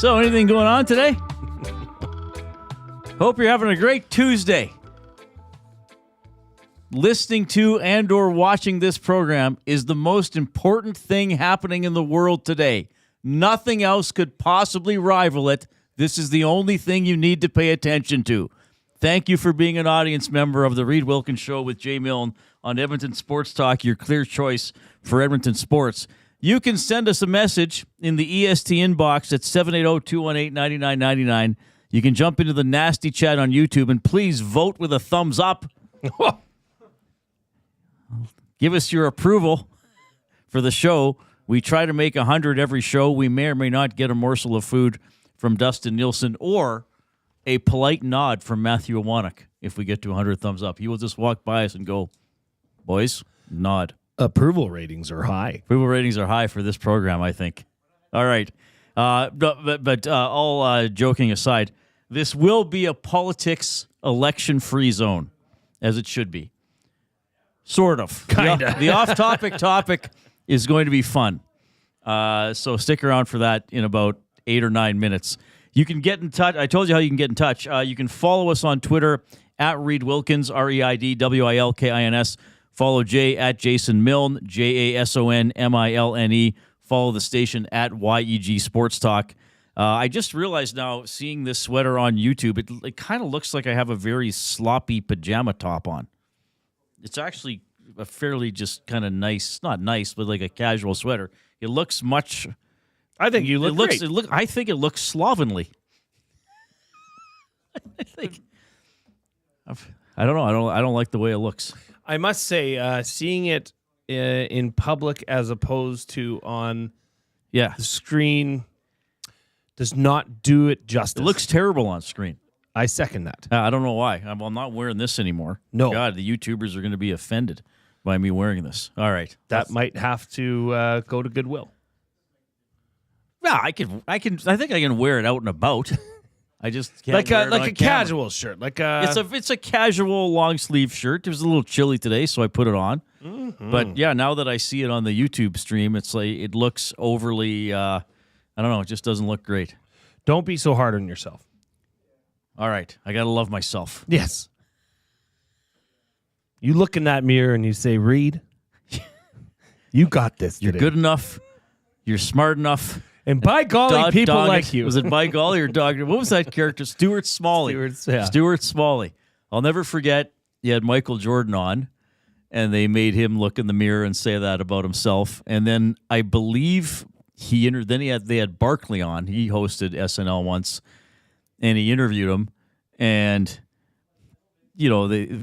So, anything going on today? Hope you're having a great Tuesday. Listening to and or watching this program is the most important thing happening in the world today. Nothing else could possibly rival it. This is the only thing you need to pay attention to. Thank you for being an audience member of the Reid Wilkins Show with Jay Milne on Edmonton Sports Talk, your clear choice for Edmonton sports. You can send us a message in the EST inbox at 780-218-9999. You can jump into the nasty chat on YouTube, and please vote with a thumbs up. Give us your approval for the show. We try to make 100 every show. We may or may not get a morsel of food from Dustin Nielsen or a polite nod from Matthew Awanek if we get to 100 thumbs up. He will just walk by us and go, boys, nod. Approval ratings are high. Approval ratings are high for this program, I think. All right. But all joking aside, this will be a politics election-free zone, as it should be. Sort of. Kind of. The off-topic topic is going to be fun. So stick around for that in about 8 or 9 minutes. You can get in touch. I told you how you can get in touch. You can follow us on Twitter at Reid Wilkins, ReidWilkins. Follow Jay at Jason Milne, JasonMilne. Follow the station at YEG Sports Talk. I just realized now, seeing this sweater on YouTube, it kind of looks like I have a very sloppy pajama top on. It's actually a fairly just kind of nice, not nice, but like a casual sweater. It looks much. I think you look great. I think it looks slovenly. I don't know. I don't like the way it looks. I must say, seeing it in public as opposed to on the screen does not do it justice. It looks terrible on screen. I second that. I don't know why. I'm not wearing this anymore. No. God, the YouTubers are going to be offended by me wearing this. All right. That might have to go to Goodwill. Yeah, I think I can wear it out and about. I just can't like wear it a casual shirt. It's a casual long sleeve shirt. It was a little chilly today, so I put it on. Mm-hmm. But yeah, now that I see it on the YouTube stream, it's like it looks overly. I don't know. It just doesn't look great. Don't be so hard on yourself. All right, I gotta love myself. Yes. You look in that mirror and you say, "Reid, you got this. You're today. good enough. You're smart enough." And by golly, people like you. Was it by golly or dog? What was that character? Stuart Smalley. Stuart Smalley. I'll never forget. You had Michael Jordan on, and they made him look in the mirror and say that about himself. And then I believe they had Barkley on. He hosted SNL once, and he interviewed him. And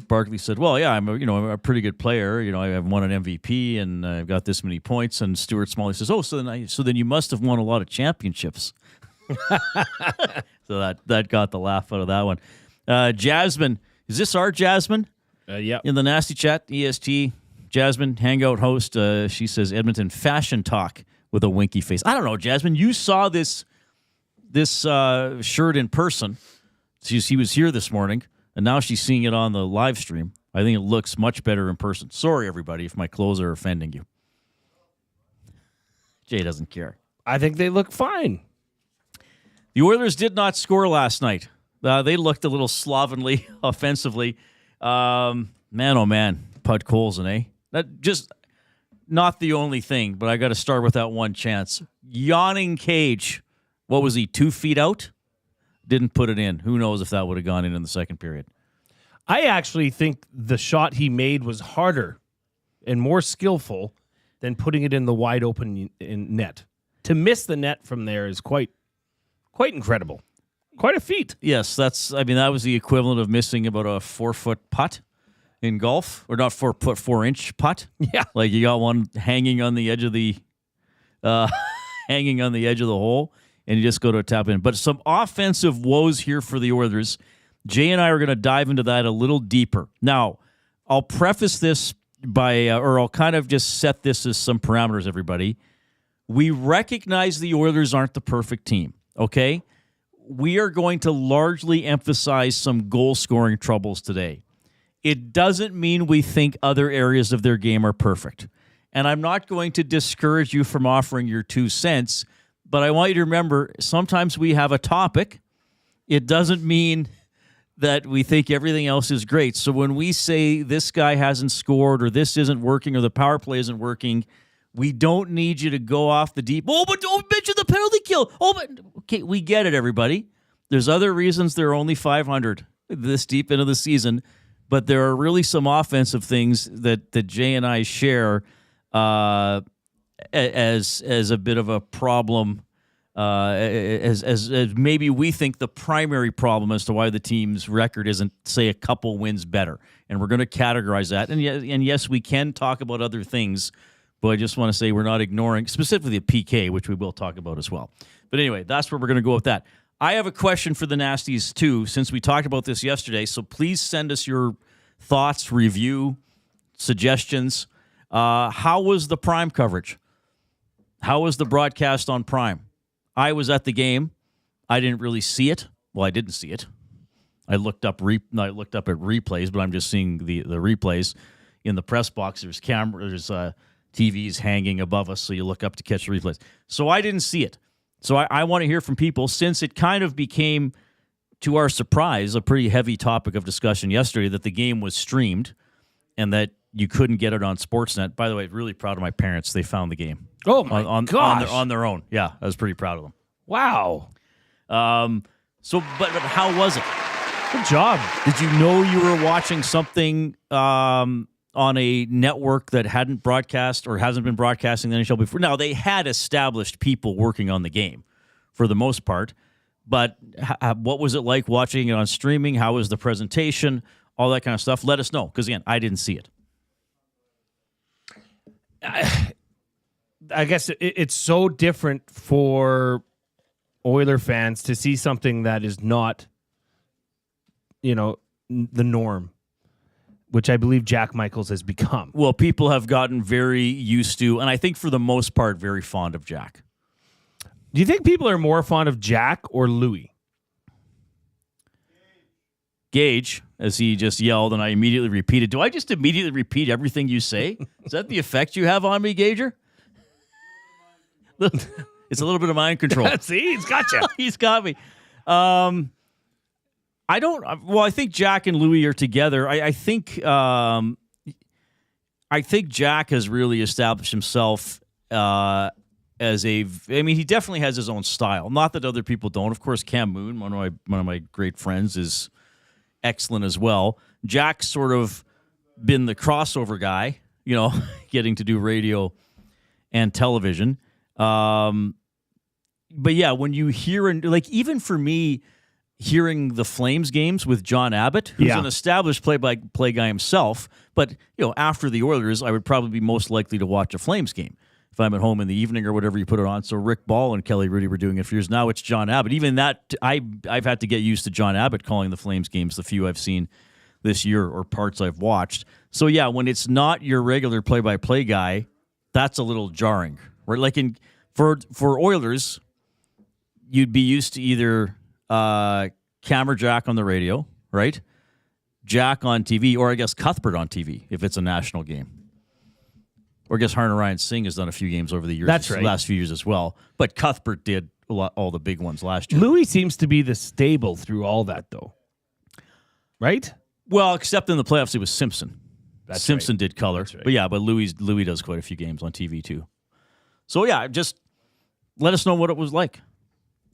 Barkley said, "Well, yeah, I'm a pretty good player. I've won an MVP and I've got this many points." And Stuart Smalley says, "Oh, so then you must have won a lot of championships." So that got the laugh out of that one. Jasmine, is this our Jasmine? Yeah. In the nasty chat, EST Jasmine, hangout host. She says Edmonton fashion talk with a winky face. I don't know, Jasmine. You saw this shirt in person. He was here this morning. And now she's seeing it on the live stream. I think it looks much better in person. Sorry, everybody, if my clothes are offending you. Jay doesn't care. I think they look fine. The Oilers did not score last night. They looked a little slovenly offensively. Man, oh man, Pud Colson, eh? That just not the only thing, but I got to start with that one chance. Yawning Cage. What was he, 2 feet out? Didn't put it in. Who knows if that would have gone in the second period. I actually think the shot he made was harder and more skillful than putting it in the wide open net. To miss the net from there is quite incredible. Quite a feat. Yes, that was the equivalent of missing about a 4-foot putt in golf, or not 4-inch putt. Yeah, like you got one hanging on the edge of the hole. And you just go to a tap in. But some offensive woes here for the Oilers. Jay and I are going to dive into that a little deeper. Now, I'll preface this or I'll kind of just set this as some parameters, everybody. We recognize the Oilers aren't the perfect team, okay? We are going to largely emphasize some goal-scoring troubles today. It doesn't mean we think other areas of their game are perfect. And I'm not going to discourage you from offering your 2 cents, But I want you to remember, sometimes we have a topic. It doesn't mean that we think everything else is great. So when we say this guy hasn't scored or this isn't working or the power play isn't working, we don't need you to go off the deep. Oh, but don't mention the penalty kill. Oh, but okay, we get it, everybody. There's other reasons they're only 500 this deep into the season, but there are really some offensive things that Jay and I share as a bit of a problem. As maybe we think the primary problem as to why the team's record isn't, say, a couple wins better. And we're going to categorize that. And yes, we can talk about other things, but I just want to say we're not ignoring specifically the PK, which we will talk about as well. But anyway, that's where we're going to go with that. I have a question for the Nasties, too, since we talked about this yesterday. So please send us your thoughts, review, suggestions. How was the Prime coverage? How was the broadcast on Prime? I was at the game. I didn't really see it. Well, I didn't see it. I looked up at replays, but I'm just seeing the replays in the press box. There's TVs hanging above us, so you look up to catch the replays. So I didn't see it. So I want to hear from people, since it kind of became, to our surprise, a pretty heavy topic of discussion yesterday, that the game was streamed and that you couldn't get it on Sportsnet. By the way, really proud of my parents. They found the game. Oh, my gosh. On their own. Yeah, I was pretty proud of them. Wow. But how was it? Good job. Did you know you were watching something on a network that hadn't broadcast or hasn't been broadcasting the NHL before? Now, they had established people working on the game for the most part, but what was it like watching it on streaming? How was the presentation? All that kind of stuff. Let us know, because, again, I didn't see it. I guess it's so different for Oiler fans to see something that is not, the norm, which I believe Jack Michaels has become. Well, people have gotten very used to, and I think for the most part, very fond of Jack. Do you think people are more fond of Jack or Louis? Gage, as he just yelled, and I immediately repeated. Do I just immediately repeat everything you say? Is that the effect you have on me, Gager? It's a little bit of mind control. See, he's got you. He's got me. I think Jack and Louis are together. I think Jack has really established himself he definitely has his own style. Not that other people don't. Of course, Cam Moon, one of my great friends, is excellent as well. Jack's sort of been the crossover guy, getting to do radio and television. But yeah, when you hear, even for me, hearing the Flames games with John Abbott, who's an established play-by-play guy himself, but after the Oilers, I would probably be most likely to watch a Flames game if I'm at home in the evening or whatever you put it on. So Rick Ball and Kelly Rudy were doing it for years. Now it's John Abbott. Even that, I've had to get used to John Abbott calling the Flames games, the few I've seen this year or parts I've watched. So yeah, when it's not your regular play-by-play guy, that's a little jarring. Right? For Oilers, you'd be used to either Cam or Jack on the radio, right? Jack on TV, or I guess Cuthbert on TV if it's a national game. Or I guess Harner Ryan Singh has done a few games over the years. That's right. Last few years as well. But Cuthbert did all the big ones last year. Louis seems to be the stable through all that, though. Right? Well, except in the playoffs, it was Simpson. Simpson did color. That's right. But yeah, Louis does quite a few games on TV too. So yeah, just let us know what it was like.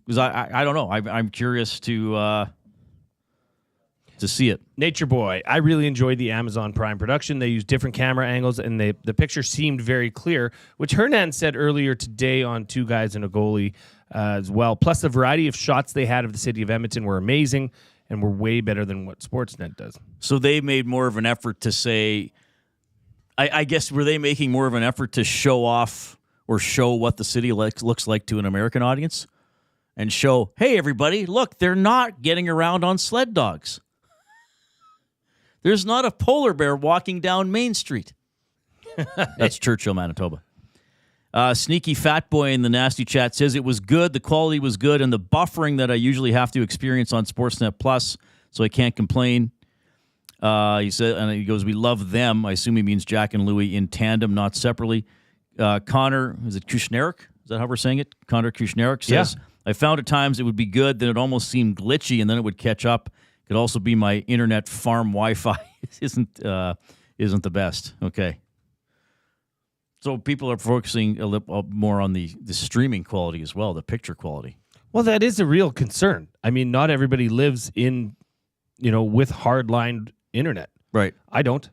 Because I don't know. I'm curious to see it. Nature Boy, I really enjoyed the Amazon Prime production. They used different camera angles, and the picture seemed very clear, which Hernan said earlier today on Two Guys and a Goalie as well. Plus, the variety of shots they had of the city of Edmonton were amazing and were way better than what Sportsnet does. So they made more of an effort to say, I guess, were they making more of an effort to show off or show what the city looks like to an American audience? And show, hey, everybody, look, they're not getting around on sled dogs. There's not a polar bear walking down Main Street. That's Churchill, Manitoba. Sneaky Fat Boy in the Nasty Chat says it was good, the quality was good, and the buffering that I usually have to experience on Sportsnet Plus, so I can't complain. He said, and he goes, we love them. I assume he means Jack and Louis in tandem, not separately. Connor, is it Kushnerek? Is that how we're saying it? Connor Kushnerek says, I found at times it would be good, then it almost seemed glitchy, and then it would catch up. Could also be my internet farm Wi-Fi isn't the best. Okay. So people are focusing a little more on the streaming quality as well, the picture quality. Well, that is a real concern. I mean, not everybody lives in, with hardline internet. Right. I don't.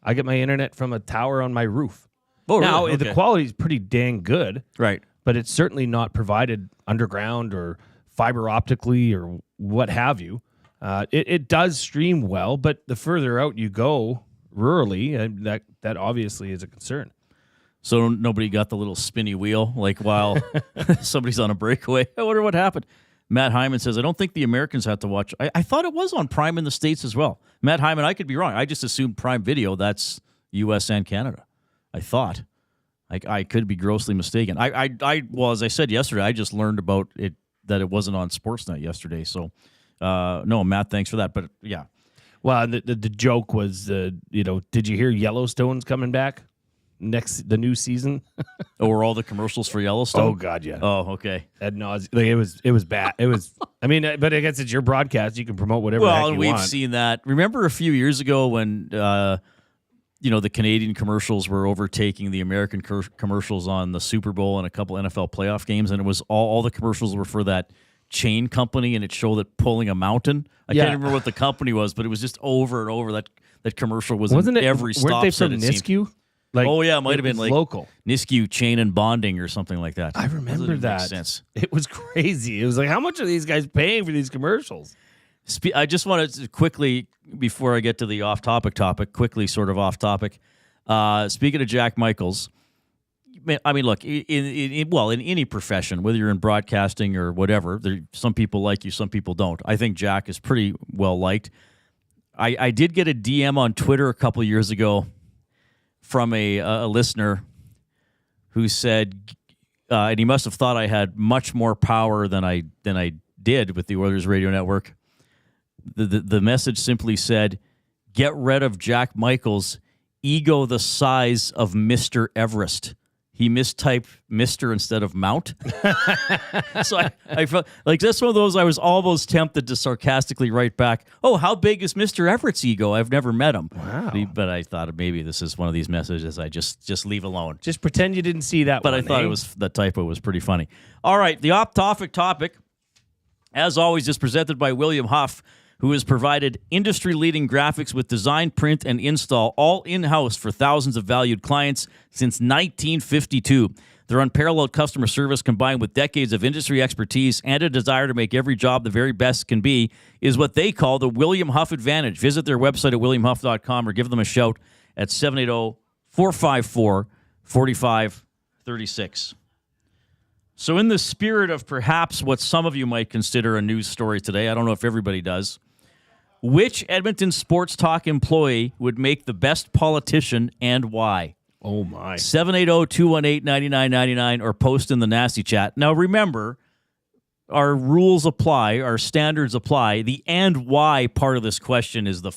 I get my internet from a tower on my roof. Oh, now, really? Okay. the quality is pretty dang good. Right. But it's certainly not provided underground or fiber optically or what have you. It does stream well, but the further out you go rurally, that obviously is a concern. So nobody got the little spinny wheel like while somebody's on a breakaway. I wonder what happened. Matt Hyman says, I don't think the Americans have to watch. I thought it was on Prime in the States as well. Matt Hyman, I could be wrong. I just assumed Prime Video, that's U.S. and Canada. I thought. I could be grossly mistaken. Well, as I said yesterday, I just learned about it, that it wasn't on Sportsnet yesterday. So, no, Matt, thanks for that. But, yeah. Well, the joke was, did you hear Yellowstone's coming back? The new season. Oh, were all the commercials for Yellowstone? Oh God, yeah. Oh, okay. Ad nauseam. Like, it was bad. It was. I mean, but I guess it's your broadcast. You can promote whatever. Well, and we've seen that. Remember a few years ago when the Canadian commercials were overtaking the American commercials on the Super Bowl and a couple NFL playoff games, and it was all the commercials were for that chain company, and it showed it pulling a mountain. I can't remember what the company was, but it was just over and over. That commercial wasn't in every stop. Weren't they from Nisku? Like, oh yeah, it might have been like local Nisku Chain and Bonding or something like that. I remember that. Makes sense. It was crazy. It was like, how much are these guys paying for these commercials? I just wanted to quickly, before I get to the off-topic, quickly sort of off-topic. Speaking of Jack Michaels, I mean, look, in any profession, whether you're in broadcasting or whatever, some people like you, some people don't. I think Jack is pretty well liked. I did get a DM on Twitter a couple years ago from a listener who said, and he must have thought I had much more power than I did with the Oilers radio network. The message simply said, "Get rid of Jack Michaels, ego the size of Mr. Everest." He mistyped Mr. instead of Mount. So I felt like that's one of those I was almost tempted to sarcastically write back, "Oh, how big is Mr. Everett's ego? I've never met him." Wow. But I thought maybe this is one of these messages I just leave alone. Just pretend you didn't see that But one, I thought it was the typo was pretty funny. All right, the off-topic topic, as always, is presented by William Huff, who has provided industry-leading graphics with design, print, and install, all in-house for thousands of valued clients since 1952. Their unparalleled customer service, combined with decades of industry expertise and a desire to make every job the very best can be, is what they call the William Huff Advantage. Visit their website at williamhuff.com or give them a shout at 780-454-4536. So in the spirit of perhaps what some of you might consider a news story today, I don't know if everybody does, which Edmonton Sports Talk employee would make the best politician and why? Oh, my. 780-218-9999 or post in the nasty chat. Now, remember, our rules apply, our standards apply. The and why part of this question is the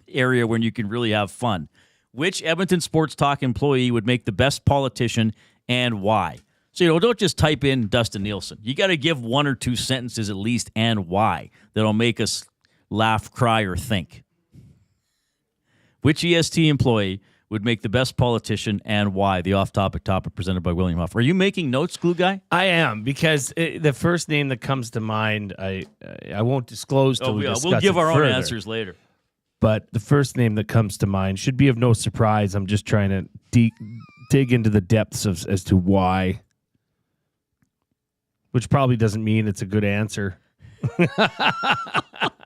area when you can really have fun. Which Edmonton Sports Talk employee would make the best politician and why? So, don't just type in Dustin Nielsen. You got to give one or two sentences at least and why that'll make us laugh, cry, or think. Which EST employee would make the best politician and why? The off-topic topic presented by William Huff. Are you making notes, Glue Guy? I am, because the first name that comes to mind, I won't disclose till we discuss we'll give our further. own answers later. But the first name that comes to mind should be of no surprise. I'm just trying to dig into the depths as to why, which probably doesn't mean it's a good answer.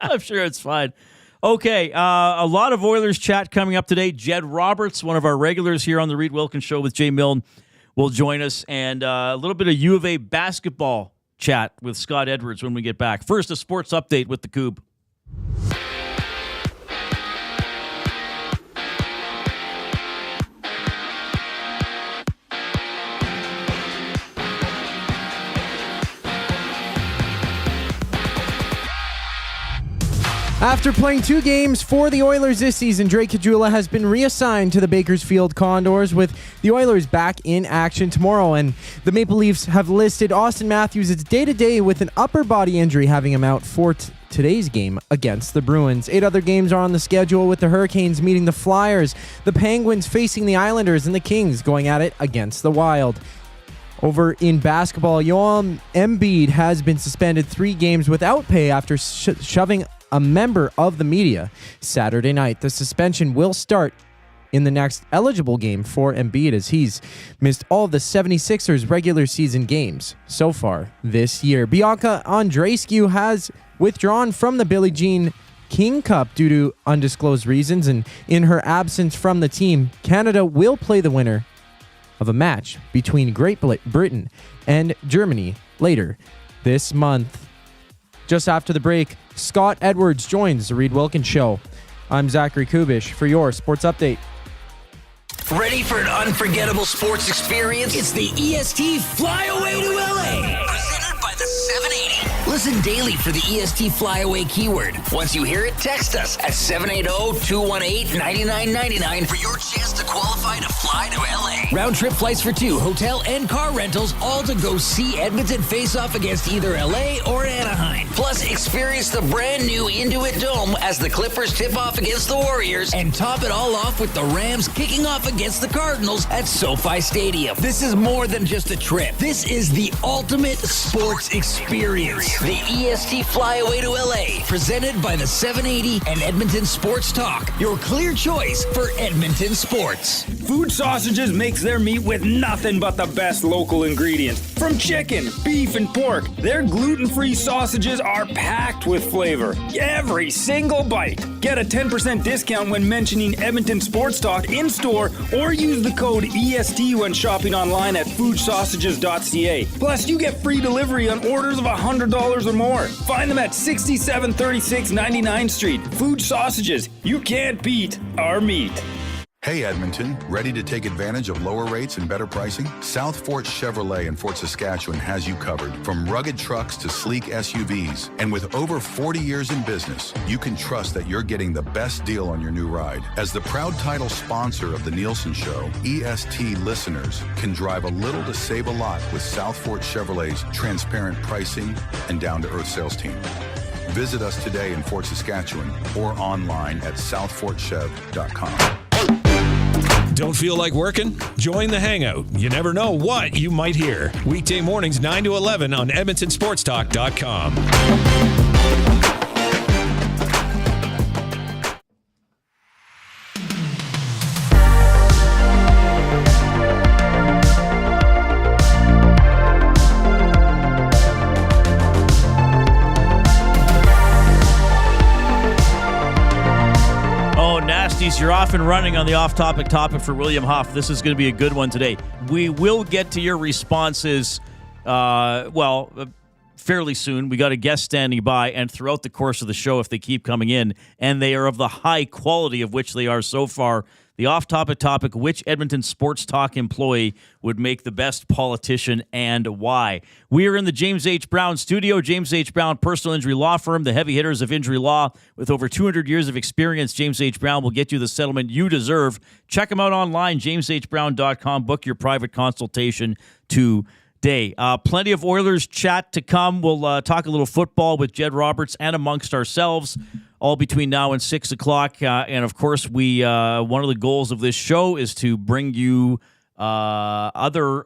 I'm sure it's fine. Okay, a lot of Oilers chat coming up today. Jed Roberts, one of our regulars here on the Reid Wilkins Show with Jay Milne, will join us, and a little bit of U of A basketball chat with Scott Edwards when we get back. First, a sports update with the Coupe. After playing 2 games for the Oilers this season, Drake Caggiula has been reassigned to the Bakersfield Condors, with the Oilers back in action tomorrow. And the Maple Leafs have listed Austin Matthews as day-to-day with an upper body injury, having him out for today's game against the Bruins. 8 other games are on the schedule, with the Hurricanes meeting the Flyers, the Penguins facing the Islanders, and the Kings going at it against the Wild. Over in basketball, Joel Embiid has been suspended 3 games without pay after shoving a member of the media Saturday night. The suspension will start in the next eligible game for Embiid, as he's missed all of the 76ers regular season games so far this year. Bianca Andreescu has withdrawn from the Billie Jean King Cup due to undisclosed reasons, and in her absence from the team, Canada will play the winner of a match between Great Britain and Germany later this month. Just after the break, Scott Edwards joins the Reid Wilkins Show. I'm Zachary Kubish for your Sports Update. Ready for an unforgettable sports experience? It's the EST Flyaway to LA. Presented by the 780. Listen daily for the EST Flyaway keyword. Once you hear it, text us at 780-218-9999 for your chance to qualify to fly to LA. Round trip flights for 2, hotel and car rentals, all to go see Edmonton face off against either LA or Anaheim. Plus, experience the brand new Intuit Dome as the Clippers tip off against the Warriors, and top it all off with the Rams kicking off against the Cardinals at SoFi Stadium. This is more than just a trip. This is the ultimate sports experience. The EST Flyaway to LA, presented by the 780 and Edmonton Sports Talk, your clear choice for Edmonton sports. Food Sausages makes their meat with nothing but the best local ingredients. From chicken, beef, and pork, their gluten-free sausages are packed with flavor. Every single bite. Get a 10% discount when mentioning Edmonton Sports Talk in-store, or use the code EST when shopping online at foodsausages.ca. Plus, you get free delivery on orders of $100 or more. Find them at 6736 99th Street. Food Sausages. You can't beat our meat. Hey Edmonton, ready to take advantage of lower rates and better pricing? South Fort Chevrolet in Fort Saskatchewan has you covered. From rugged trucks to sleek SUVs. And with over 40 years in business, you can trust that you're getting the best deal on your new ride. As the proud title sponsor of The Nielsen Show, EST listeners can drive a little to save a lot with South Fort Chevrolet's transparent pricing and down-to-earth sales team. Visit us today in Fort Saskatchewan or online at southfortchev.com. Don't feel like working? Join the Hangout. You never know what you might hear. Weekday mornings 9 to 11 on EdmontonSportsTalk.com. You're off and running on the off-topic topic for William Huff. This is going to be a good one today. We will get to your responses, fairly soon. We got a guest standing by, and throughout the course of the show, if they keep coming in, and they are of the high quality of which they are so far. The off-topic topic, which Edmonton Sports Talk employee would make the best politician and why? We are in the James H. Brown studio. James H. Brown Personal Injury Law Firm, the heavy hitters of injury law. With over 200 years of experience, James H. Brown will get you the settlement you deserve. Check them out online, jameshbrown.com. Book your private consultation today. Plenty of Oilers chat to come. We'll talk a little football with Jed Roberts and amongst ourselves, all between now and 6 o'clock. And, of course, we one of the goals of this show is to bring you other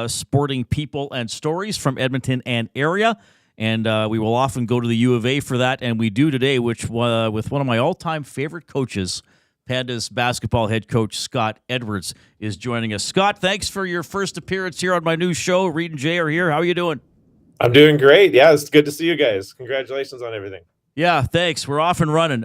sporting people and stories from Edmonton and area. And we will often go to the U of A for that. And we do today, with one of my all-time favorite coaches, Pandas basketball head coach Scott Edwards is joining us. Scott, thanks for your first appearance here on my new show. Reid and Jay are here. How are you doing? I'm doing great. Yeah, it's good to see you guys. Congratulations on everything. Yeah, thanks. We're off and running.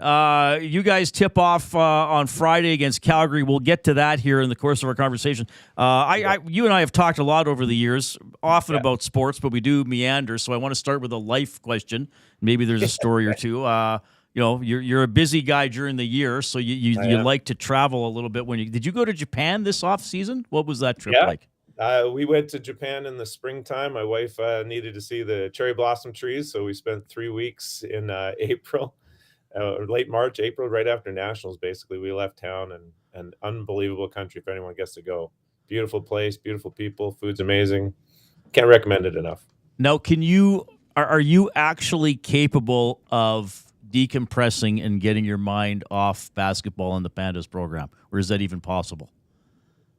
You guys tip off on Friday against Calgary. We'll get to that here in the course of our conversation. You and I have talked a lot over the years, often about sports, but we do meander. So I want to start with a life question. Maybe there's a story or two. You're a busy guy during the year, so you like to travel a little bit. Did you go to Japan this off season? What was that trip like? We went to Japan in the springtime. My wife needed to see the cherry blossom trees, so we spent 3 weeks in April. late March, April, right after Nationals. Basically, we left town, and an unbelievable country if anyone gets to go. Beautiful place, beautiful people, food's amazing. Can't recommend it enough. Now, are you actually capable of decompressing and getting your mind off basketball and the Pandas program, or is that even possible?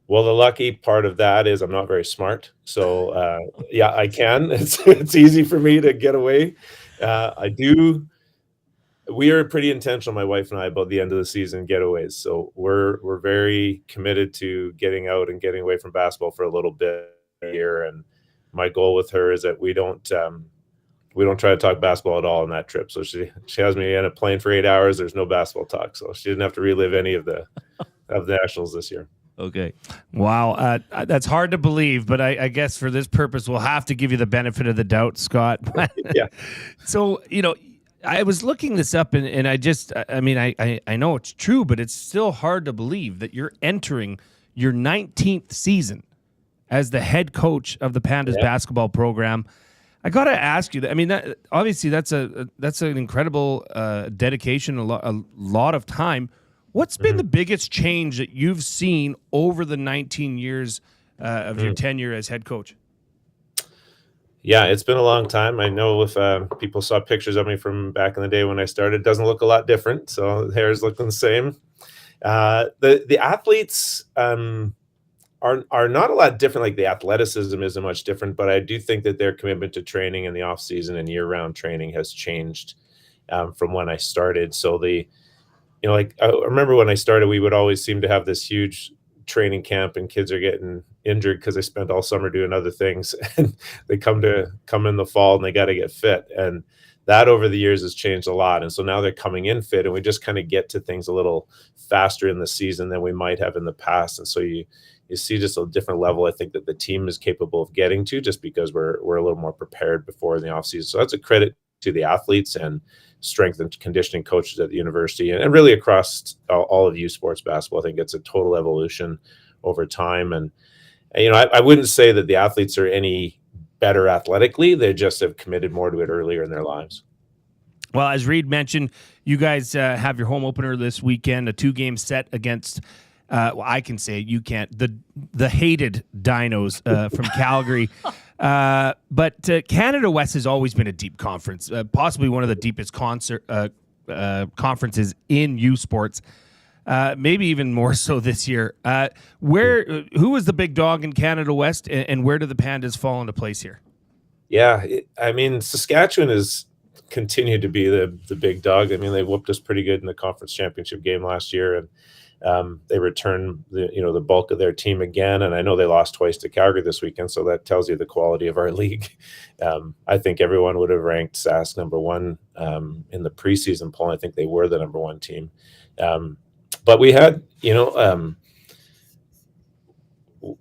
Well, the lucky part of that is I'm not very smart. So, yeah, I can. It's easy for me to get away. I do. We are pretty intentional, my wife and I, about the end of the season getaways. So we're very committed to getting out and getting away from basketball for a little bit here. And my goal with her is that we don't try to talk basketball at all on that trip. So she has me in a plane for 8 hours. There's no basketball talk, so she didn't have to relive any of the Nationals this year. Okay. Wow. That's hard to believe, but I guess for this purpose, we'll have to give you the benefit of the doubt, Scott. Yeah. So, I was looking this up and I know it's true, but it's still hard to believe that you're entering your 19th season as the head coach of the Pandas basketball program. I got to ask you, obviously that's an incredible dedication, a lot of time. What's been the biggest change that you've seen over the 19 years of your tenure as head coach? Yeah, it's been a long time. I know if people saw pictures of me from back in the day when I started, it doesn't look a lot different. So the hair is looking the same. The athletes are not a lot different. Like the athleticism isn't much different, but I do think that their commitment to training in the off season and year-round training has changed from when I started. So I remember when I started, we would always seem to have this huge training camp and kids are getting injured because they spent all summer doing other things, and they come in the fall and they got to get fit. And that over the years has changed a lot. And so now they're coming in fit, and we just kind of get to things a little faster in the season than we might have in the past. And so you see just a different level, I think, that the team is capable of getting to, just because we're a little more prepared before in the offseason. So that's a credit to the athletes and strength and conditioning coaches at the university, and really across all of youth sports basketball. I think it's a total evolution over time. And I wouldn't say that the athletes are any better athletically. They just have committed more to it earlier in their lives. Well, as Reid mentioned, you guys have your home opener this weekend, a 2-game set against I can say you can't, the hated Dinos from Calgary. But Canada West has always been a deep conference, possibly one of the deepest conferences in youth sports, maybe even more so this year. Who was the big dog in Canada West, and where do the Pandas fall into place here? Yeah, Saskatchewan has continued to be the big dog. They whooped us pretty good in the conference championship game last year, and they returned the bulk of their team again, and I know they lost twice to Calgary this weekend, so that tells you the quality of our league. I think everyone would have ranked Sask number one in the preseason poll. I think they were the number one team, but we had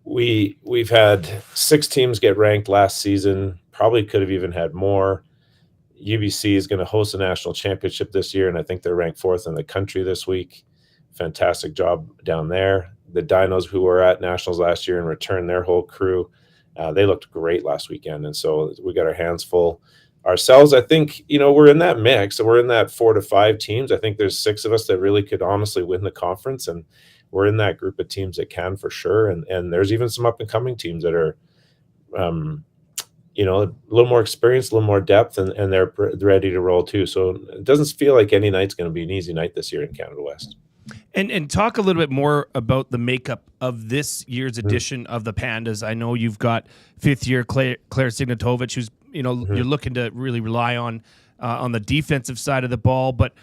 we've had 6 teams get ranked last season. Probably could have even had more. UBC is going to host a national championship this year, and I think they're ranked 4th in the country this week. Fantastic job down there. The Dinos, who were at nationals last year and returned their whole crew, they looked great last weekend, and so we got our hands full ourselves. I think we're in that mix, and we're in that 4 to 5 teams. I think there's 6 of us that really could honestly win the conference, and we're in that group of teams that can for sure. And there's even some up and coming teams that are a little more experience, a little more depth, and they're ready to roll too. So it doesn't feel like any night's going to be an easy night this year in Canada West. And talk a little bit more about the makeup of this year's edition of the Pandas. I know you've got 5th-year Claire Signatovich, who's you're looking to really rely on the defensive side of the ball. But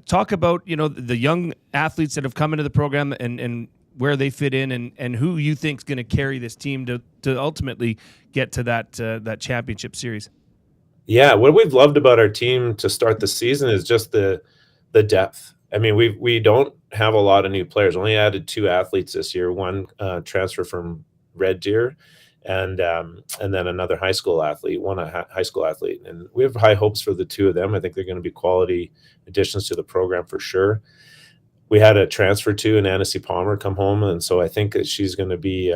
talk about the young athletes that have come into the program and where they fit in, and who you think is going to carry this team to ultimately get to that championship series. Yeah, what we've loved about our team to start the season is just the depth. We don't have a lot of new players. Only added 2 athletes this year. One transfer from Red Deer, and then another high school athlete. One high school athlete, and we have high hopes for the 2 of them. I think they're going to be quality additions to the program for sure. We had a transfer too, and Annecy Palmer come home, and so I think that she's going to be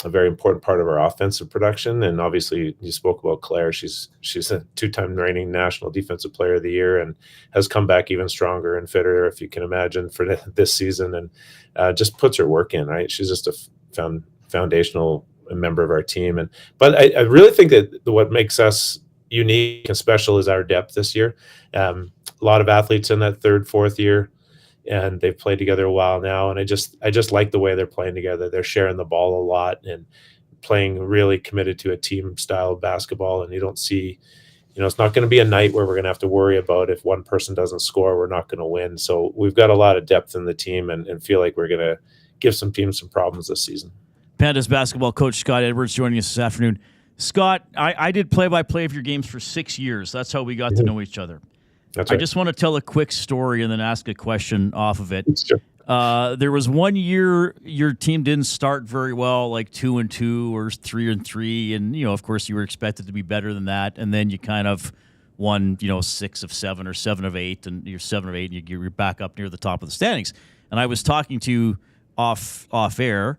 a very important part of our offensive production. And obviously, you spoke about Claire. She's a 2-time reigning National Defensive Player of the Year and has come back even stronger and fitter, if you can imagine, for this season, and just puts her work in. Right, she's just a foundational member of our team. But I really think that what makes us unique and special is our depth this year. A lot of athletes in that third, fourth year, and they've played together a while now. And I just like the way they're playing together. They're sharing the ball a lot and playing really committed to a team style of basketball. And you don't see, it's not going to be a night where we're going to have to worry about if one person doesn't score, we're not going to win. So we've got a lot of depth in the team and feel like we're going to give some teams some problems this season. Pandas basketball coach Scott Edwards joining us this afternoon. Scott, I did play-by-play of your games for 6 years. That's how we got to know each other. That's right. I just want to tell a quick story and then ask a question off of it. Sure. There was one year your team didn't start very well, like 2-2 or 3-3, and of course you were expected to be better than that. And then you kind of won, 6 of 7 or 7 of 8, and you're 7 of 8, and you're back up near the top of the standings. And I was talking to you off air.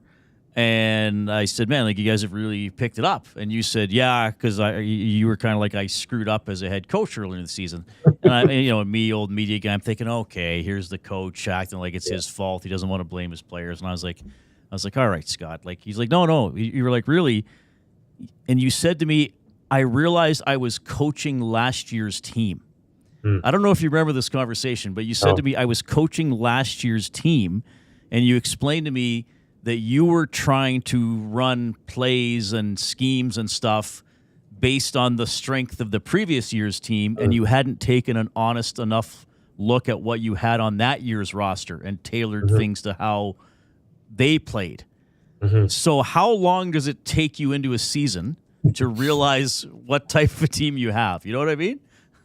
And I said, man, like, you guys have really picked it up. And you said, yeah, because you were kind of like, I screwed up as a head coach earlier in the season. And me, old media guy, I'm thinking, okay, here's the coach acting like it's his fault. He doesn't want to blame his players. And I was like, all right, Scott. Like, he's like, no. You were like, really? And you said to me, I realized I was coaching last year's team. I don't know if you remember this conversation, but you said to me, I was coaching last year's team. And you explained to me that you were trying to run plays and schemes and stuff based on the strength of the previous year's team, and you hadn't taken an honest enough look at what you had on that year's roster and tailored things to how they played. So how long does it take you into a season to realize what type of a team you have? You know what I mean?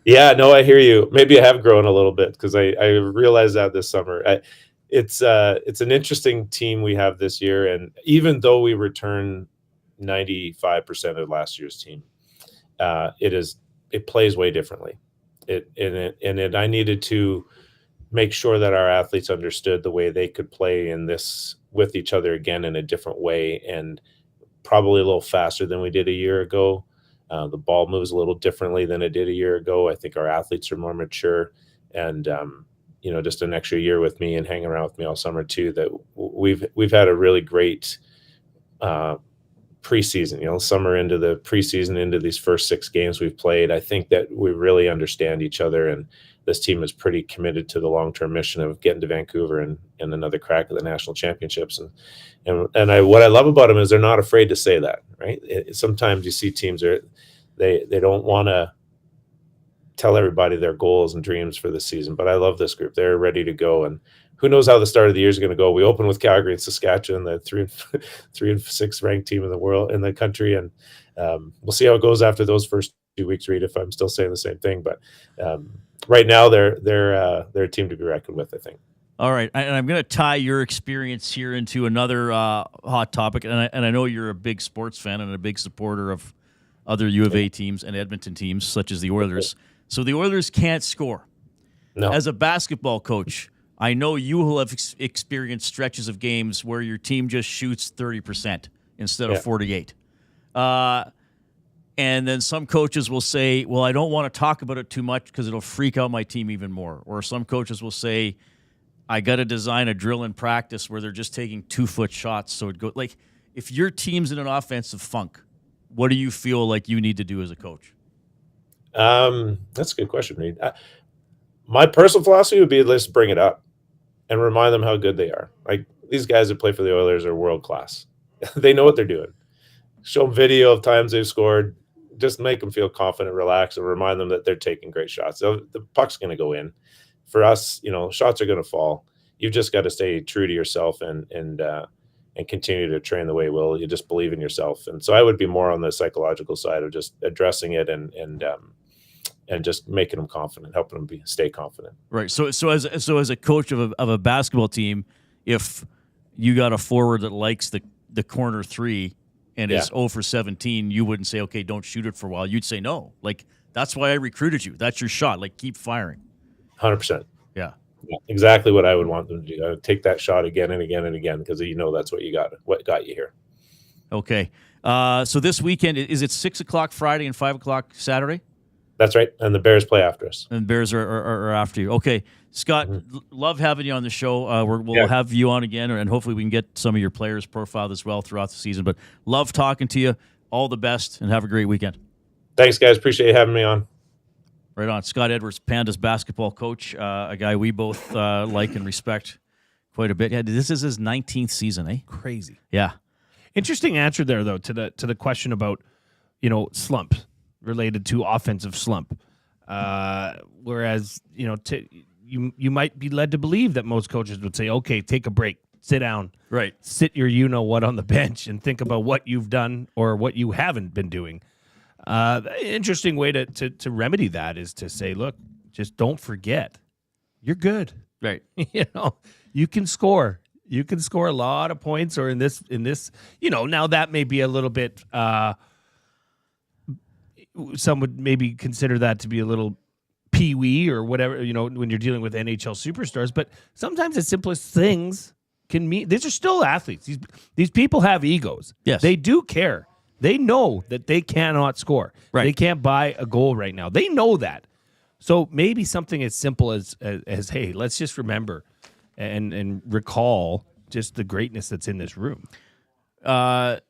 Yeah, no, I hear you. Maybe I have grown a little bit because I realized that this summer. It's an interesting team we have this year, and even though we return 95% of last year's team, it plays way differently. I needed to make sure that our athletes understood the way they could play in this with each other again in a different way, and probably a little faster than we did a year ago. The ball moves a little differently than it did a year ago. I think our athletes are more mature, and just an extra year with me and hanging around with me all summer too, that we've had a really great preseason, summer into the preseason, into these first 6 games we've played. I think that we really understand each other, and this team is pretty committed to the long-term mission of getting to Vancouver and another crack at the national championships. And what I love about them is they're not afraid to say that, right? Sometimes you see teams they don't want to tell everybody their goals and dreams for this season, but I love this group. They're ready to go, and who knows how the start of the year is going to go. We open with Calgary and Saskatchewan, the 3 and 6 ranked team in the world, in the country, and we'll see how it goes after those first 2 weeks, Reid, if I'm still saying the same thing. But right now, they're a team to be reckoned with, I think. All right, and I'm going to tie your experience here into another hot topic, and I know you're a big sports fan and a big supporter of other U of A teams and Edmonton teams, such as the Oilers. So the Oilers can't score. No. As a basketball coach, I know you will have experienced stretches of games where your team just shoots 30% instead of 48. And then some coaches will say, well, I don't want to talk about it too much because it'll freak out my team even more. Or some coaches will say, I got to design a drill in practice where they're just taking 2-foot shots. So it go like, if your team's in an offensive funk, what do you feel like you need to do as a coach? That's a good question, Reid. My personal philosophy would be, let's bring it up and remind them how good they are. Like, these guys that play for the Oilers are world class. They know what they're doing. Show them video of times they've scored. Just make them feel confident, relax, and remind them that they're taking great shots. So the puck's going to go in. For us, shots are going to fall. You've just got to stay true to yourself and continue to train the way you just believe in yourself. And so I would be more on the psychological side of just addressing it and just making them confident, helping them stay confident. Right. So as a coach of a basketball team, if you got a forward that likes the corner 3 and is 0 for 17, you wouldn't say, okay, don't shoot it for a while. You'd say, no, like, that's why I recruited you. That's your shot. Like, keep firing. 100%. Yeah. Exactly what I would want them to do. I would take that shot again and again and again, because that's what got you here. Okay. So this weekend, is it 6 o'clock Friday and 5 o'clock Saturday? That's right. And the Bears play after us. And Bears are after you. Okay. Scott, love having you on the show. We'll have you on again, and hopefully we can get some of your players profiled as well throughout the season. But love talking to you. All the best, and have a great weekend. Thanks, guys. Appreciate you having me on. Right on. Scott Edwards, Pandas basketball coach, a guy we both like and respect quite a bit. Yeah, this is his 19th season, eh? Crazy. Yeah. Interesting answer there, though, to the question about, slump related to offensive slump. Whereas, you might be led to believe that most coaches would say, okay, take a break, sit down, right, sit your you-know-what on the bench and think about what you've done or what you haven't been doing. Interesting way to remedy that is to say, look, just don't forget, you're good. Right. You can score. You can score a lot of points, or in this, now that may be a little bit, some would maybe consider that to be a little pee-wee or whatever, when you're dealing with NHL superstars, but sometimes the simplest things can mean, these are still athletes. These people have egos. Yes. They do care. They know that they cannot score. Right. They can't buy a goal right now. They know that. So maybe something as simple as hey, let's just remember and recall just the greatness that's in this room. I'm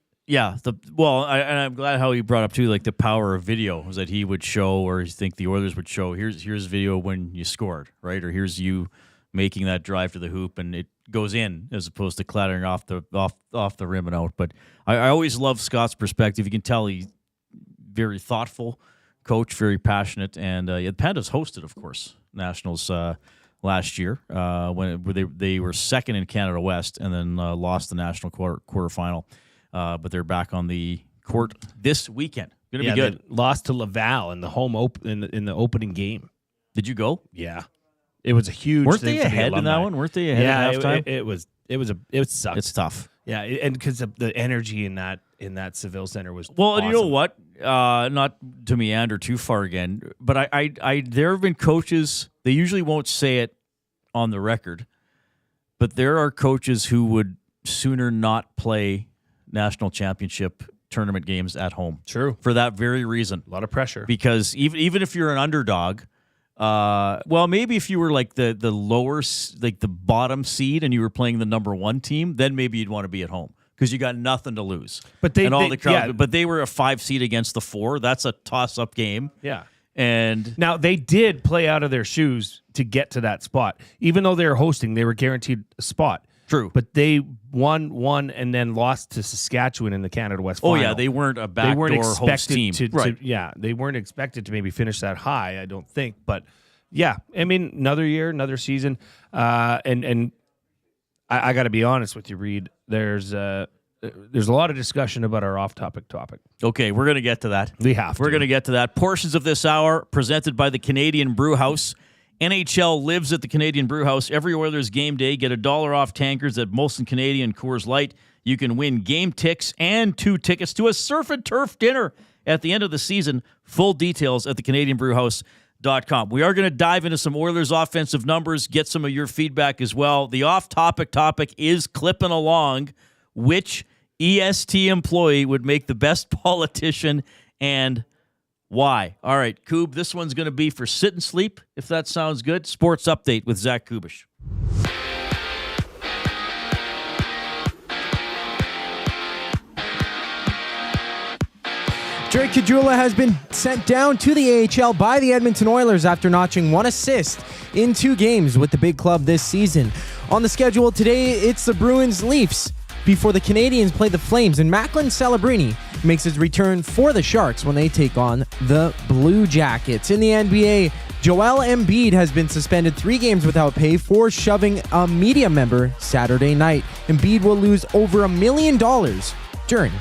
glad how he brought up too, like the power of video, was that he would show, or you think the Oilers would show, here's video when you scored, right? Or here's you making that drive to the hoop and it goes in, as opposed to clattering off the rim and out. But I always love Scott's perspective. You can tell he's very thoughtful coach, very passionate, and the Pandas hosted, of course, Nationals last year when they were second in Canada West and then lost the national quarterfinal. But they're back on the court this weekend. Going to be good. Lost to Laval in the home in the opening game. Did you go? Yeah, it was a huge. Weren't thing they ahead in that one? Weren't they ahead at halftime? It sucked. It's tough. Yeah, and because the energy in that Seville Center was well. awesome. And you know what? Not to meander too far again, but I there have been coaches. They usually won't say it on the record, but there are coaches who would sooner not play national championship tournament games at home. True. For that very reason. A lot of pressure. Because even if you're an underdog, maybe if you were like the lower, like the bottom seed and you were playing the number one team, then maybe you'd want to be at home because you got nothing to lose. But they were a 5 seed against the 4. That's a toss-up game. Yeah. And now they did play out of their shoes to get to that spot. Even though they were hosting, they were guaranteed a spot. True. But they won, and then lost to Saskatchewan in the Canada West final. Oh, yeah, they weren't a backdoor host team. They weren't expected to maybe finish that high, I don't think. But, yeah, I mean, another year, another season. And I got to be honest with you, Reid. There's a lot of discussion about our off-topic topic. Okay, we're going to get to that. We have to. We're going to get to that. Portions of this hour presented by the Canadian Brew House. NHL lives at the Canadian Brew House. Every Oilers game day, get $1 off tankers at Molson Canadian Coors Light. You can win game ticks and 2 tickets to a surf and turf dinner at the end of the season. Full details at thecanadianbrewhouse.com. We are going to dive into some Oilers offensive numbers, get some of your feedback as well. The off-topic topic is clipping along. Which EST employee would make the best politician and why? All right, Koob, this one's going to be for sit and sleep, if that sounds good. Sports Update with Zach Kubish. Drake Caggiula has been sent down to the AHL by the Edmonton Oilers after notching 1 assist in 2 games with the big club this season. On the schedule today, it's the Bruins-Leafs before the Canadians play the Flames, and Macklin Celebrini makes his return for the Sharks when they take on the Blue Jackets. In the NBA, Joel Embiid has been suspended 3 games without pay for shoving a media member Saturday night. Embiid will lose over $1 million during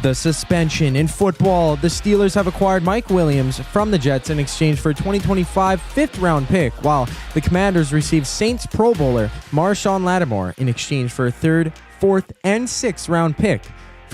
the suspension. In football, the Steelers have acquired Mike Williams from the Jets in exchange for a 2025 5th-round pick, while the Commanders received Saints Pro Bowler Marshawn Lattimore in exchange for a 3rd, 4th, and 6th round pick.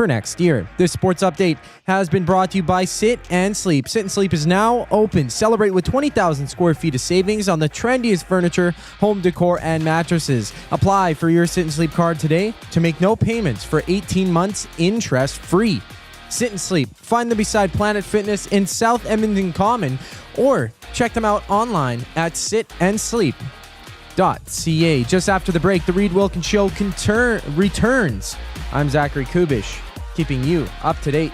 for next year. This sports update has been brought to you by Sit and Sleep. Sit and Sleep is now open. Celebrate with 20,000 square feet of savings on the trendiest furniture, home decor, and mattresses. Apply for your Sit and Sleep card today to make no payments for 18 months interest-free. Sit and Sleep. Find them beside Planet Fitness in South Edmonton Common, or check them out online at sitandsleep.ca. Just after the break, the Reid Wilkins Show returns. I'm Zachary Kubish, keeping you up to date.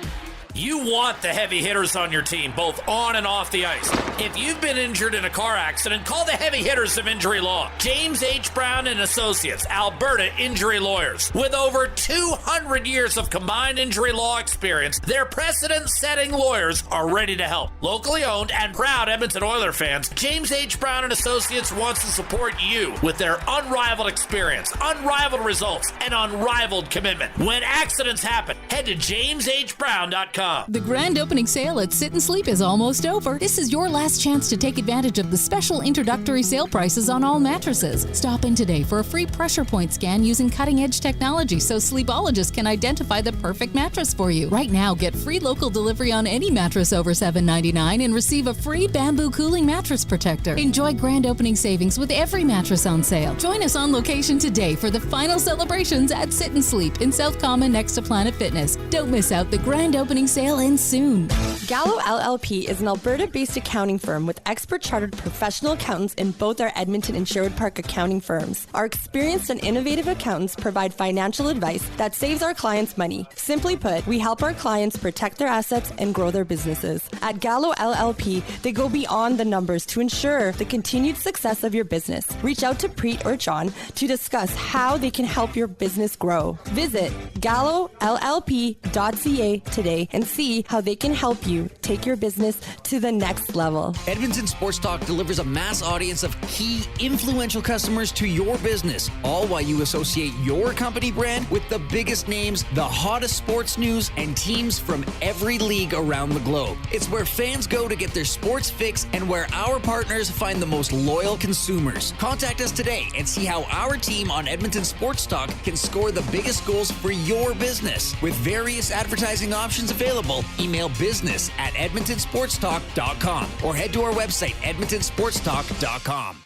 You want the heavy hitters on your team, both on and off the ice. If you've been injured in a car accident, call the heavy hitters of injury law. James H. Brown and Associates, Alberta Injury Lawyers. With over 200 years of combined injury law experience, their precedent-setting lawyers are ready to help. Locally owned and proud Edmonton Oilers fans, James H. Brown and Associates wants to support you with their unrivaled experience, unrivaled results, and unrivaled commitment. When accidents happen, head to jameshbrown.com. The grand opening sale at Sit and Sleep is almost over. This is your last chance to take advantage of the special introductory sale prices on all mattresses. Stop in today for a free pressure point scan using cutting-edge technology so sleepologists can identify the perfect mattress for you. Right now, get free local delivery on any mattress over $7.99 and receive a free bamboo cooling mattress protector. Enjoy grand opening savings with every mattress on sale. Join us on location today for the final celebrations at Sit and Sleep in South Common next to Planet Fitness. Don't miss out. The grand opening sale ends soon. Gallo LLP is an Alberta-based accounting firm with expert chartered professional accountants in both our Edmonton and Sherwood Park accounting firms. Our experienced and innovative accountants provide financial advice that saves our clients money. Simply put, we help our clients protect their assets and grow their businesses. At Gallo LLP, they go beyond the numbers to ensure the continued success of your business. Reach out to Preet or John to discuss how they can help your business grow. Visit gallollp.ca today and see how they can help you take your business to the next level. Edmonton Sports Talk delivers a mass audience of key, influential customers to your business, all while you associate your company brand with the biggest names, the hottest sports news, and teams from every league around the globe. It's where fans go to get their sports fix and where our partners find the most loyal consumers. Contact us today and see how our team on Edmonton Sports Talk can score the biggest goals for your business. With various advertising options available, email business@edmontonsportstalk.com or head to our website, edmontonsportstalk.com.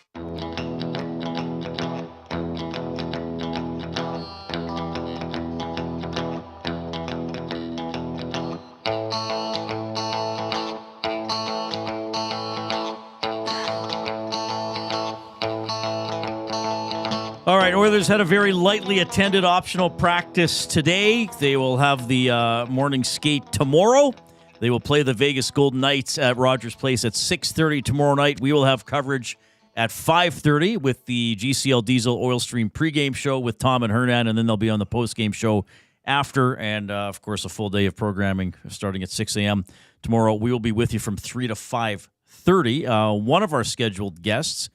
All right, Oilers had a very lightly attended optional practice today. They will have the morning skate tomorrow. They will play the Vegas Golden Knights at Rogers Place at 6:30 tomorrow night. We will have coverage at 5:30 with the GCL Diesel Oil Stream pregame show with Tom and Hernan, and then they'll be on the postgame show after, and of course a full day of programming starting at 6 a.m. tomorrow. We will be with you from 3 to 5:30. One of our scheduled guests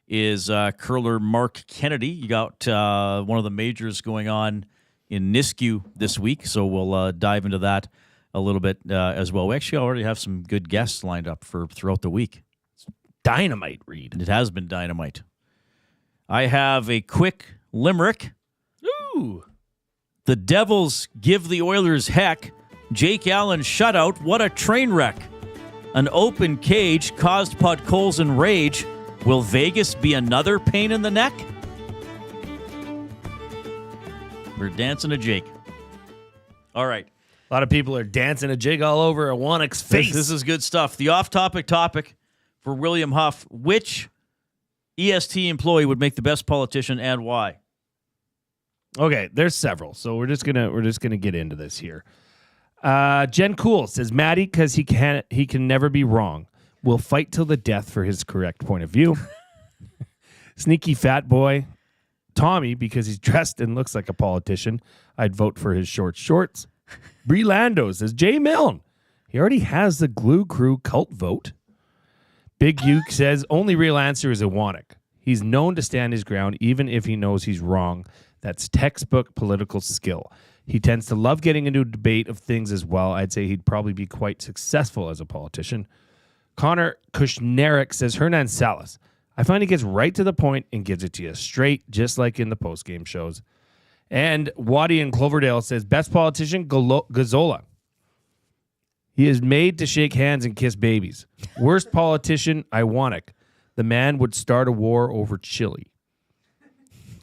is curler Mark Kennedy. You got one of the majors going on in Nisku this week, so we'll dive into that a little bit as well. We actually already have some good guests lined up for throughout the week. Dynamite, Reid. It has been dynamite. I have a quick limerick. Ooh. The Devils give the Oilers heck. Jake Allen shutout. What a train wreck. An open cage caused potholes and rage. Will Vegas be another pain in the neck? We're dancing a Jake. All right. A lot of people are dancing a jig all over a Wannick's face. This is good stuff. The off-topic topic for William Huff. Which EST employee would make the best politician and why? Okay, there's several. So we're just gonna get into this here. Jen Cool says Matty, because he can never be wrong. Will fight till the death for his correct point of view. Sneaky fat boy. Tommy, because he's dressed and looks like a politician. I'd vote for his short shorts. Bree Lando says Jay Milne. He already has the Glue Crew cult vote. Big Uke says only real answer is a Wannick. He's known to stand his ground even if he knows he's wrong. That's textbook political skill. He tends to love getting into a debate of things as well. I'd say he'd probably be quite successful as a politician. Connor Kushnerek says Hernan Salas. I find he gets right to the point and gives it to you straight, just like in the postgame shows. And Waddy in Cloverdale says, best politician, Gazzola. He is made to shake hands and kiss babies. Worst politician, Iwanek. The man would start a war over Chile.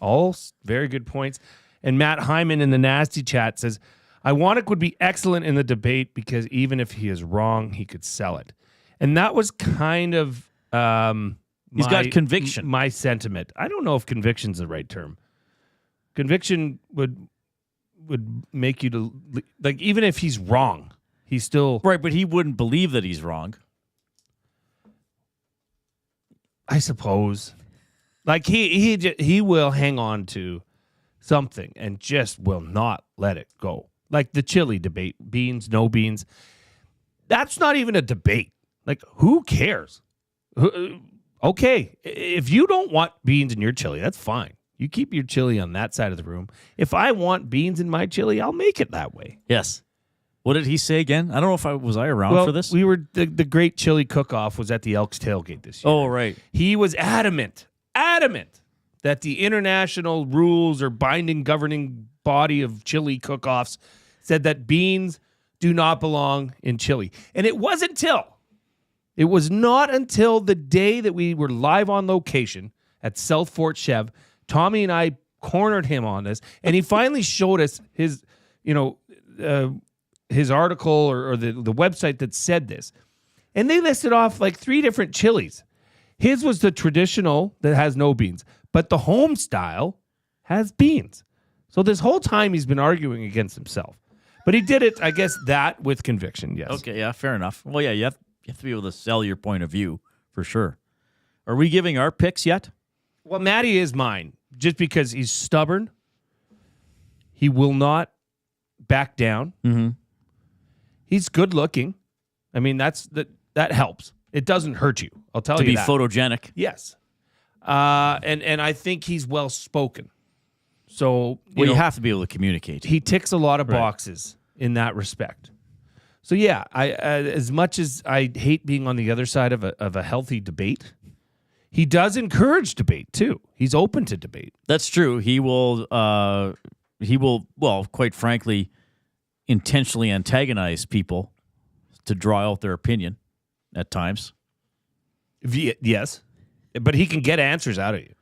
All very good points. And Matt Hyman in the Nasty Chat says, Iwanek would be excellent in the debate because even if he is wrong, he could sell it. And that was kind of he's got conviction. My sentiment. I don't know if conviction's the right term. Conviction would make you to, like, even if he's wrong, he's still right, but he wouldn't believe that he's wrong. I suppose. Like he will hang on to something and just will not let it go. Like the Chile debate, beans, no beans. That's not even a debate. Like, who cares? Okay, if you don't want beans in your chili, that's fine. You keep your chili on that side of the room. If I want beans in my chili, I'll make it that way. Yes. What did he say again? I don't know if I was around for this. We were the Great Chili Cook-Off was at the Elks Tailgate this year. Oh, right. He was adamant that the international rules or binding governing body of chili cook-offs said that beans do not belong in chili. And it was not until the day that we were live on location at South Fort Chev, Tommy and I cornered him on this, and he finally showed us his article or the website that said this. And they listed off like 3 different chilies. His was the traditional that has no beans, but the home style has beans. So this whole time he's been arguing against himself. But he did it, I guess, that with conviction, yes. Okay, yeah, fair enough. Well, yeah, you have to be able to sell your point of view, for sure. Are we giving our picks yet? Well, Matty is mine, just because he's stubborn. He will not back down. Mm-hmm. He's good looking. I mean, that helps. It doesn't hurt you. I'll tell you that. To be photogenic. Yes. And I think he's well spoken. So you have to be able to communicate. He ticks a lot of boxes in that respect. So yeah, I as much as I hate being on the other side of a healthy debate, he does encourage debate too. He's open to debate. That's true. He will. Well, quite frankly, intentionally antagonize people to draw out their opinion at times. Yes, but he can get answers out of you,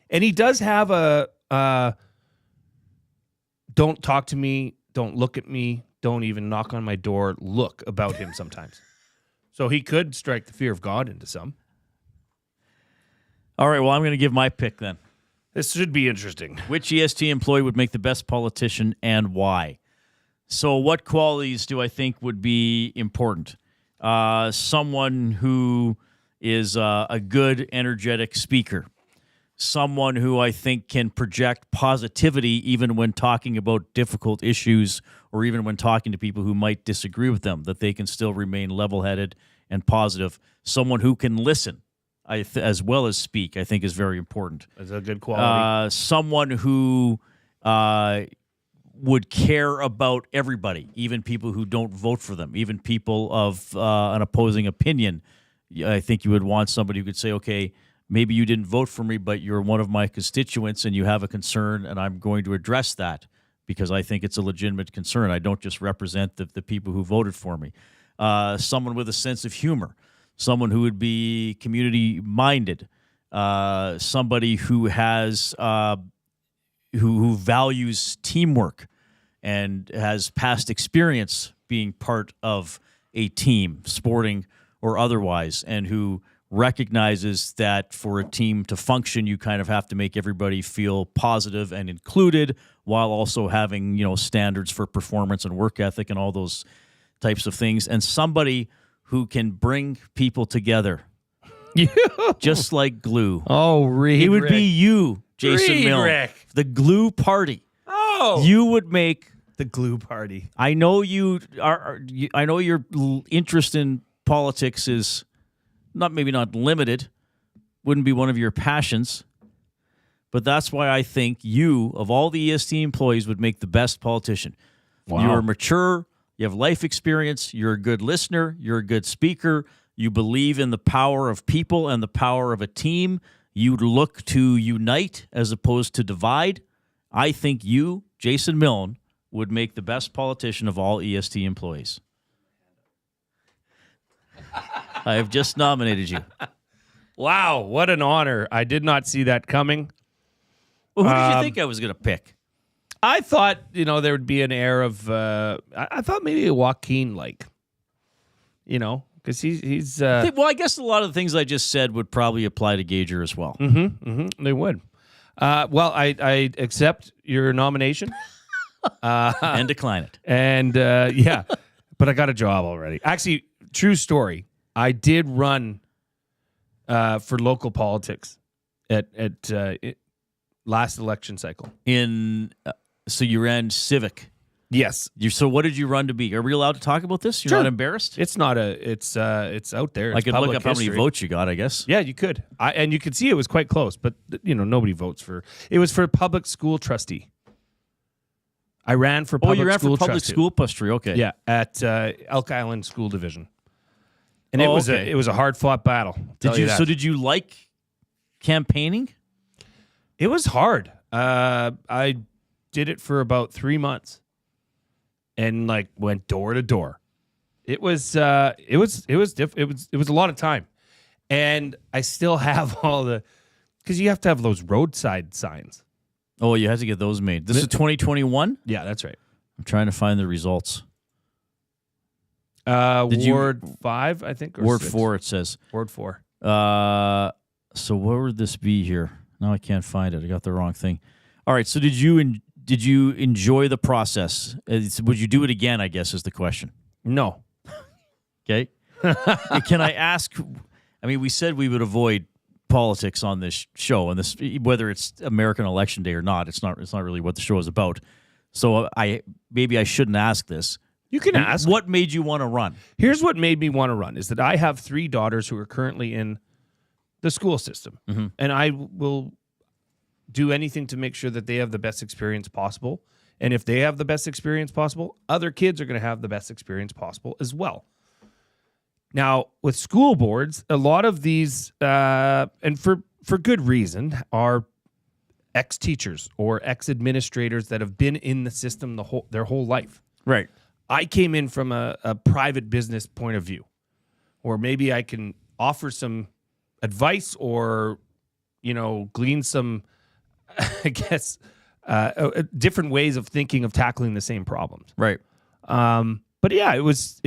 and he does have a don't talk to me, don't look at me, don't even knock on my door look about him sometimes. So he could strike the fear of God into some. All right, well, I'm going to give my pick then. This should be interesting. Which EST employee would make the best politician and why? So what qualities do I think would be important? Someone who is a good, energetic speaker. Someone who I think can project positivity even when talking about difficult issues or even when talking to people who might disagree with them, that they can still remain level-headed and positive. Someone who can listen as well as speak, I think, is very important. That's a good quality. Someone who would care about everybody, even people who don't vote for them, even people of an opposing opinion. I think you would want somebody who could say, okay, maybe you didn't vote for me, but you're one of my constituents and you have a concern, and I'm going to address that because I think it's a legitimate concern. I don't just represent the people who voted for me. Someone with a sense of humor. Someone who would be community-minded, somebody who has who values teamwork and has past experience being part of a team, sporting or otherwise, and who recognizes that for a team to function, you kind of have to make everybody feel positive and included while also having, standards for performance and work ethic and all those types of things. And somebody who can bring people together, just like glue. Oh, Reid. He would be you, Jason Milne. The glue party. Oh, you would make the glue party. I know you are. I know your interest in politics is maybe not limited. Wouldn't be one of your passions, but that's why I think you, of all the EST employees, would make the best politician. Wow. You are mature. You have life experience. You're a good listener. You're a good speaker. You believe in the power of people and the power of a team. You look to unite as opposed to divide. I think you, Jason Milne, would make the best politician of all EST employees. I have just nominated you. Wow, what an honor. I did not see that coming. Well, who did you think I was going to pick? I thought, there would be an air of, I thought maybe a Joaquin-like, because he's. Well, I guess a lot of the things I just said would probably apply to Gager as well. They would. Well, I accept your nomination. And decline it. And, yeah, but I got a job already. Actually, true story. I did run for local politics at last election cycle. So you ran civic. Yes. So what did you run to be? Are we allowed to talk about this? You're Sure. not embarrassed? It's not it's out there. I It's could look public up how many history. votes you got, I guess. Yeah, you could. And you could see it was quite close, but nobody votes for. It was for public school trustee. I ran for public you ran school for public trustee. school trustee. Okay. Yeah, at Elk Island School Division. And it was okay. it was a hard fought battle. So did you like campaigning? It was hard. I did it for about 3 months, and went door to door. It was a lot of time, and I still have all because you have to have those roadside signs. Oh, you had to get those made. This is 2021? Yeah, that's right. I'm trying to find the results. Ward 5, I think. Or Ward 6. 4, it says. Ward 4. So what would this be here? No, I can't find it. I got the wrong thing. All right. So did you enjoy the process? Would you do it again, I guess, is the question. No. Okay. Can I ask? I mean, we said we would avoid politics on this show, and this, whether it's American Election Day or not, it's not really what the show is about. So I shouldn't ask this. You can ask. What made you want to run? Here's what made me want to run is that I have 3 daughters who are currently in the school system, and I will do anything to make sure that they have the best experience possible. And if they have the best experience possible, other kids are going to have the best experience possible as well. Now, with school boards, a lot of these, and for good reason, are ex-teachers or ex-administrators that have been in the system their whole life. Right. I came in from a private business point of view, or maybe I can offer some advice or, glean some, I guess, different ways of thinking of tackling the same problems. Right. But yeah, it was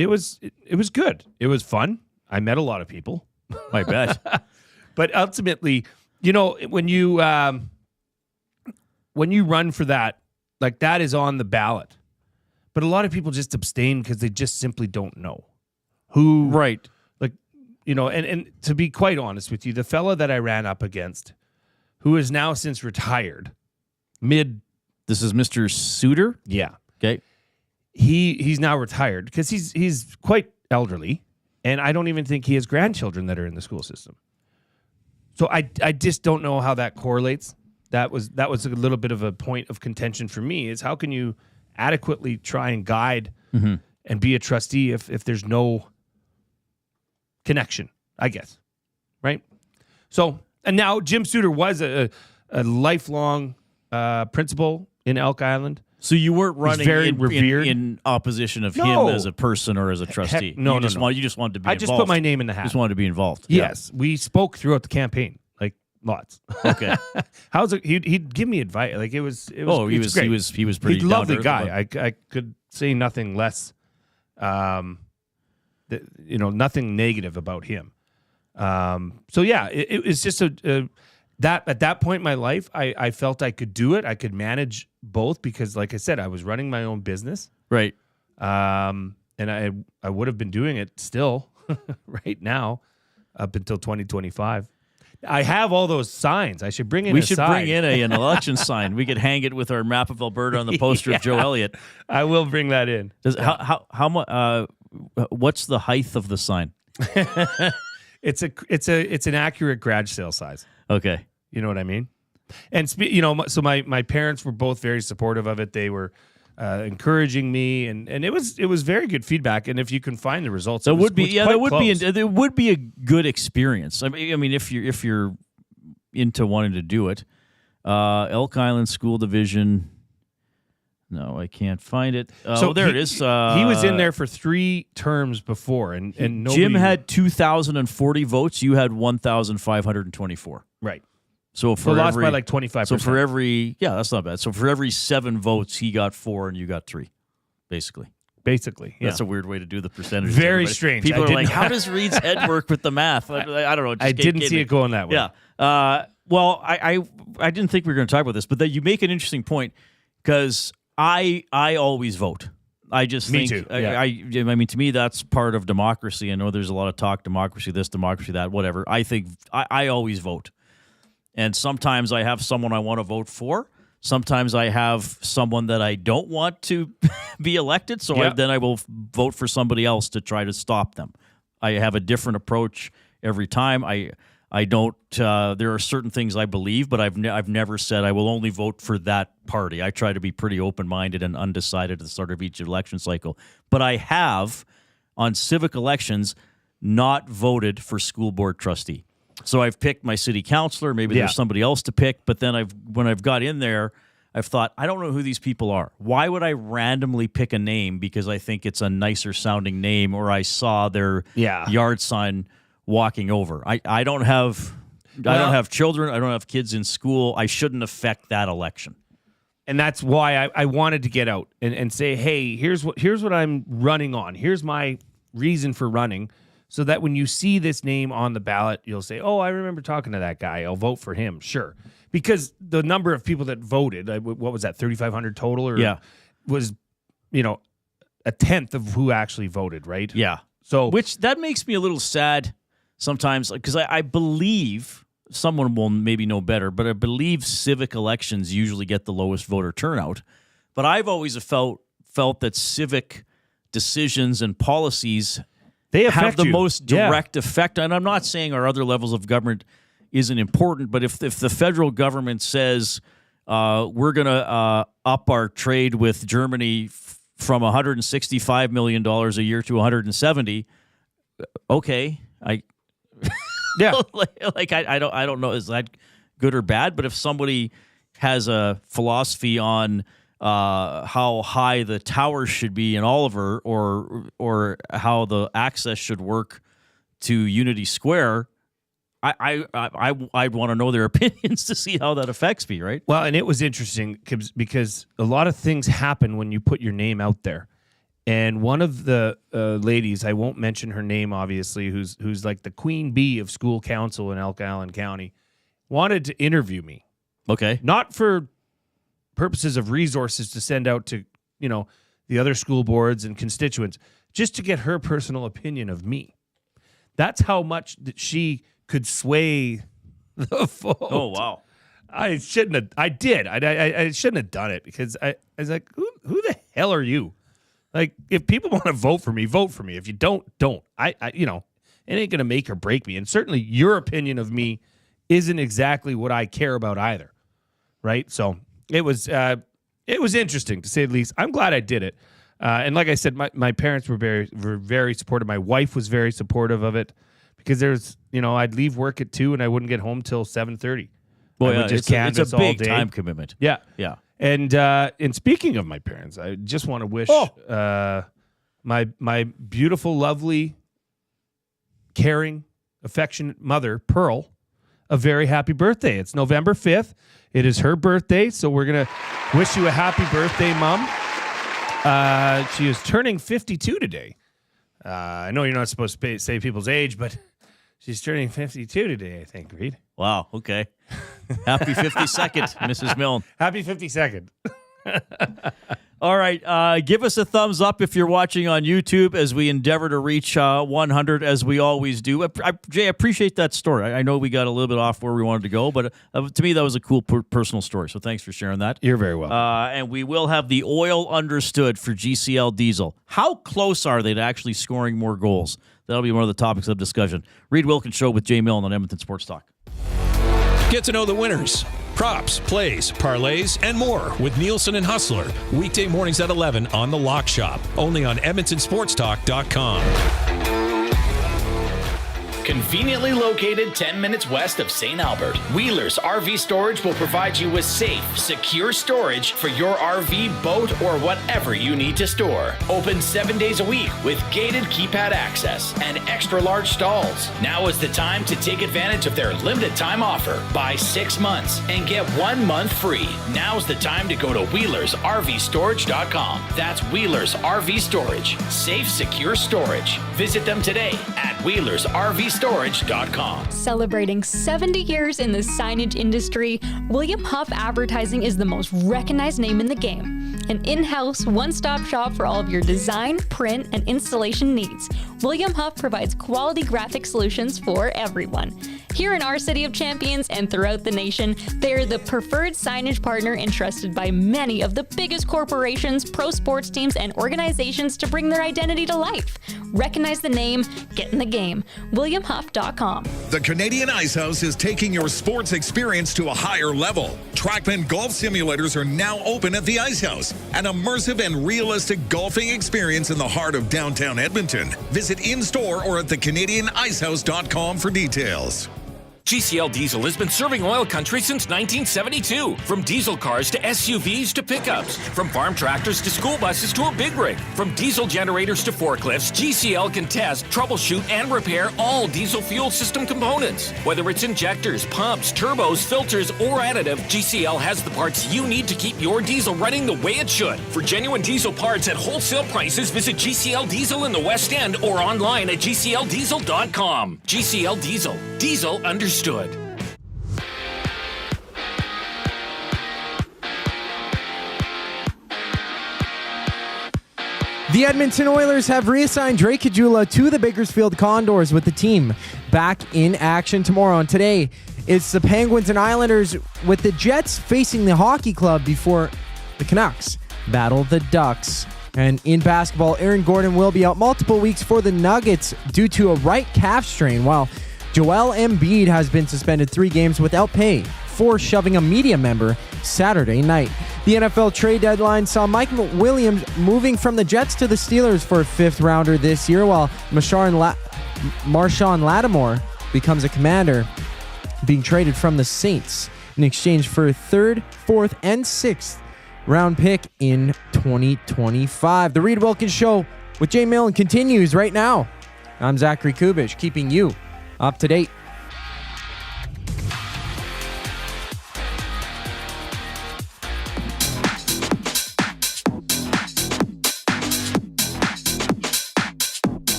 good. It was fun. I met a lot of people. I bet. But ultimately, when you run for that, that is on the ballot. But a lot of people just abstain because they just simply don't know who. Right. And to be quite honest with you, the fella that I ran up against, who is now since retired, This is Mr. Suter? Yeah. Okay. He's now retired because he's quite elderly, and I don't even think he has grandchildren that are in the school system. So I just don't know how that correlates. That was a little bit of a point of contention for me, is how can you adequately try and guide and be a trustee if there's no connection, I guess. Right? So, and now Jim Suter was a lifelong principal in Elk Island. So you weren't running very revered. In opposition of No. him as a person or as a trustee. No, you just wanted to be involved. I just put my name in the hat. Just wanted to be involved. Yes, we spoke throughout the campaign, lots. Okay. How's it? He'd give me advice. It was. He was great. he was pretty He's a lovely down to guy. earth. I could say nothing less. Nothing negative about him. So yeah, it was just that at that point in my life, I felt I could do it. I could manage both because, like I said, I was running my own business. Right. And I would have been doing it still right now up until 2025. I have all those signs. I should bring in. We should bring in an election sign. We could hang it with our map of Alberta on the poster of Joe Elliott. I will bring that in. How much? What's the height of the sign? It's an accurate garage sale size. Okay. You know what I mean? And so my parents were both very supportive of it. They were encouraging me, and it was very good feedback. And if you can find the results, There it would be a good experience. I mean, if you're into wanting to do it, Elk Island School Division. No, I can't find it. So there it is. He was in there for 3 terms before, and nobody... Jim had 2,040 votes. You had 1,524. Right. So lost by like 25%. So for every... Yeah, that's not bad. So for every 7 votes, he got 4 and you got 3, basically. Basically, yeah. That's a weird way to do the percentage. Very strange. People are like, how does Reid's head work with the math? I don't know. I didn't see it going that way. Yeah. Well, I didn't think we were going to talk about this, but you make an interesting point because I always vote. I just Me think... too. Yeah. I mean, to me, that's part of democracy. I know there's a lot of talk, democracy this, democracy that, whatever. I think I always vote. And sometimes I have someone I want to vote for. Sometimes I have someone that I don't want to be elected, so then I will vote for somebody else to try to stop them. I have a different approach every time. I don't. There are certain things I believe, but I've never said I will only vote for that party. I try to be pretty open-minded and undecided at the start of each election cycle. But I have, on civic elections, not voted for school board trustee. So I've picked my city councilor. Maybe there's somebody else to pick. But then when I've got in there, I've thought, I don't know who these people are. Why would I randomly pick a name because I think it's a nicer sounding name or I saw their yard sign walking over? I don't have children. I don't have kids in school. I shouldn't affect that election. And that's why I wanted to get out and say, hey, here's what I'm running on. Here's my reason for running. So that when you see this name on the ballot, you'll say, oh, I remember talking to that guy. I'll vote for him. Sure. Because the number of people that voted, what was that, 3,500 total? Was, a tenth of who actually voted, right? Yeah. So which that makes me a little sad sometimes because I believe, someone will maybe know better, but I believe civic elections usually get the lowest voter turnout. But I've always felt that civic decisions and policies... They have the most direct effect. And I'm not saying our other levels of government isn't important, but if the federal government says we're going to up our trade with Germany from $165 million a year to 170, okay. I don't know, is that good or bad? But if somebody has a philosophy on how high the tower should be in Oliver or how the access should work to Unity Square, I'd want to know their opinions to see how that affects me, right? Well, and it was interesting because a lot of things happen when you put your name out there. And one of the ladies, I won't mention her name, obviously, who's like the queen bee of school council in Elk Island County, wanted to interview me. Okay. Not for purposes of resources to send out to, the other school boards and constituents, just to get her personal opinion of me. That's how much that she could sway the vote. Oh, wow. I shouldn't have. I did. I shouldn't have done it because I was like, who the hell are you? Like, if people want to vote for me, vote for me. If you don't. It ain't going to make or break me. And certainly your opinion of me isn't exactly what I care about either. Right? So it was interesting, to say the least. I'm glad I did it. And like I said, my parents were very supportive. My wife was very supportive of it because there's, I'd leave work at 2 and I wouldn't get home till 7:30. Well, yeah, it's a big time commitment. Yeah. Yeah. And speaking of my parents, I just want to wish my beautiful, lovely, caring, affectionate mother, Pearl, a very happy birthday. It's November 5th. It is her birthday, so we're going to wish you a happy birthday, Mom. She is turning 52 today. I know you're not supposed to say people's age, but she's turning 52 today, I think, Reid. Wow, okay. Happy 52nd, Mrs. Milne. Happy 52nd. All right, give us a thumbs up if you're watching on YouTube as we endeavor to reach 100, as we always do. Jay, I appreciate that story. I know we got a little bit off where we wanted to go, but to me, that was a cool personal story, so thanks for sharing that. You're very welcome. And we will have the oil understood for GCL Diesel. How close are they to actually scoring more goals? That'll be one of the topics of discussion. Reid Wilkins Show with Jay Milne on Edmonton Sports Talk. Get to know the winners, props, plays, parlays, and more with Nielsen and Hustler. Weekday mornings at 11 on The Lock Shop. Only on EdmontonSportsTalk.com. Conveniently located 10 minutes west of St. Albert, Wheeler's RV Storage will provide you with safe, secure storage for your RV, boat, or whatever you need to store. Open 7 days a week with gated keypad access and extra large stalls. Now is the time to take advantage of their limited time offer. Buy 6 months and get 1 month free. Now's the time to go to WheelersRVStorage.com. That's Wheeler's RV Storage. Safe, secure storage. Visit them today at WheelersRVStorage.com. Celebrating 70 years in the signage industry, William Huff Advertising is the most recognized name in the game. An in-house, one-stop shop for all of your design, print, and installation needs. William Huff provides quality graphic solutions for everyone. Here in our City of Champions and throughout the nation, they are the preferred signage partner entrusted by many of the biggest corporations, pro sports teams, and organizations to bring their identity to life. Recognize the name, get in the game. WilliamHuff.com. The Canadian Ice House is taking your sports experience to a higher level. Trackman golf simulators are now open at the Ice House, an immersive and realistic golfing experience in the heart of downtown Edmonton. Visit in-store or at thecanadianicehouse.com for details. GCL Diesel has been serving oil country since 1972. From diesel cars to SUVs to pickups. From farm tractors to school buses to a big rig. From diesel generators to forklifts, GCL can test, troubleshoot, and repair all diesel fuel system components. Whether it's injectors, pumps, turbos, filters, or additive, GCL has the parts you need to keep your diesel running the way it should. For genuine diesel parts at wholesale prices, visit GCL Diesel in the West End or online at GCLDiesel.com. GCL Diesel. Diesel understood. The Edmonton Oilers have reassigned Drake Caggiula to the Bakersfield Condors with the team back in action tomorrow. And today, it's the Penguins and Islanders with the Jets facing the hockey club before the Canucks battle the Ducks. And in basketball, Aaron Gordon will be out multiple weeks for the Nuggets due to a right calf strain, while Joel Embiid has been suspended 3 games without pay for shoving a media member Saturday night. The NFL trade deadline saw Mike Williams moving from the Jets to the Steelers for a 5th rounder this year, while Marshawn Lattimore becomes a Commander, being traded from the Saints in exchange for a 3rd, 4th, and 6th round pick in 2025. The Reid Wilkins Show with Jay Milne continues right now. I'm Zachary Kubish, keeping you up to date.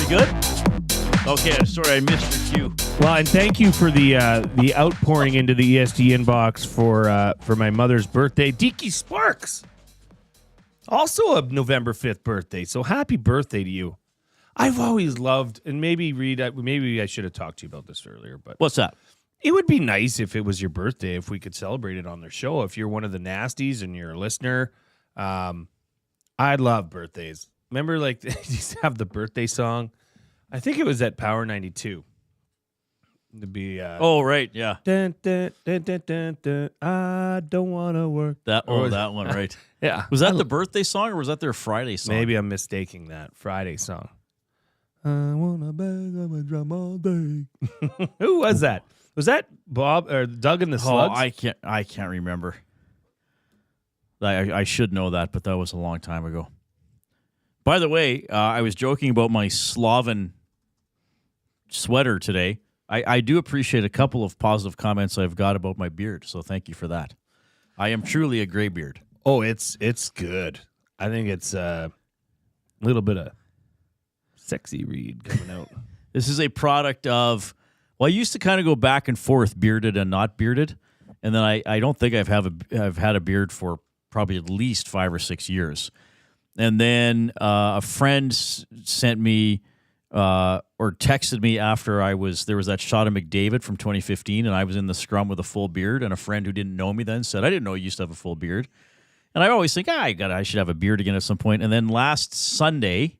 Good? Okay, sorry, I missed your cue. Well, and thank you for the outpouring into the ESD inbox for my mother's birthday. Deaky Sparks, also a November 5th birthday, so happy birthday to you. I've always loved, and maybe Reid, maybe I should have talked to you about this earlier, but what's that? It would be nice if it was your birthday, if we could celebrate it on their show. If you're one of the nasties and you're a listener, I love birthdays. Remember, like, they used to have the birthday song? I think it was at Power 92. To be oh, right, yeah. Dun, dun, dun, dun, dun, dun, I don't want to work. That one, right. Yeah. Was that the birthday song or was that their Friday song? Maybe I'm mistaking that. Friday song. I want to bang on my drum all day. Who was that? Was that Bob or Doug and the Slugs? I can't remember. I should know that, but that was a long time ago. By the way, I was joking about my Slaven sweater today. I do appreciate a couple of positive comments I've got about my beard, so thank you for that. I am truly a gray beard. Oh, it's good. I think it's a little bit of sexy Reid coming out. This is a product of, well, I used to kind of go back and forth, bearded and not bearded, and then I don't think I've had a beard for probably at least 5 or 6 years. And then a friend sent me or texted me after there was that shot of McDavid from 2015, and I was in the scrum with a full beard, and a friend who didn't know me then said, I didn't know you used to have a full beard. And I always think, I should have a beard again at some point. And then last Sunday,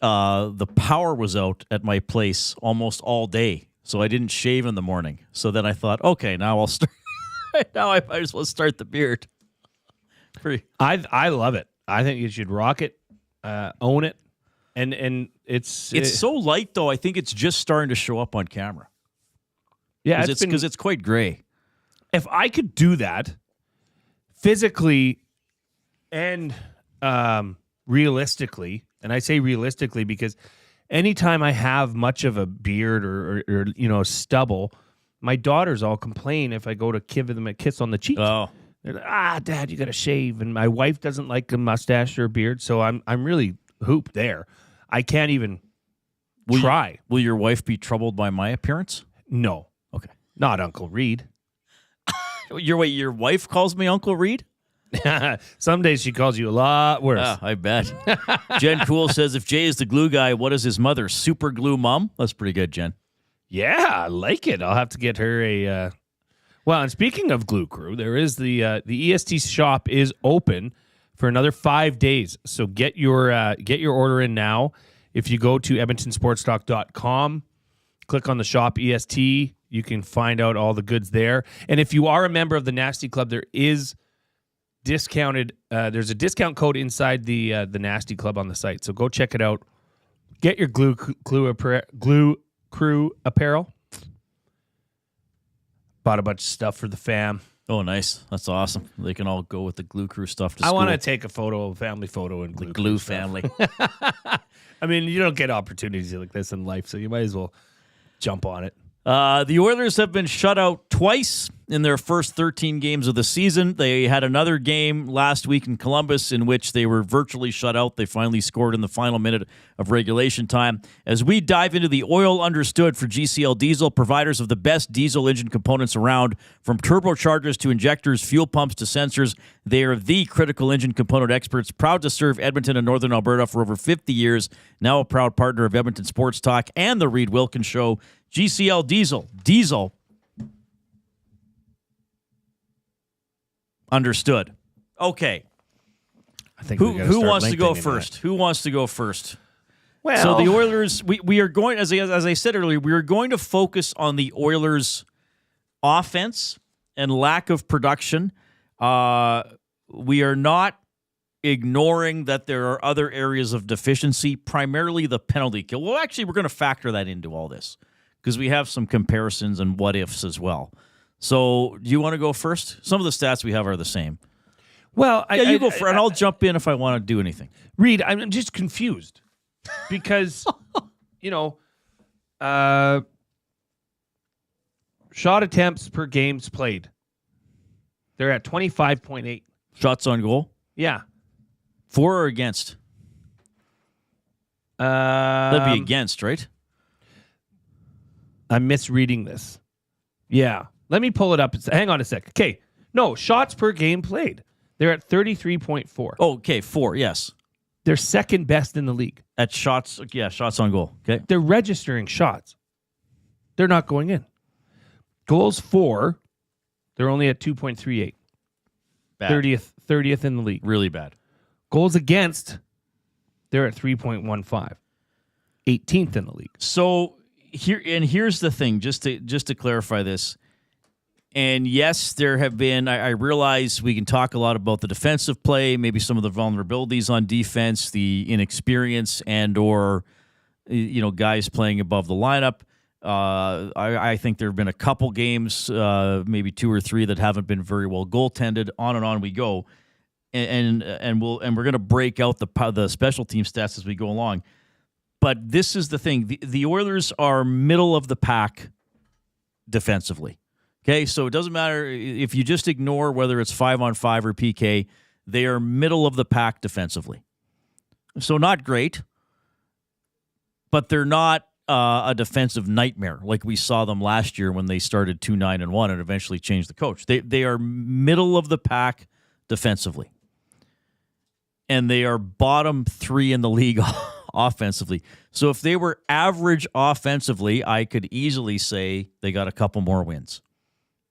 the power was out at my place almost all day, so I didn't shave in the morning. So then I thought, okay, now I'll start. Now I might as well start the beard. I love it. I think you should rock it, own it, and it's so light though. I think it's just starting to show up on camera. Yeah, because it's quite gray. If I could do that physically and realistically, and I say realistically because anytime I have much of a beard or stubble, my daughters all complain if I go to give them a kiss on the cheek. Oh. They're like, Dad, you got to shave. And my wife doesn't like a mustache or a beard, so I'm really hooped there. I can't even try. Will your wife be troubled by my appearance? No. Okay. Not Uncle Reid. Your wife calls me Uncle Reid? Some days she calls you a lot worse. I bet. Jen Cool says, if Jay is the glue guy, what is his mother? Super glue mom? That's pretty good, Jen. Yeah, I like it. I'll have to get her a... Well, and speaking of Glue Crew, there is the EST shop is open for another 5 days. So get your order in now. If you go to edmontonsportstock.com, click on the shop EST, you can find out all the goods there. And if you are a member of the Nasty Club, there is discounted. There's a discount code inside the Nasty Club on the site. So go check it out. Get your Glue Crew apparel. Bought a bunch of stuff for the fam. Oh, nice. That's awesome. They can all go with the Glue Crew stuff to school. I want to take a family photo, and the Glue family. I mean, you don't get opportunities like this in life, so you might as well jump on it. The Oilers have been shut out twice in their first 13 games of the season. They had another game last week in Columbus in which they were virtually shut out. They finally scored in the final minute of regulation time. As we dive into the Oil Understood for GCL Diesel, providers of the best diesel engine components around, from turbochargers to injectors, fuel pumps to sensors, they are the critical engine component experts, proud to serve Edmonton and Northern Alberta for over 50 years, now a proud partner of Edmonton Sports Talk and the Reid Wilkins Show. GCL Diesel. Understood. Okay. I think who wants to go first? Who wants to go first? Well, so the Oilers, we are going, as I said earlier, we are going to focus on the Oilers' offense and lack of production. We are not ignoring that there are other areas of deficiency, primarily the penalty kill. Well, actually, we're going to factor that into all this, because we have some comparisons and what-ifs as well. So do you want to go first? Some of the stats we have are the same. Well, you go first, and I'll jump in if I want to do anything. Reid, I'm just confused because, shot attempts per games played. They're at 25.8. Shots on goal? Yeah. For or against? That'd be against, right? I'm misreading this. Yeah. Let me pull it up. Hang on a sec. Okay. No, shots per game played. They're at 33.4. Oh, okay. 4, yes. They're second best in the league. At shots, shots on goal. Okay. They're registering shots. They're not going in. Goals for, they're only at 2.38. Bad. 30th in the league. Really bad. Goals against, they're at 3.15. 18th in the league. So here's the thing, just to clarify this. And yes, there have been, I realize we can talk a lot about the defensive play, maybe some of the vulnerabilities on defense, the inexperience and or, guys playing above the lineup. I think there have been a couple games, maybe 2 or 3 that haven't been very well goaltended. On and on we go. And we're going to break out the special team stats as we go along. But this is the thing. The Oilers are middle of the pack defensively. Okay, so it doesn't matter if you just ignore whether it's 5-on-5 or PK, they are middle of the pack defensively. So not great, but they're not a defensive nightmare like we saw them last year when they started 2-9-1 and eventually changed the coach. They are middle of the pack defensively. And they are bottom 3 in the league offensively. So if they were average offensively, I could easily say they got a couple more wins.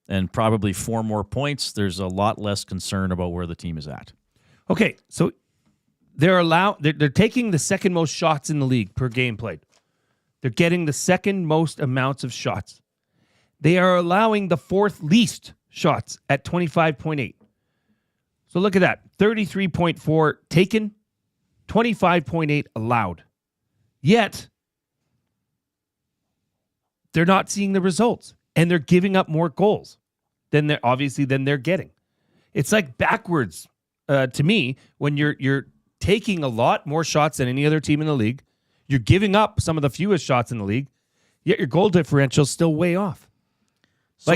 And probably 4 more points. There's a lot less concern about where the team is at. Okay, so they're taking the second most shots in the league per game played. They're getting the second most amounts of shots. They are allowing the 4th least shots at 25.8. So look at that. 33.4 taken, 25.8 allowed. Yet, they're not seeing the results. And they're giving up more goals than they're getting. It's like backwards to me when you're taking a lot more shots than any other team in the league. You're giving up some of the fewest shots in the league, yet your goal differential is still way off. So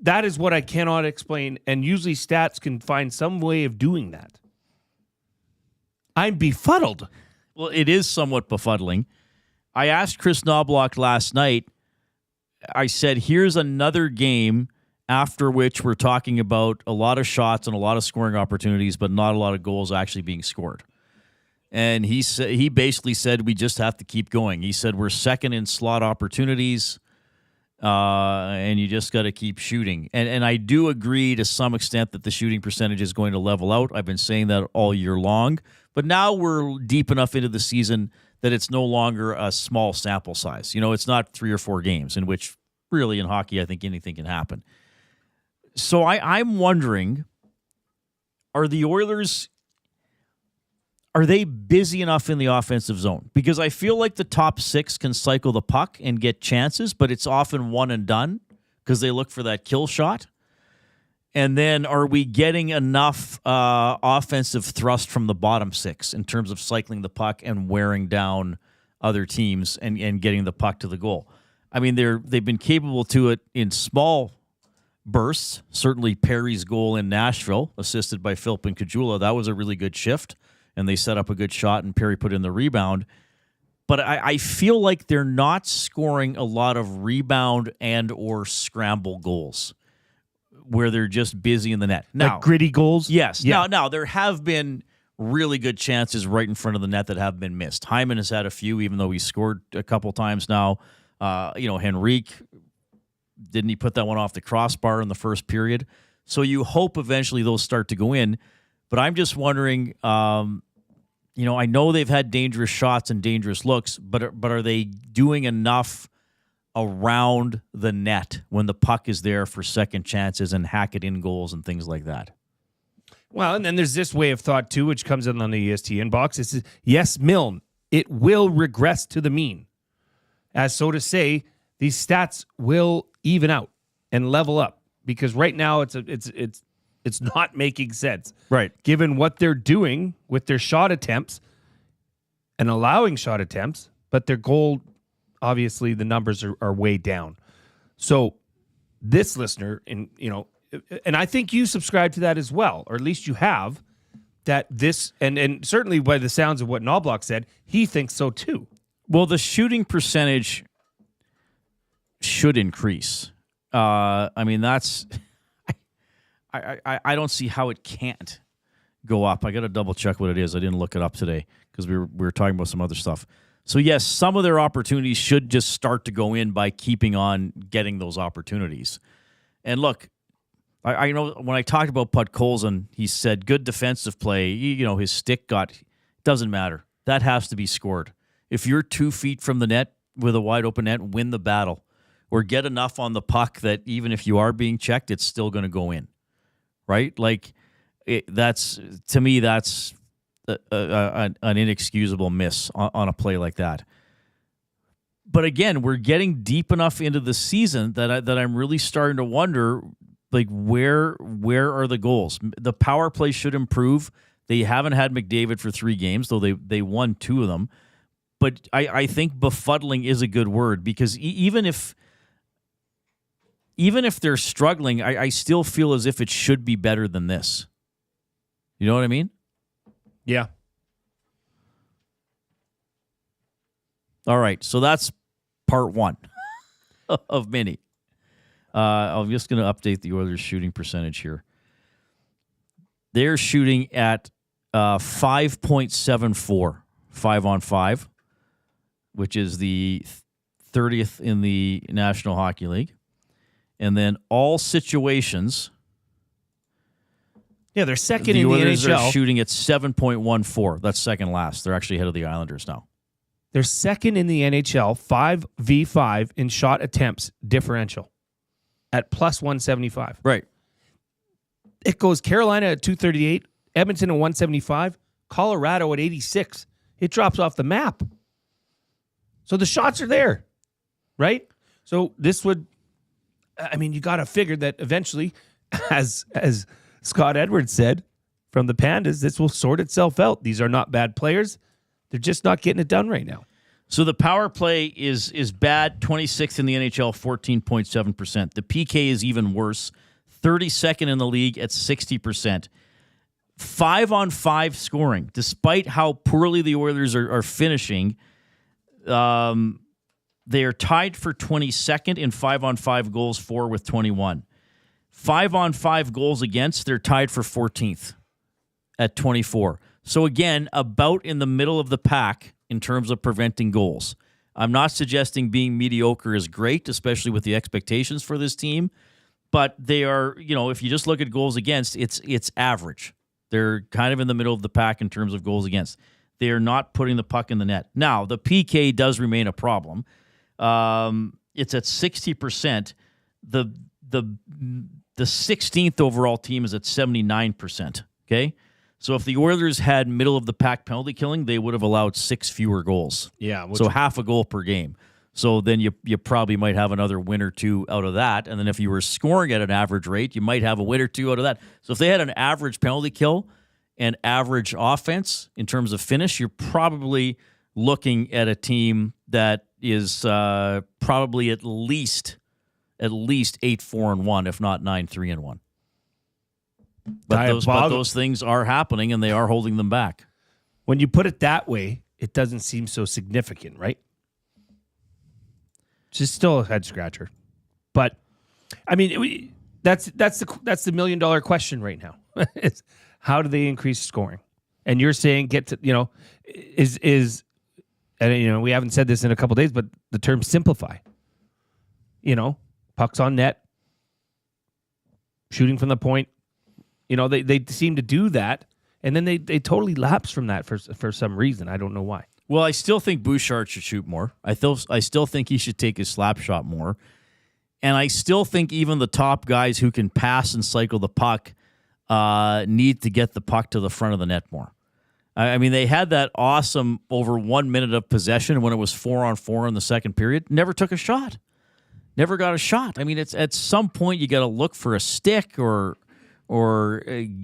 that is what I cannot explain, and usually stats can find some way of doing that. I'm befuddled. Well, it is somewhat befuddling. I asked Chris Knobloch last night, I said, here's another game after which we're talking about a lot of shots and a lot of scoring opportunities, but not a lot of goals actually being scored. And he basically said we just have to keep going. He said we're second in slot opportunities, and you just got to keep shooting. And I do agree to some extent that the shooting percentage is going to level out. I've been saying that all year long. But now we're deep enough into the season that it's no longer a small sample size. It's not 3 or 4 games, in which really in hockey I think anything can happen. So I'm wondering, are the Oilers, are they busy enough in the offensive zone? Because I feel like the top 6 can cycle the puck and get chances, but it's often one and done because they look for that kill shot. And then are we getting enough offensive thrust from the bottom 6 in terms of cycling the puck and wearing down other teams and getting the puck to the goal? I mean, they've been capable to it in small bursts. Certainly Perry's goal in Nashville, assisted by Philp and Caggiula, that was a really good shift, and they set up a good shot, and Perry put in the rebound. But I feel like they're not scoring a lot of rebound and or scramble goals where they're just busy in the net. Now, like gritty goals? Yes. Yeah. Now, there have been really good chances right in front of the net that have been missed. Hyman has had a few, even though he scored a couple times now. Henrique, didn't he put that one off the crossbar in the first period? So you hope eventually those start to go in. But I'm just wondering, I know they've had dangerous shots and dangerous looks, but are they doing enough around the net when the puck is there for second chances and hack it in goals and things like that? Well, and then there's this way of thought, too, which comes in on the EST inbox. It says, yes, Milne, it will regress to the mean. As so to say, these stats will even out and level up because right now it's not making sense. Right. Given what they're doing with their shot attempts and allowing shot attempts, but their goal, obviously the numbers are way down. So this listener, and I think you subscribe to that as well, or at least you have, that this, and certainly by the sounds of what Knobloch said, he thinks so too. Well, the shooting percentage should increase. That's... I don't see how it can't go up. I got to double check what it is. I didn't look it up today because we were talking about some other stuff. So yes, some of their opportunities should just start to go in by keeping on getting those opportunities. And look, I know when I talked about Podkolzin, he said good defensive play. His stick doesn't matter. That has to be scored. If you're 2 feet from the net with a wide open net, win the battle or get enough on the puck that even if you are being checked, it's still going to go in. Right? That's an inexcusable miss on a play like that. But again, we're getting deep enough into the season that I'm really starting to wonder, where are the goals? The power play should improve. They haven't had McDavid for 3 games, though they won 2 of them. But I think befuddling is a good word because even if they're struggling, I still feel as if it should be better than this. You know what I mean? Yeah. All right, so that's part 1 of many. I'm just going to update the Oilers' shooting percentage here. They're shooting at 5.74, 5-on-5, which is the 30th in the National Hockey League. And then all situations. Yeah, they're second in the Oilers NHL. Are shooting at 7.14. That's second last. They're actually ahead of the Islanders now. They're second in the NHL, 5v5 in shot attempts differential. at plus 175. Right. It goes Carolina at 238, Edmonton at 175, Colorado at 86. It drops off the map. So the shots are there, right? So this would, I mean, you got to figure that eventually, as Scott Edwards said from the Pandas, this will sort itself out. These are not bad players. They're just not getting it done right now. So the power play is bad, 26th in the NHL, 14.7%. The PK is even worse, 32nd in the league at 60%. 5-on-5 scoring, despite how poorly the Oilers are finishing, they are tied for 22nd in 5-on-5 goals for with 21. 5-on-5 goals against, they're tied for 14th at 24. So again, about in the middle of the pack in terms of preventing goals. I'm not suggesting being mediocre is great, especially with the expectations for this team, but they are, if you just look at goals against, it's average. They're kind of in the middle of the pack in terms of goals against. They are not putting the puck in the net. Now, the PK does remain a problem. It's at 60%. The 16th overall team is at 79%. Okay? So if the Oilers had middle of the pack penalty killing, they would have allowed 6 fewer goals. Yeah. So half a goal per game. So then you probably might have another win or two out of that. And then if you were scoring at an average rate, you might have a win or two out of that. So if they had an average penalty kill and average offense in terms of finish, you're probably looking at a team that is probably at least 8-4-1, if not 9-3-1. But those things are happening, and they are holding them back. When you put it that way, it doesn't seem so significant, right? Just still a head scratcher. But I mean, that's the $1 million question right now. It's how do they increase scoring? And you're saying and we haven't said this in a couple days, but the term simplify. Pucks on net, shooting from the point. They seem to do that, and then they totally lapse from that for some reason. I don't know why. Well, I still think Bouchard should shoot more. I still think he should take his slap shot more. And I still think even the top guys who can pass and cycle the puck need to get the puck to the front of the net more. I mean, they had that awesome over 1 minute of possession when it was 4-on-4 in the second period. Never took a shot. Never got a shot. I mean, it's at some point you got to look for a stick or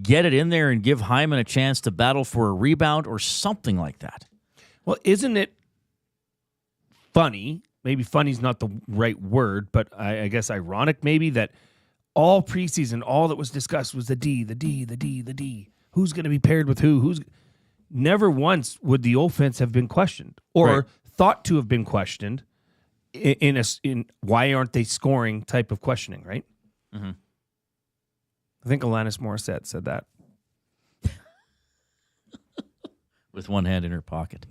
get it in there and give Hyman a chance to battle for a rebound or something like that. Well, isn't it funny? Maybe funny's not the right word, but I guess ironic maybe that all preseason, all that was discussed was the D. Who's going to be paired with who? Never once would the offense have been questioned or thought to have been questioned in why aren't they scoring type of questioning, right? Mm-hmm. I think Alanis Morissette said that. With one hand in her pocket.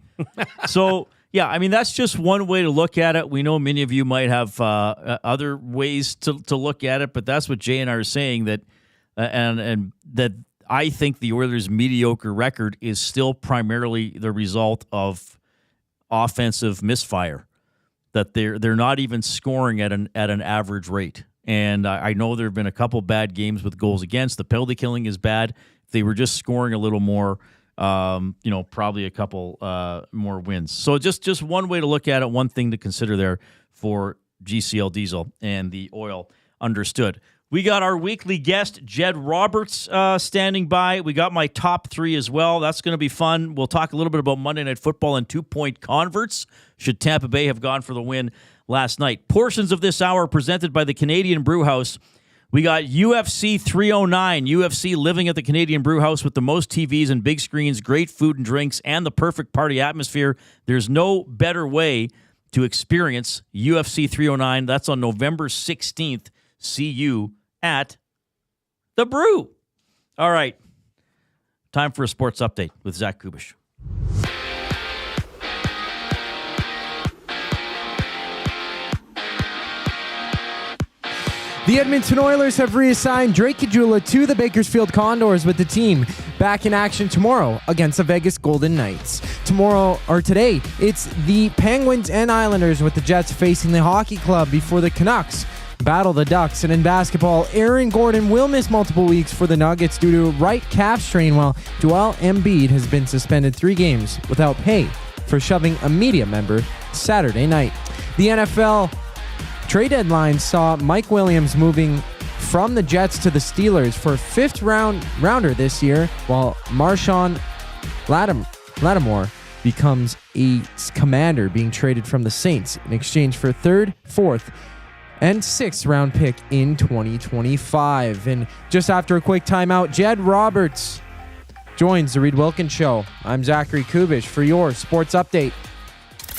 So, yeah, I mean, that's just one way to look at it. We know many of you might have other ways to look at it, but that's what Jay and I are saying, that and that I think the Oilers' mediocre record is still primarily the result of offensive misfire, that they're not even scoring at an average rate. And I know there have been a couple bad games with goals against. The penalty killing is bad. If they were just scoring a little more, probably a couple more wins. So just one way to look at it, one thing to consider there for GCL Diesel and the Oil. Understood. We got our weekly guest, Jed Roberts, standing by. We got my top 3 as well. That's going to be fun. We'll talk a little bit about Monday Night Football and 2-point converts, should Tampa Bay have gone for the win last night. Portions of this hour presented by the Canadian Brewhouse. We got UFC 309, UFC living at the Canadian Brewhouse with the most TVs and big screens, great food and drinks, and the perfect party atmosphere. There's no better way to experience UFC 309. That's on November 16th. See you at the Brew. All right. Time for a sports update with Zach Kubish. The Edmonton Oilers have reassigned Drake Caggiula to the Bakersfield Condors, with the team back in action tomorrow against the Vegas Golden Knights. Today, it's the Penguins and Islanders, with the Jets facing the Hockey Club before the Canucks battle the Ducks. And in basketball, Aaron Gordon will miss multiple weeks for the Nuggets due to right calf strain, while Joel Embiid has been suspended 3 games without pay for shoving a media member Saturday night. The NFL trade deadline saw Mike Williams moving from the Jets to the Steelers for a 5th rounder this year, while Marshawn Lattimore becomes a Commander, being traded from the Saints in exchange for 3rd, 4th, and 6th round pick in 2025. And just after a quick timeout, Jed Roberts joins the Reid Wilkins Show. I'm Zachary Kubish for your sports update.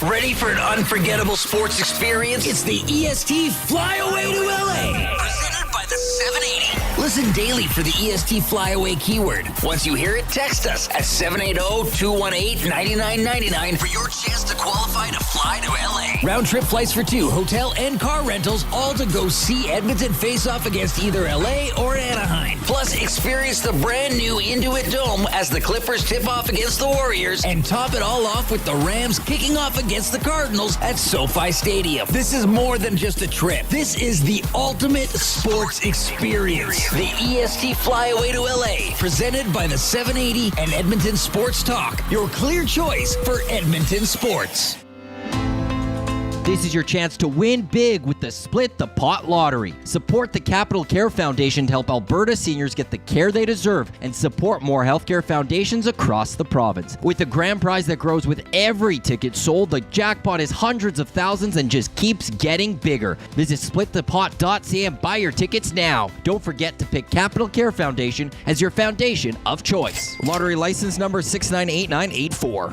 Ready for an unforgettable sports experience? It's the EST Flyaway to LA. Presented by the 780. Listen daily for the EST Flyaway keyword. Once you hear it, text us at 780-218-9999 for your chance to qualify to fly to LA. Round trip flights for 2, hotel and car rentals, all to go see Edmonton face off against either LA or Anaheim. Plus, experience the brand new Intuit Dome as the Clippers tip off against the Warriors, and top it all off with the Rams kicking off against the Cardinals at SoFi Stadium. This is more than just a trip. This is the ultimate sports experience. The EST Flyaway to LA, presented by the 780 and Edmonton Sports Talk. Your clear choice for Edmonton sports. This is your chance to win big with the Split the Pot Lottery. Support the Capital Care Foundation to help Alberta seniors get the care they deserve and support more healthcare foundations across the province. With a grand prize that grows with every ticket sold, the jackpot is hundreds of thousands and just keeps getting bigger. Visit splitthepot.ca and buy your tickets now. Don't forget to pick Capital Care Foundation as your foundation of choice. Lottery license number 698984.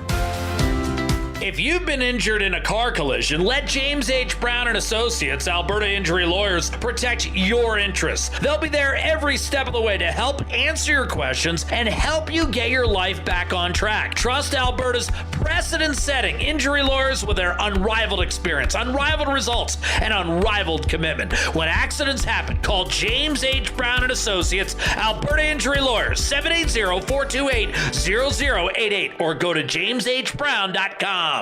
If you've been injured in a car collision, let James H. Brown and Associates, Alberta Injury Lawyers, protect your interests. They'll be there every step of the way to help answer your questions and help you get your life back on track. Trust Alberta's precedent-setting injury lawyers with their unrivaled experience, unrivaled results, and unrivaled commitment. When accidents happen, call James H. Brown and Associates, Alberta Injury Lawyers, 780-428-0088, or go to jameshbrown.com.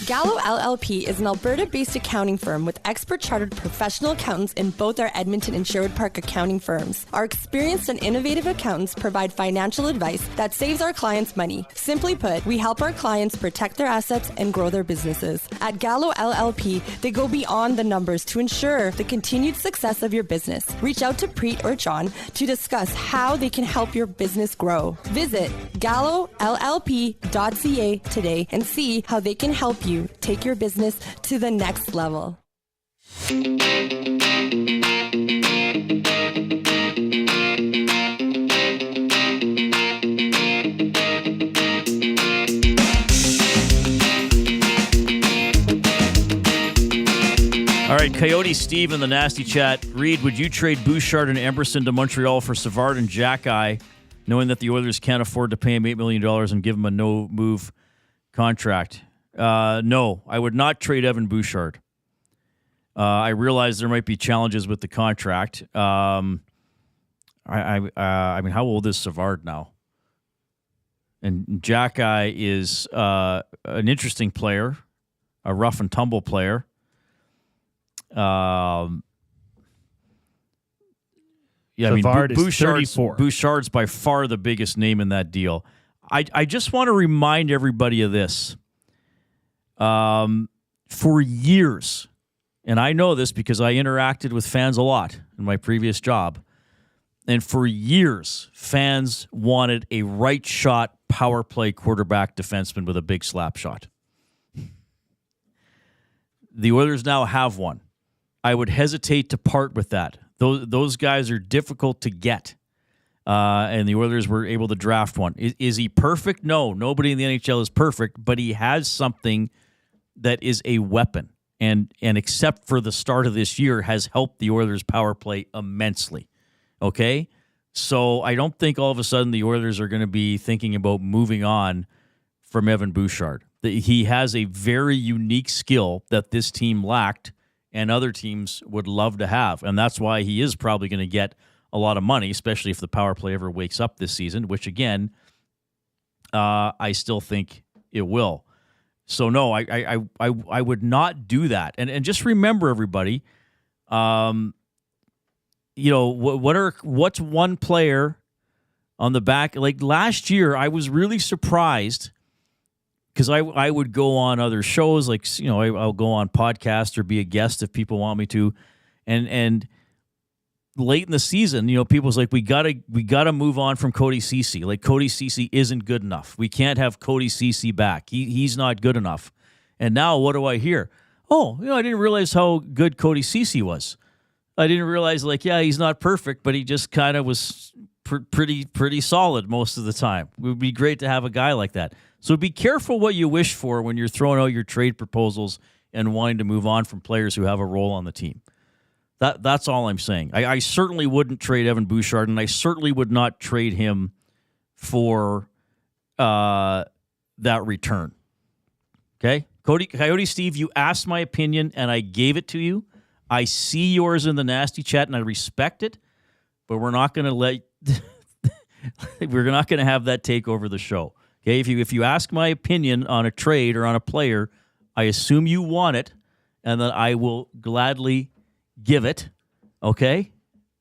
Gallo LLP is an Alberta-based accounting firm with expert chartered professional accountants in both our Edmonton and Sherwood Park accounting firms. Our experienced and innovative accountants provide financial advice that saves our clients money. Simply put, we help our clients protect their assets and grow their businesses. At Gallo LLP, they go beyond the numbers to ensure the continued success of your business. Reach out to Preet or John to discuss how they can help your business grow. Visit gallollp.ca today and see how they can help you take your business to the next level. All right, Coyote Steve in the Nasty Chat. Reid, would you trade Bouchard and Emerson to Montreal for Savard and Jack-Eye, knowing that the Oilers can't afford to pay him $8 million and give him a no-move contract? No, I would not trade Evan Bouchard. I realize there might be challenges with the contract. I mean, how old is Savard now? And Jack-Eye is an interesting player, a rough and tumble player. Yeah, Savard is 34. Bouchard's by far the biggest name in that deal. I just want to remind everybody of this. For years, and I know this because I interacted with fans a lot in my previous job, and for years, fans wanted a right shot power play quarterback defenseman with a big slap shot. The Oilers now have one. I would hesitate to part with that. Those guys are difficult to get. And the Oilers were able to draft one. Is he perfect? No, nobody in the NHL is perfect, but he has something that is a weapon. And except for the start of this year, has helped the Oilers' power play immensely. Okay? So I don't think all of a sudden the Oilers are going to be thinking about moving on from Evan Bouchard. He has a very unique skill that this team lacked and other teams would love to have. And that's why he is probably going to get a lot of money, especially if the power play ever wakes up this season, which, again, I still think it will. So, no, I would not do that. And just remember, everybody, what's one player on the back? Like last year, I was really surprised because I would go on other shows, like, I'll go on podcasts or be a guest if people want me to, and late in the season, people's like, we gotta move on from Cody Ceci. Like, Cody Ceci isn't good enough. We can't have Cody Ceci back. He's not good enough. And now what do I hear? Oh, I didn't realize how good Cody Ceci was. I didn't realize, he's not perfect, but he just kind of was pretty solid most of the time. It would be great to have a guy like that. So be careful what you wish for when you're throwing out your trade proposals and wanting to move on from players who have a role on the team. That's all I'm saying. I certainly wouldn't trade Evan Bouchard, and I certainly would not trade him for that return. Okay? Coyote Steve, you asked my opinion, and I gave it to you. I see yours in the nasty chat, and I respect it, but we're not going to we're not going to have that take over the show. Okay? If you ask my opinion on a trade or on a player, I assume you want it, and then I will gladly give it, okay?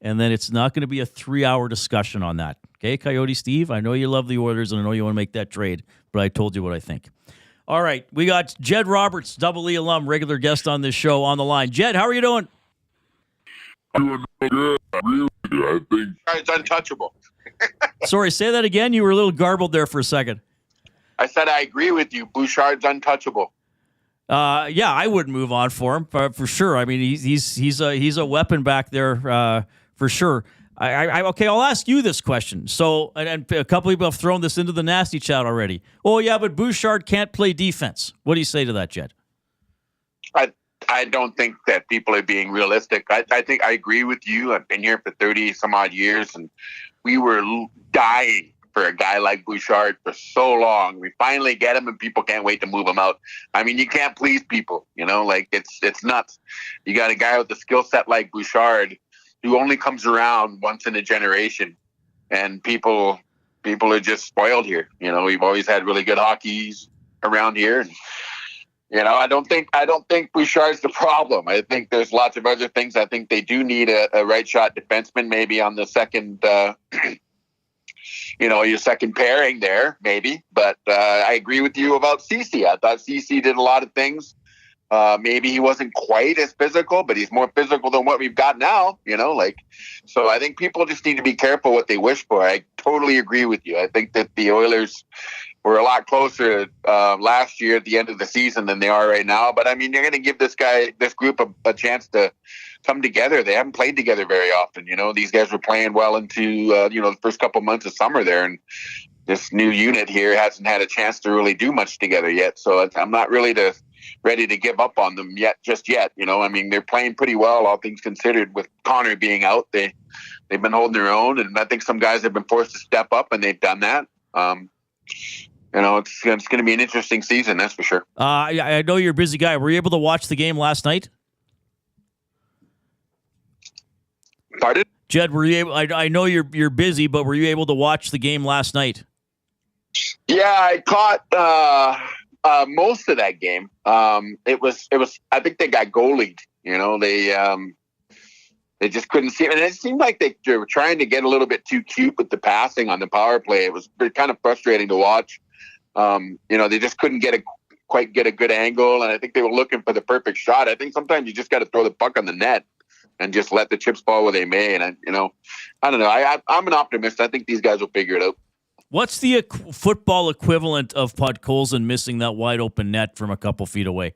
And then it's not going to be a 3-hour discussion on that. Okay, Coyote Steve? I know you love the Oilers, and I know you want to make that trade, but I told you what I think. All right, we got Jed Roberts, Double E alum, regular guest on this show, on the line. Jed, how are you doing? Doing good. Really good. I think it's untouchable. Sorry, say that again. You were a little garbled there for a second. I said I agree with you. Bouchard's untouchable. Yeah, I wouldn't move on for him for sure. I mean, he's a weapon back there for sure. Okay, I'll ask you this question. So, and a couple people have thrown this into the nasty chat already. Oh yeah, but Bouchard can't play defense. What do you say to that, Jed? I don't think that people are being realistic. I think I agree with you. I've been here for 30 some odd years, and we were dying for a guy like Bouchard for so long. We finally get him, and people can't wait to move him out. I mean, you can't please people, it's nuts. You got a guy with a skill set like Bouchard who only comes around once in a generation, and people are just spoiled here. We've always had really good hockeys around here, and I don't think Bouchard's the problem. I think there's lots of other things. I think they do need a right shot defenseman, maybe on the second your second pairing there, maybe. But I agree with you about Ceci. I thought Ceci did a lot of things. Maybe he wasn't quite as physical, but he's more physical than what we've got now, So I think people just need to be careful what they wish for. I totally agree with you. I think that the Oilers were a lot closer last year at the end of the season than they are right now. But, I mean, you're going to give this group a chance to come together. They haven't played together very often. These guys were playing well into, the first couple months of summer there. And this new unit here hasn't had a chance to really do much together yet. So I'm not really ready to give up on them just yet. I mean, they're playing pretty well, all things considered, with Connor being out. They've been holding their own, and I think some guys have been forced to step up, and they've done that. It's going to be an interesting season, that's for sure. I know you're a busy guy. Were you able to watch the game last night? Pardon? Jed, were you able? I know you're busy, but were you able to watch the game last night? Yeah, I caught most of that game. It was. I think they got goalied. They just couldn't see it. And it seemed like they were trying to get a little bit too cute with the passing on the power play. It was kind of frustrating to watch. They just couldn't quite get a good angle. And I think they were looking for the perfect shot. I think sometimes you just got to throw the puck on the net and just let the chips fall where they may. And, I don't know. I'm an optimist. I think these guys will figure it out. What's the football equivalent of Podkolzin missing that wide open net from a couple feet away?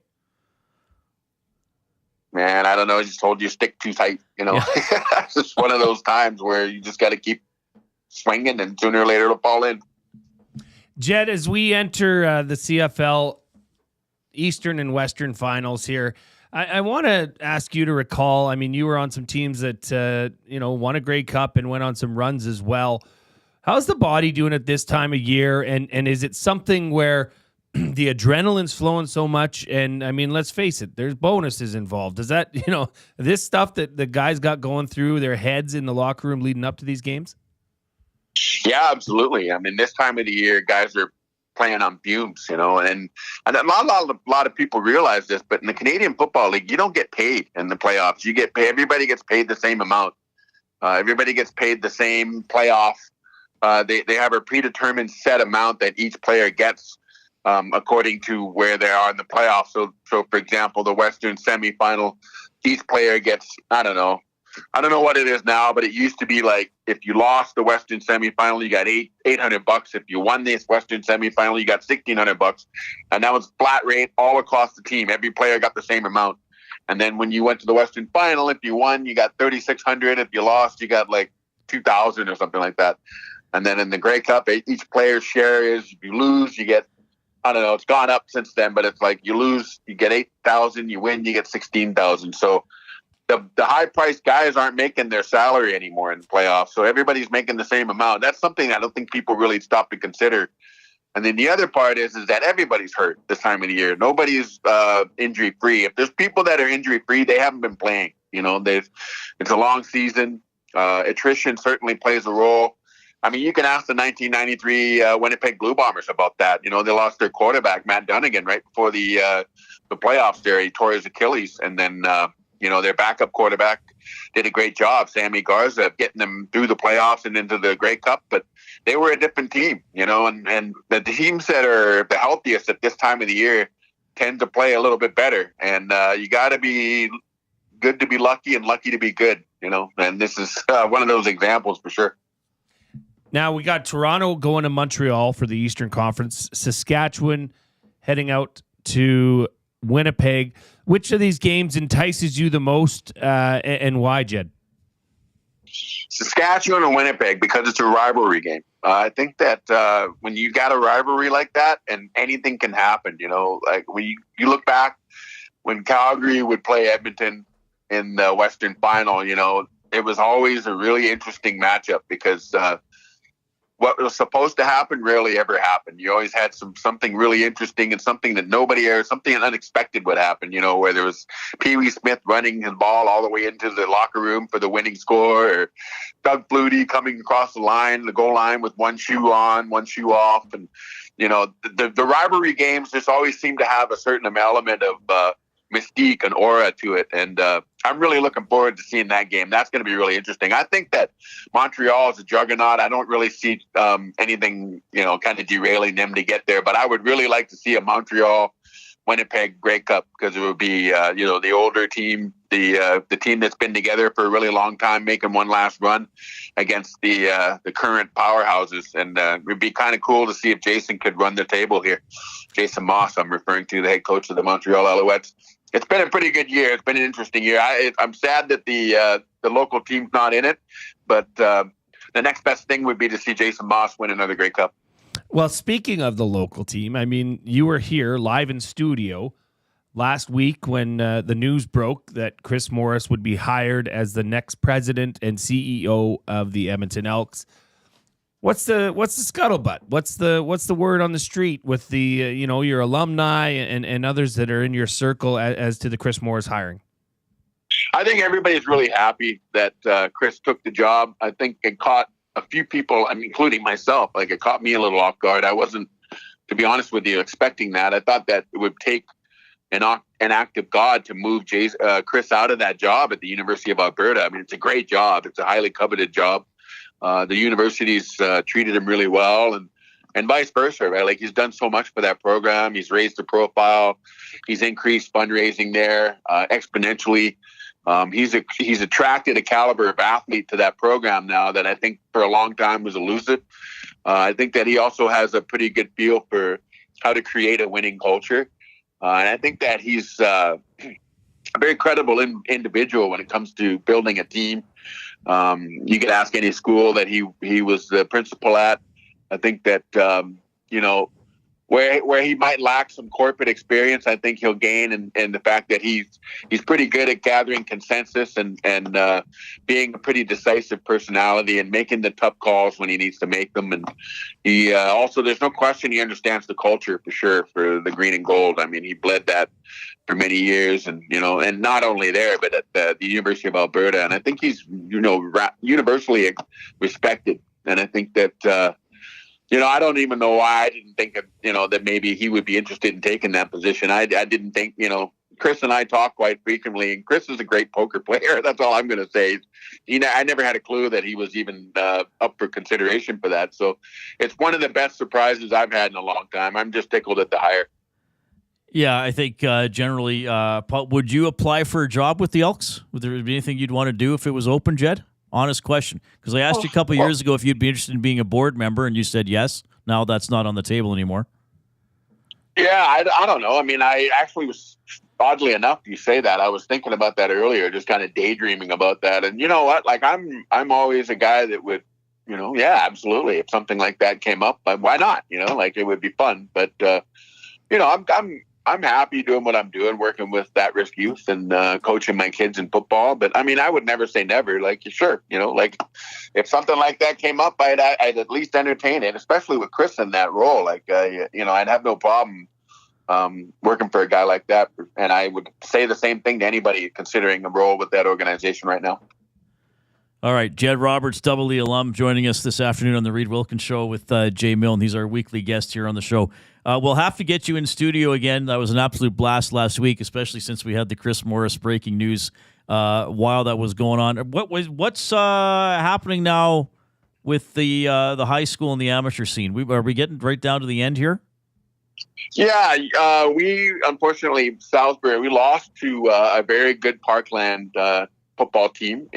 Man, I don't know. I just told you stick too tight. Yeah. It's just one of those times where you just got to keep swinging, and sooner or later it'll fall in. Jed, as we enter the CFL Eastern and Western finals here, I want to ask you to recall, I mean, you were on some teams that, won a Grey Cup and went on some runs as well. How's the body doing at this time of year? And is it something where the adrenaline's flowing so much? And I mean, let's face it, there's bonuses involved. Does that, this stuff that the guys got going through their heads in the locker room leading up to these games? Yeah, absolutely. I mean, this time of the year, guys are playing on fumes, and a lot of people realize this, but in the Canadian Football League, you don't get paid in the playoffs. You get paid. Everybody gets paid the same amount. Everybody gets paid the same playoff. They have a predetermined set amount that each player gets according to where they are in the playoffs. So for example, the Western semifinal, each player gets, I don't know what it is now, but it used to be like if you lost the Western semifinal, you got $800. If you won this Western semifinal, you got $1,600, and that was flat rate all across the team. Every player got the same amount. And then when you went to the Western final, if you won, you got $3,600. If you lost, you got like $2,000 or something like that. And then in the Grey Cup, each player's share is if you lose, you get, I don't know, it's gone up since then, but it's like you lose, you get $8,000, you win, you get $16,000. So the high-priced guys aren't making their salary anymore in the playoffs, so everybody's making the same amount. That's something I don't think people really stop to consider. And then the other part is that everybody's hurt this time of the year. Nobody's injury-free. If there's people that are injury-free, they haven't been playing. You know, it's a long season. Attrition certainly plays a role. I mean, you can ask the 1993 Winnipeg Blue Bombers about that. You know, they lost their quarterback, Matt Dunnigan, right before the playoffs there. He tore his Achilles, and then their backup quarterback did a great job, Sammy Garza, getting them through the playoffs and into the Grey Cup. But they were a different team, you know, and the teams that are the healthiest at this time of the year tend to play a little bit better. And you got to be good to be lucky and lucky to be good, you know. And this is one of those examples for sure. Now we got Toronto going to Montreal for the Eastern Conference, Saskatchewan heading out to Winnipeg. Which of these games entices you the most, and why, Jed? Saskatchewan and Winnipeg, because it's a rivalry game. I think that when you got a rivalry like that, and anything can happen, you know, like when you look back when Calgary would play Edmonton in the Western Final, you know, it was always a really interesting matchup because what was supposed to happen rarely ever happened. You always had something really interesting and something that something unexpected would happen, you know, where there was Pee Wee Smith running his ball all the way into the locker room for the winning score, or Doug Flutie coming across the goal line with one shoe on, one shoe off. And, you know, the rivalry games just always seem to have a certain element of mystique and aura to it. And I'm really looking forward to seeing that game. That's going to be really interesting. I think that Montreal is a juggernaut. I don't really see anything, you know, kind of derailing them to get there. But I would really like to see a Montreal-Winnipeg Grey Cup, because it would be, the older team, the team that's been together for a really long time, making one last run against the current powerhouses. And it would be kind of cool to see if Jason could run the table here. Jason Moss, I'm referring to, the head coach of the Montreal Alouettes. It's been a pretty good year. It's been an interesting year. I'm sad that the local team's not in it, but the next best thing would be to see Jason Moss win another Grey Cup. Well, speaking of the local team, I mean, you were here live in studio last week when the news broke that Chris Morris would be hired as the next president and CEO of the Edmonton Elks. What's the scuttlebutt? What's the word on the street with the your alumni and others that are in your circle as to the Chris Morris hiring? I think everybody's really happy that Chris took the job. I think it caught a few people, including myself. Like, it caught me a little off guard. I wasn't, to be honest with you, expecting that. I thought that it would take an act of God to move Chris out of that job at the University of Alberta. I mean, it's a great job. It's a highly coveted job. The university's treated him really well, and vice versa, right? Like, he's done so much for that program. He's raised the profile. He's increased fundraising there exponentially. He's attracted a caliber of athlete to that program now that I think for a long time was elusive. I think that he also has a pretty good feel for how to create a winning culture. And I think that he's a very credible individual when it comes to building a team. You could ask any school that he was the principal at. I think that, where he might lack some corporate experience, I think he'll gain in the fact that he's pretty good at gathering consensus and being a pretty decisive personality and making the tough calls when he needs to make them. And he also, there's no question he understands the culture for sure for the green and gold. I mean, he bled that for many years, and and not only there, but at the University of Alberta. And I think he's universally respected. And I think that I don't even know why I didn't think of, that maybe he would be interested in taking that position. I didn't think, Chris and I talk quite frequently, and Chris is a great poker player. That's all I'm going to say. I never had a clue that he was even up for consideration for that. So it's one of the best surprises I've had in a long time. I'm just tickled at the hire. Yeah, I think generally, Paul, would you apply for a job with the Elks? Would there be anything you'd want to do if it was open, Jed? Honest question. Because I asked you a couple of years ago if you'd be interested in being a board member, and you said yes. Now that's not on the table anymore. Yeah, I don't know. I mean, I actually was, oddly enough, you say that. I was thinking about that earlier, just kind of daydreaming about that. And you know what? Like, I'm always a guy that would, yeah, absolutely. If something like that came up, why not? Like, it would be fun. But, I'm happy doing what I'm doing, working with that risk youth and coaching my kids in football. But I mean, I would never say never. Like, sure, like if something like that came up, I'd at least entertain it, especially with Chris in that role. Like, I'd have no problem working for a guy like that. And I would say the same thing to anybody considering a role with that organization right now. All right, Jed Roberts, Double E alum, joining us this afternoon on the Reid Wilkins Show with Jay Milne. He's our weekly guest here on the show. We'll have to get you in studio again. That was an absolute blast last week, especially since we had the Chris Morris breaking news while that was going on. What's happening now with the high school and the amateur scene? Are we getting right down to the end here? Yeah, we unfortunately, Salisbury, we lost to a very good Parkland football team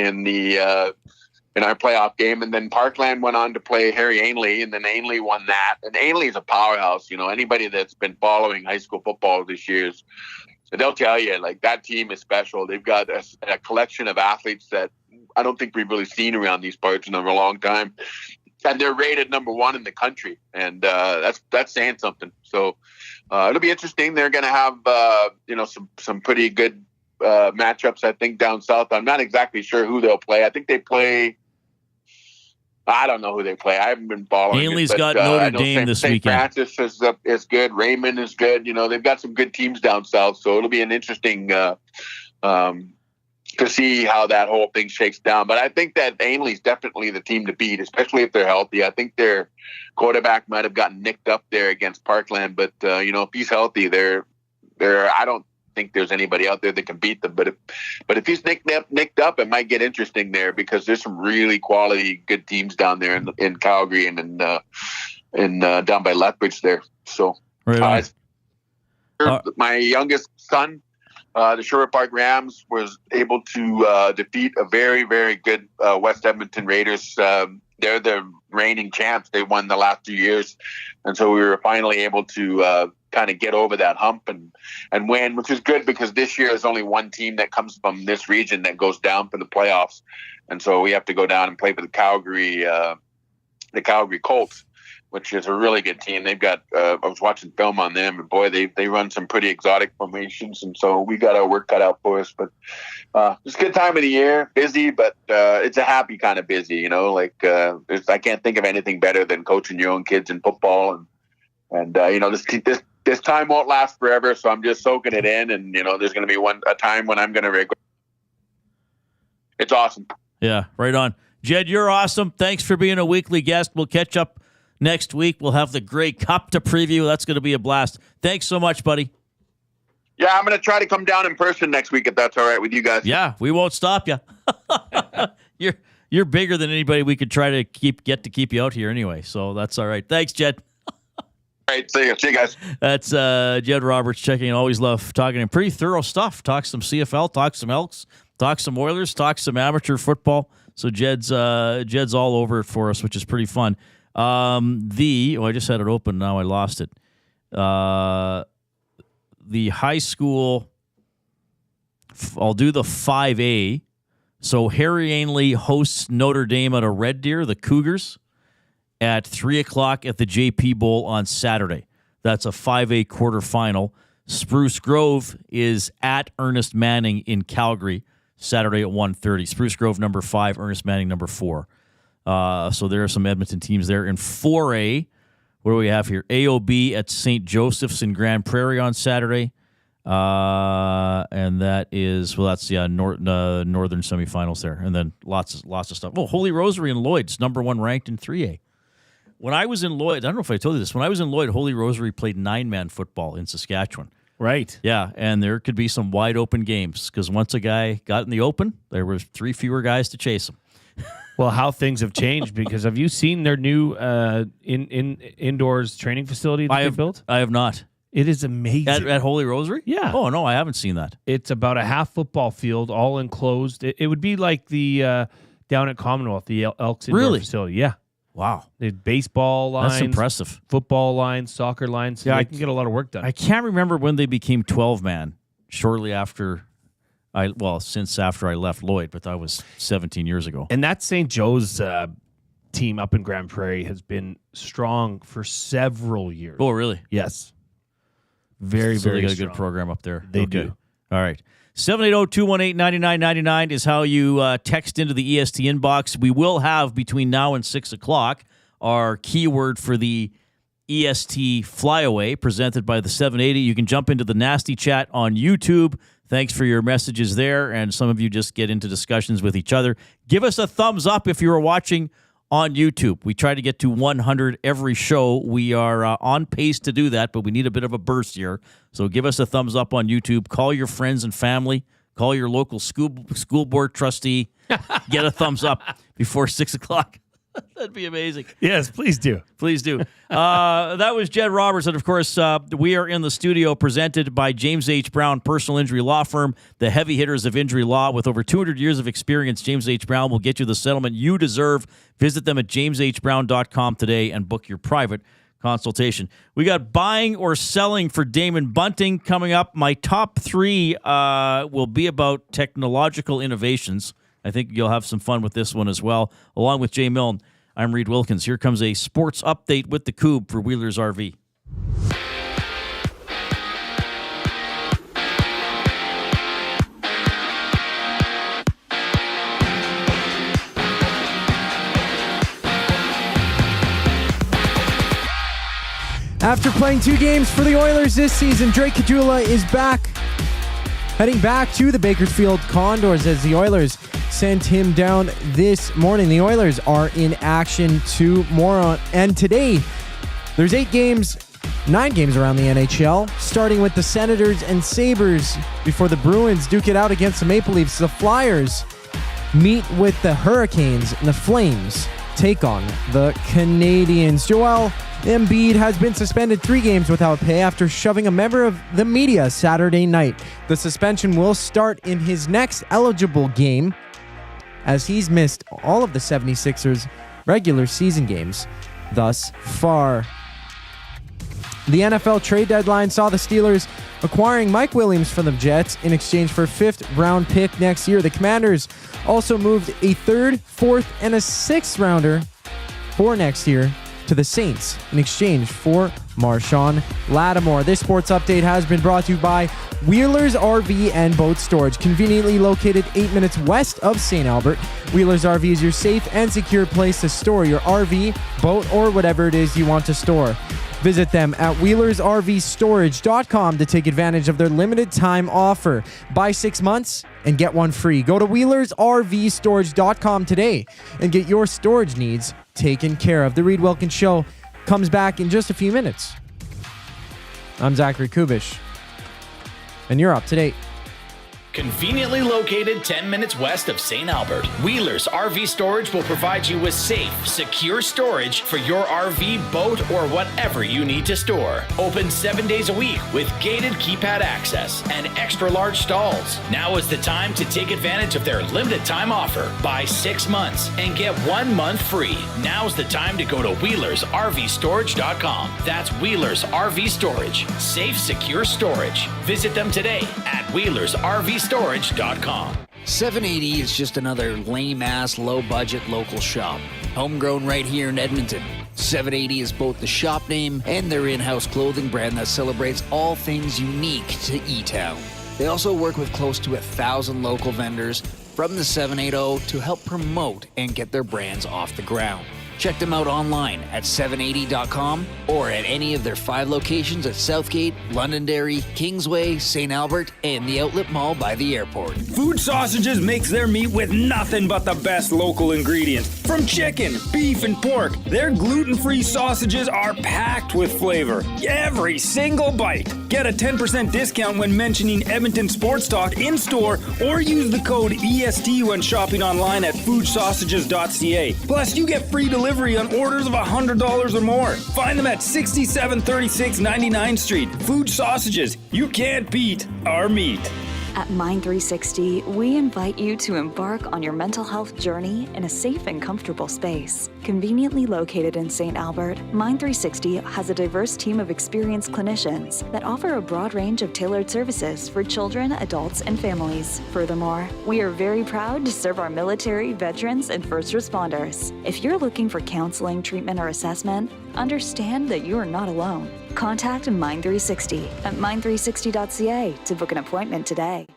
in our playoff game, and then Parkland went on to play Harry Ainley, and then Ainley won that. And Ainley is a powerhouse. Anybody that's been following high school football this year, they'll tell you, like, that team is special. They've got a collection of athletes that I don't think we've really seen around these parts in a long time, and they're rated number 1 in the country, and that's saying something. So it'll be interesting. They're going to have some pretty good matchups, I think, down south. I'm not exactly sure who they'll play. I think they play. I don't know who they play. I haven't been following. Ainley's got Notre Dame this weekend. St. Francis is good. Raymond is good. They've got some good teams down south, so it'll be an interesting to see how that whole thing shakes down. But I think that Ainley's definitely the team to beat, especially if they're healthy. I think their quarterback might have gotten nicked up there against Parkland, but if he's healthy, they're I don't think there's anybody out there that can beat them. But if he's nicked up, it might get interesting there, because there's some really quality good teams down there in Calgary and in down by Lethbridge there. So my youngest son, the Sherwood Park Rams, was able to defeat a very, very good West Edmonton Raiders. They're the reigning champs. They won the last 2 years. And so we were finally able to kind of get over that hump and win, which is good, because this year there's only one team that comes from this region that goes down for the playoffs. And so we have to go down and play for the Calgary Colts, which is a really good team. They've got, I was watching film on them, and boy, they run some pretty exotic formations. And so we got our work cut out for us, but it's a good time of the year, busy, but it's a happy kind of busy, I can't think of anything better than coaching your own kids in football. And this time won't last forever. So I'm just soaking it in, and there's going to be a time when I'm going to regret. It's awesome. Yeah, right on. Jed, you're awesome. Thanks for being a weekly guest. We'll catch up next week. We'll have the Grey Cup to preview. That's going to be a blast. Thanks so much, buddy. Yeah, I'm going to try to come down in person next week if that's all right with you guys. Yeah, we won't stop you. You're bigger than anybody we could try to keep you out here anyway. So that's all right. Thanks, Jed. All right, see you guys. That's Jed Roberts checking in. Always love talking to him. Pretty thorough stuff. Talks some CFL, talks some Elks, talks some Oilers, talks some amateur football. So Jed's all over it for us, which is pretty fun. I just had it open. Now I lost it. The high school, I'll do the 5A. So Harry Ainley hosts Notre Dame at a Red Deer, the Cougars, at 3 o'clock at the JP Bowl on Saturday. That's a 5A quarterfinal. Spruce Grove is at Ernest Manning in Calgary, Saturday at 1:30. Spruce Grove number 5, Ernest Manning number 4. So there are some Edmonton teams there. In 4A, what do we have here? AOB at St. Joseph's in Grand Prairie on Saturday. And that is, northern semifinals there. And then lots of stuff. Oh, Holy Rosary in Lloyd's, number 1 ranked in 3A. When I was in Lloyd, I don't know if I told you this, when I was in Lloyd, Holy Rosary played 9-man football in Saskatchewan. Right. Yeah, and there could be some wide open games because once a guy got in the open, there were 3 fewer guys to chase him. Well, how things have changed, because have you seen their new indoors training facility that they built? I have not. It is amazing. At Holy Rosary? Yeah. Oh, no, I haven't seen that. It's about a half football field, all enclosed. It would be like the down at Commonwealth, the Elks indoor facility. Yeah. Wow. They had baseball lines. That's impressive. Football lines, soccer lines. Yeah, I can get a lot of work done. I can't remember when they became 12-man, shortly after since after I left Lloyd, but that was 17 years ago. And that St. Joe's team up in Grand Prairie has been strong for several years. Oh, really? Yes. Very, so very they got strong. a good program up there. They do. All right. 780-218-9999 is how you text into the EST inbox. We will have, between now and 6 o'clock, our keyword for the EST Flyaway presented by the 780. You can jump into the nasty chat on YouTube. Thanks for your messages there, and some of you just get into discussions with each other. Give us a thumbs up if you are watching on YouTube. We try to get to 100 every show. We are on pace to do that, but we need a bit of a burst here. So give us a thumbs up on YouTube. Call your friends and family. Call your local school board trustee. Get a thumbs up before 6 o'clock. That'd be amazing. Yes, please do. Please do. That was Jed Roberts. And, of course, we are in the studio presented by James H. Brown Personal Injury Law Firm, the heavy hitters of injury law. With over 200 years of experience, James H. Brown will get you the settlement you deserve. Visit them at jameshbrown.com today and book your private consultation. We got buying or selling for Damon Bunting coming up. My top 3 will be about technological innovations. I think you'll have some fun with this one as well. Along with Jay Milne, I'm Reid Wilkins. Here comes a sports update with the Coupe for Wheelers RV. After playing 2 games for the Oilers this season, Drake Caggiula is back, heading back to the Bakersfield Condors as the Oilers sent him down this morning. The Oilers are in action tomorrow, and today there's 9 games around the NHL, starting with the Senators and Sabres before the Bruins duke it out against the Maple Leafs. The Flyers meet with the Hurricanes, and the Flames take on the Canadiens. Joel Embiid has been suspended 3 games without pay after shoving a member of the media Saturday night. The suspension will start in his next eligible game, as he's missed all of the 76ers' regular season games thus far. The NFL trade deadline saw the Steelers acquiring Mike Williams from the Jets in exchange for a 5th-round pick next year. The Commanders also moved a 3rd, 4th, and a 6th-rounder for next year to the Saints in exchange for Marshawn Lattimore. This sports update has been brought to you by Wheelers RV and Boat Storage, conveniently located 8 minutes west of St. Albert. Wheelers RV is your safe and secure place to store your RV, boat, or whatever it is you want to store. Visit them at wheelersrvstorage.com to take advantage of their limited time offer. Buy 6 months and get 1 free. Go to wheelersrvstorage.com today and get your storage needs taken care of. The Reid Wilkins Show comes back in just a few minutes. I'm Zachary Kubish, and you're up to date. Conveniently located 10 minutes west of St. Albert, Wheelers RV Storage will provide you with safe, secure storage for your RV, boat, or whatever you need to store. Open 7 days a week with gated keypad access and extra large stalls. Now is the time to take advantage of their limited time offer. Buy 6 months and get 1 month free. Now's the time to go to WheelersRVStorage.com. That's Wheelers RV Storage. Safe, secure storage. Visit them today at WheelersRVStorage.com. 780 is just another lame-ass, low-budget local shop. Homegrown right here in Edmonton. 780 is both the shop name and their in-house clothing brand that celebrates all things unique to E-Town. They also work with close to 1,000 local vendors from the 780 to help promote and get their brands off the ground. Check them out online at 780.com or at any of their 5 locations at Southgate, Londonderry, Kingsway, St. Albert, and the Outlet Mall by the airport. Food Sausages makes their meat with nothing but the best local ingredients. From chicken, beef, and pork, their gluten-free sausages are packed with flavor. Every single bite. Get a 10% discount when mentioning Edmonton Sports Talk in-store or use the code EST when shopping online at foodsausages.ca. Plus, you get free delivery on orders of $100 or more. Find them at 6736 99th Street. Food Sausages. You can't beat our meat. At Mind 360, we invite you to embark on your mental health journey in a safe and comfortable space. Conveniently located in St. Albert, Mind 360 has a diverse team of experienced clinicians that offer a broad range of tailored services for children, adults, and families. Furthermore, we are very proud to serve our military, veterans, and first responders. If you're looking for counseling, treatment, or assessment, understand that you are not alone. Contact Mind 360 at mind360.ca to book an appointment today.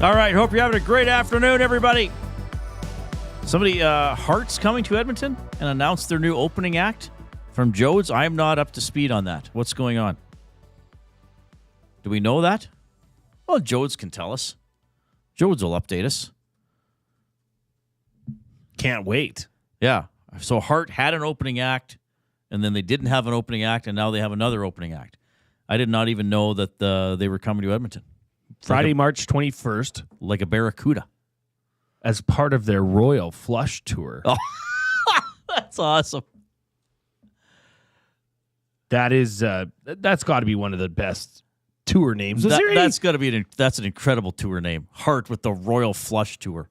All right, hope you're having a great afternoon, everybody. Somebody, Heart's coming to Edmonton and announced their new opening act from Jodes. I am not up to speed on that. What's going on? Do we know that? Well, Jodes can tell us. Jodes will update us. Can't wait. Yeah. So Hart had an opening act, and then they didn't have an opening act, and now they have another opening act. I did not even know that they were coming to Edmonton. Friday, March 21st. Like a barracuda. As part of their Royal Flush Tour. Oh, that's awesome. That is, that's got to be one of the best tour names. That's got to be that's an incredible tour name. Hart with the Royal Flush Tour.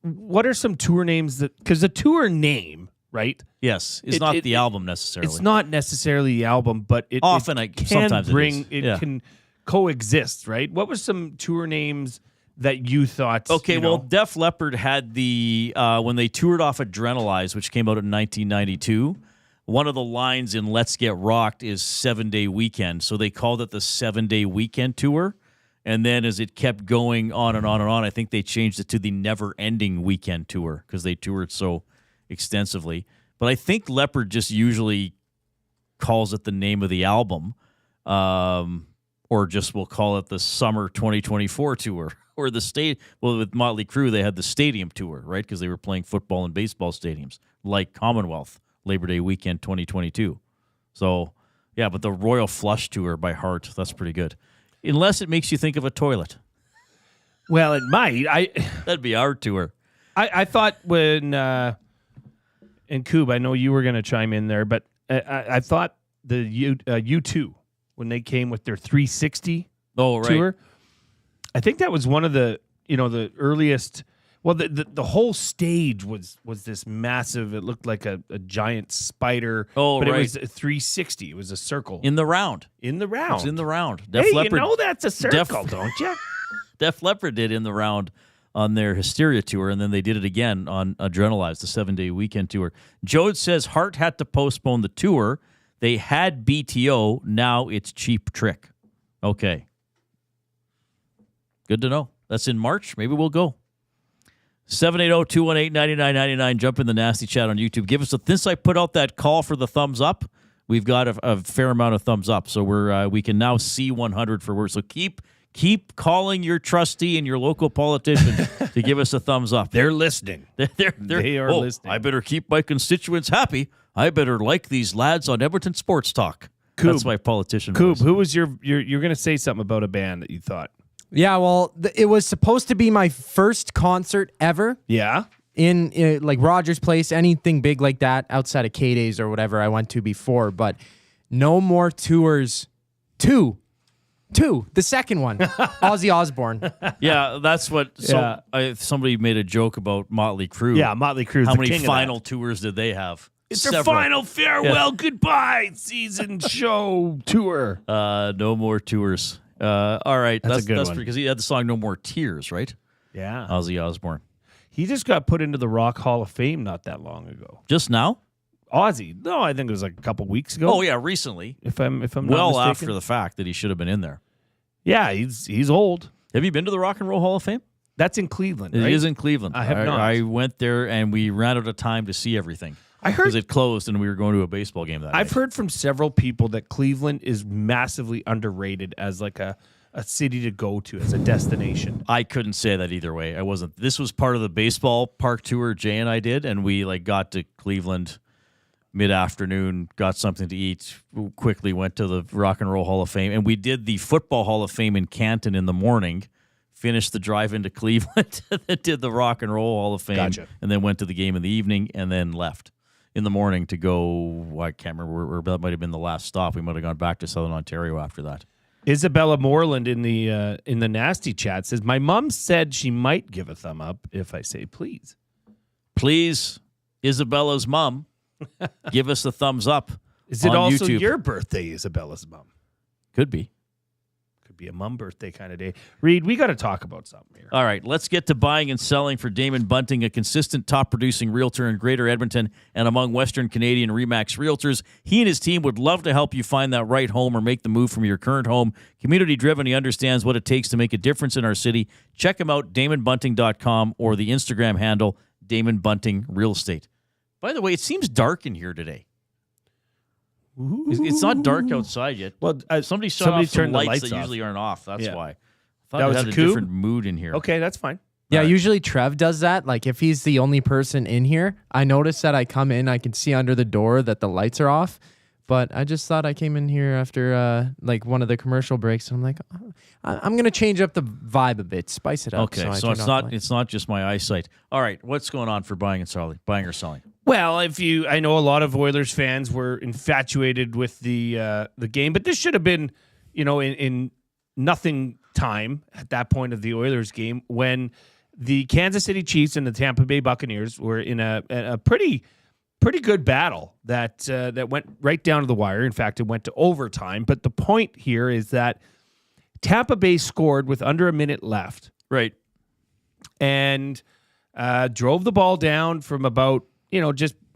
What are some tour names that? Because the tour name, right? Yes, is not the album necessarily. It's not necessarily the album, but it sometimes it can coexist, right? What were some tour names that you thought? Okay, well, Def Leppard had the when they toured off Adrenalize, which came out in 1992. One of the lines in Let's Get Rocked is 7-Day Weekend. So they called it the 7-Day Weekend Tour. And then as it kept going on and on and on, I think they changed it to the Never Ending Weekend Tour because they toured so extensively. But I think Leopard just usually calls it the name of the album, or just will call it the Summer 2024 Tour. Or with Motley Crue, they had the Stadium Tour, right? Because they were playing football and baseball stadiums, like Commonwealth. Labor Day Weekend 2022. So, yeah, but the Royal Flush Tour by Hart, that's pretty good. Unless it makes you think of a toilet. Well, it might. That'd be our tour. I thought when, and Coob, I know you were going to chime in there, but I thought the U2, when they came with their 360 tour, I think that was one of the, the earliest. Well, the whole stage was this massive. It looked like a giant spider. Oh, but right. It was a 360. It was a circle in the round. In the round. It was in the round. Def Leppard, you know that's a circle, don't you? Def Leppard did in the round on their Hysteria tour, and then they did it again on Adrenalize, the 7-Day Weekend Tour. Jode says Hart had to postpone the tour. They had BTO. Now it's Cheap Trick. Okay. Good to know. That's in March. Maybe we'll go. 780-218-9999. Jump in the nasty chat on YouTube. Give us since I put out that call for the thumbs up, we've got a fair amount of thumbs up. So we can now see 100 for words. So keep calling your trustee and your local politician to give us a thumbs up. They're listening. They are listening. I better keep my constituents happy. I better like these lads on Edmonton Sports Talk. Coob, that's my politician. Coob, who was you're going to say something about a band that you thought? Yeah, well, it was supposed to be my first concert ever. Yeah. In like Rogers Place, anything big like that outside of K-Days or whatever I went to before, but no more tours. Two, the second one, Ozzy Osbourne. Yeah, that's what. So somebody made a joke about Motley Crue. Yeah, Motley Crue. How many final tours did they have? It's their final farewell, goodbye season show tour. No more tours. All right, that's a good one because he had the song "No More Tears," right? Yeah, Ozzy Osbourne. He just got put into the Rock Hall of Fame not that long ago. Just now? Ozzy? No, I think it was like a couple weeks ago. Oh yeah, recently. If I'm not well mistaken. after the fact that he should have been in there. Yeah, he's old. Have you been to the Rock and Roll Hall of Fame? That's in Cleveland, It right? is in Cleveland. I have not. I went there, and we ran out of time to see everything. I heard because it closed, and we were going to a baseball game that I've night. heard from several people that Cleveland is massively underrated as like a city to go to, as a destination. I couldn't say that either way. I wasn't. This was part of the baseball park tour Jay and I did, and we got to Cleveland mid-afternoon, got something to eat, quickly went to the Rock and Roll Hall of Fame, and we did the Football Hall of Fame in Canton in the morning, finished the drive into Cleveland, and then did the Rock and Roll Hall of Fame, Gotcha. and then went to the game in the evening, and then left in the morning to go, I can't remember, where that might have been the last stop. We might have gone back to Southern Ontario after that. Isabella Moreland in the nasty chat says, my mom said she might give a thumb up if I say please. Please, Isabella's mom, give us a thumbs up. Is it on also YouTube. your birthday, Isabella's mom? Could be. Could be a mom birthday kind of day. Reid, we got to talk about something here. All right, let's get to buying and selling for Damon Bunting, a consistent top-producing realtor in Greater Edmonton and among Western Canadian RE/MAX realtors. He and his team would love to help you find that right home or make the move from your current home. Community-driven, he understands what it takes to make a difference in our city. Check him out, DamonBunting.com, or the Instagram handle, Damon Bunting Real Estate. By the way, it seems dark in here today. It's not dark outside yet. Well, somebody shut off some turned the lights lights that off. usually aren't off. That's Yeah. why. I thought That it was had a a coup? different mood in here. Okay, that's fine. Yeah, usually Trev does that. Like if he's the only person in here, I notice that I come in, I can see under the door that the lights are off. But I just thought I came in here after like one of the commercial breaks, and I'm like, oh, I'm gonna change up the vibe a bit, spice it up. Okay, I so turned it's off the not light. it's not just my eyesight. All right, what's going on for buying and selling? Buying or selling? Well, I know a lot of Oilers fans were infatuated with the game, but this should have been, in nothing time at that point of the Oilers game when the Kansas City Chiefs and the Tampa Bay Buccaneers were in a pretty good battle that went right down to the wire. In fact, it went to overtime. But the point here is that Tampa Bay scored with under a minute left, right, and drove the ball down from about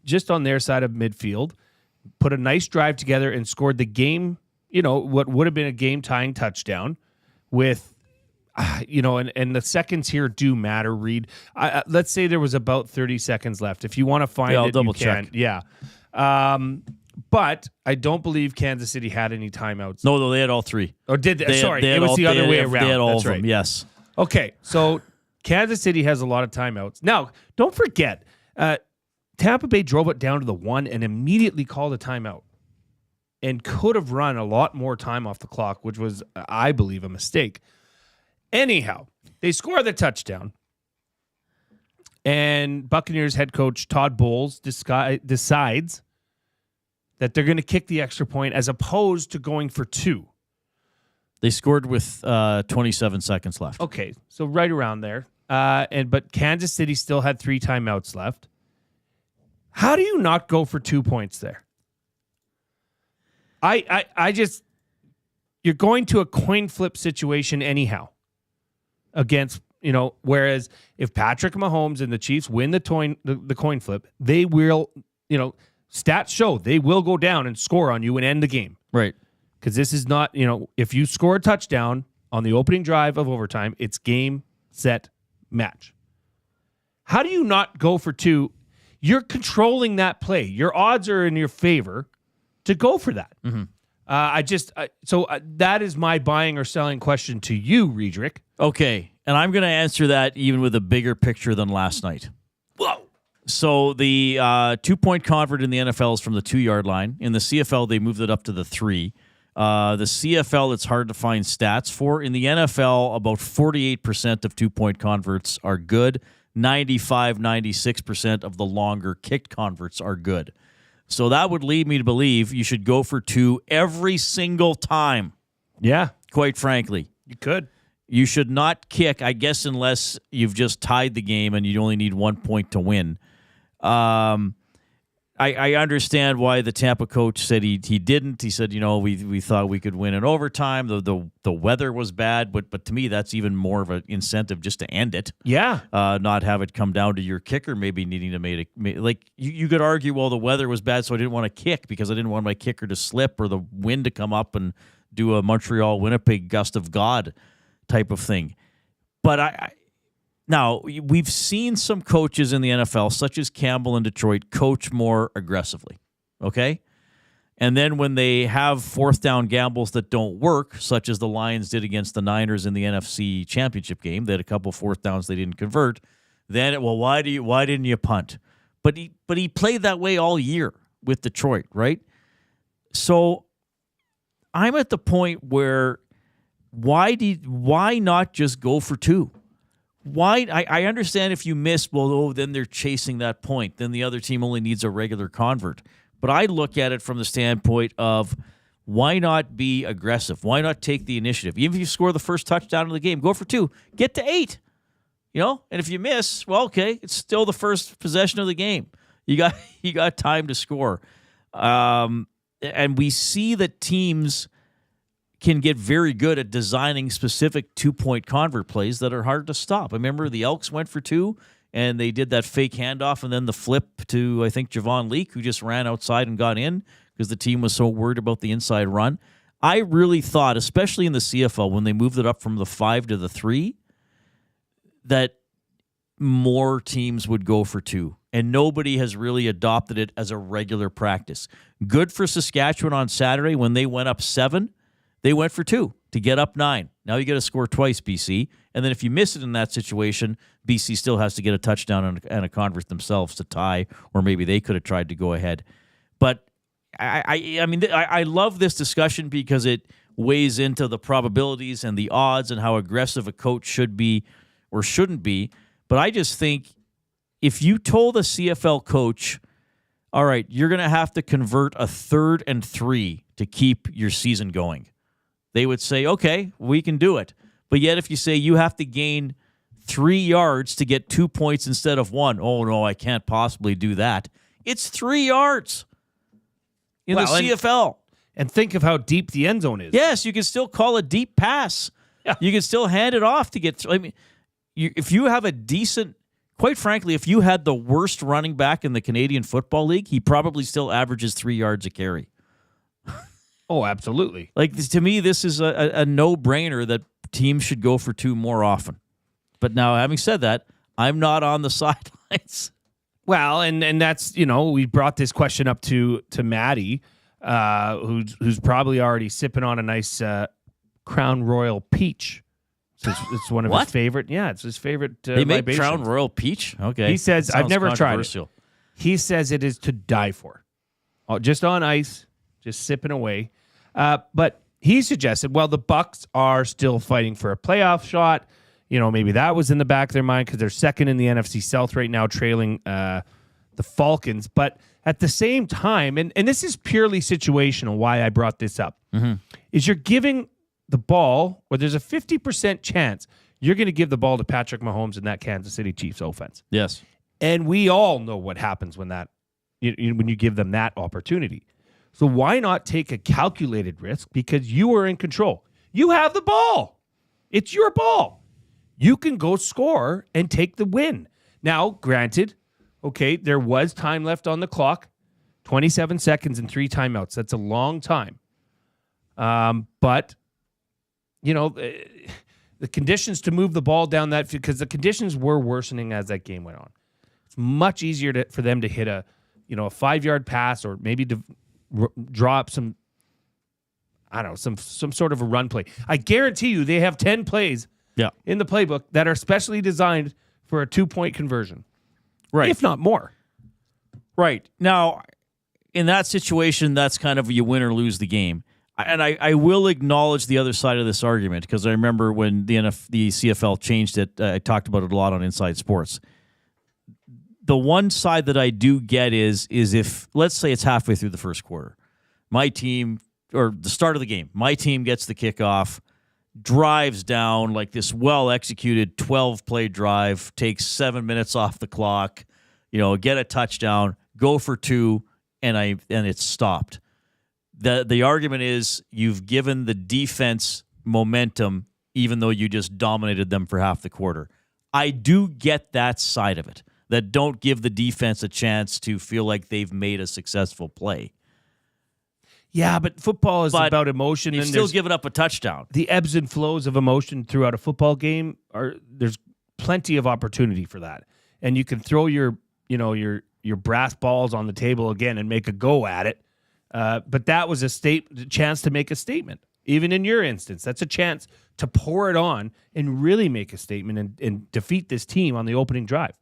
just on their side of midfield, put a nice drive together and scored the game, what would have been a game-tying touchdown with, and the seconds here do matter, Reid. Let's say there was about 30 seconds left. If you want to find I'll it, double you can. check. Yeah. But I don't believe Kansas City had any timeouts. No, they had all three. Or did they? Sorry, they it had was all- the other they way had- around. They had all That's of them, right. yes. Okay, so Kansas City has a lot of timeouts. Now, don't forget, Tampa Bay drove it down to the 1 and immediately called a timeout and could have run a lot more time off the clock, which was, I believe, a mistake. Anyhow, they score the touchdown, and Buccaneers head coach Todd Bowles decides that they're going to kick the extra point as opposed to going for 2. They scored with 27 seconds left. Okay, so right around there. But Kansas City still had 3 timeouts left. How do you not go for 2 points there? I just, you're going to a coin flip situation anyhow against, whereas if Patrick Mahomes and the Chiefs win the coin flip, they will, stats show they will go down and score on you and end the game. Right. Because this is not, if you score a touchdown on the opening drive of overtime, it's game, set, match. How do you not go for 2? You're controlling that play. Your odds are in your favor to go for that. Mm-hmm. So that is my buying or selling question to you, Riedrich. Okay, and I'm going to answer that even with a bigger picture than last night. Whoa. So the 2-point convert in the NFL is from the 2-yard line. In the CFL, they moved it up to the 3. The CFL, it's hard to find stats for. In the NFL, about 48% of 2-point converts are good. 96% of the longer kicked converts are good. So that would lead me to believe you should go for 2 every single time. Yeah. Quite frankly. You could. You should not kick, I guess, unless you've just tied the game and you only need 1 point to win. I understand why the Tampa coach said he didn't. He said, we thought we could win in overtime. The weather was bad, but to me, that's even more of an incentive just to end it. Yeah. Not have it come down to your kicker maybe needing to you could argue, well, the weather was bad, so I didn't want to kick because I didn't want my kicker to slip or the wind to come up and do a Montreal-Winnipeg gust of God type of thing. But Now, we've seen some coaches in the NFL, such as Campbell in Detroit, coach more aggressively, okay? And then when they have fourth down gambles that don't work, such as the Lions did against the Niners in the NFC Championship game, they had a couple fourth downs they didn't convert, then, why didn't you punt? But he played that way all year with Detroit, right? So I'm at the point where why not just go for two? Why? I understand if you miss, then they're chasing that point. Then the other team only needs a regular convert. But I look at it from the standpoint of why not be aggressive? Why not take the initiative? Even if you score the first touchdown of the game, go for two. Get to 8. And if you miss, okay, it's still the first possession of the game. You got time to score. And we see that teams can get very good at designing specific 2-point convert plays that are hard to stop. I remember the Elks went for 2, and they did that fake handoff and then the flip to, I think, Javon Leake, who just ran outside and got in because the team was so worried about the inside run. I really thought, especially in the CFL, when they moved it up from the 5 to the 3, that more teams would go for 2. And nobody has really adopted it as a regular practice. Good for Saskatchewan on Saturday when they went up 7. They went for 2 to get up 9. Now you got to score twice, BC. And then if you miss it in that situation, BC still has to get a touchdown and a convert themselves to tie, or maybe they could have tried to go ahead. But I love this discussion because it weighs into the probabilities and the odds and how aggressive a coach should be or shouldn't be. But I just think if you told a CFL coach, all right, you're going to have to convert a 3rd and 3 to keep your season going, they would say, okay, we can do it. But yet if you say you have to gain 3 yards to get 2 points instead of 1, oh, no, I can't possibly do that. It's 3 yards in the CFL. And think of how deep the end zone is. Yes, you can still call a deep pass. Yeah. You can still hand it off to get through. I mean, if you have a decent, quite frankly, if you had the worst running back in the Canadian Football League, he probably still averages 3 yards a carry. Oh, absolutely. Like, to me, this is a no-brainer that teams should go for 2 more often. But now, having said that, I'm not on the sidelines. Well, and that's, we brought this question up to Maddie, who's probably already sipping on a nice Crown Royal Peach. So it's one of his favorite. Yeah, it's his favorite. They make libation. Crown Royal Peach? Okay. He says, I've never tried it. He says it is to die for. Just on ice, just sipping away. But he suggested, well, the Bucs are still fighting for a playoff shot. Maybe that was in the back of their mind because they're second in the NFC South right now, trailing the Falcons. But at the same time, and this is purely situational, why I brought this up, is you're giving the ball, or there's a 50% chance you're going to give the ball to Patrick Mahomes in that Kansas City Chiefs offense. Yes. And we all know what happens when when you give them that opportunity. So why not take a calculated risk? Because you are in control. You have the ball. It's your ball. You can go score and take the win. Now, granted, okay, there was time left on the clock, 27 seconds and 3 timeouts. That's a long time. But, the conditions to move the ball down that, because the conditions were worsening as that game went on. It's much easier for them to hit a 5-yard pass or maybe to draw up some sort of a run play. I guarantee you they have 10 plays in the playbook that are specially designed for a 2-point conversion. Right. If not more. Right. Now, in that situation, that's kind of you win or lose the game. And I will acknowledge the other side of this argument because I remember when the CFL changed it, I talked about it a lot on Inside Sports. The one side that I do get is if, let's say it's halfway through the first quarter, my team, or the start of the game, my team gets the kickoff, drives down like this well-executed 12-play drive, takes 7 minutes off the clock, get a touchdown, go for 2, and it's stopped. The argument is you've given the defense momentum even though you just dominated them for half the quarter. I do get that side of it, that don't give the defense a chance to feel like they've made a successful play. Yeah, but football is about emotion. You've and still given up a touchdown. The ebbs and flows of emotion throughout a football game there's plenty of opportunity for that. And you can throw your brass balls on the table again and make a go at it. But that was a chance to make a statement. Even in your instance, that's a chance to pour it on and really make a statement and defeat this team on the opening drive.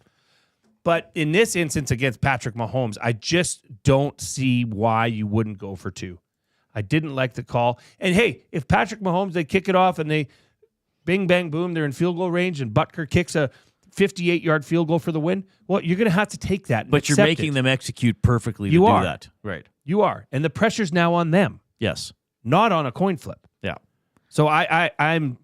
But in this instance against Patrick Mahomes, I just don't see why you wouldn't go for 2. I didn't like the call. And hey, if Patrick Mahomes, they kick it off and they bing, bang, boom, they're in field goal range and Butker kicks a 58-yard field goal for the win, well, you're going to have to take that. But you're making them execute perfectly to do that. Right. You are. And the pressure's now on them. Yes. Not on a coin flip. Yeah. So I'm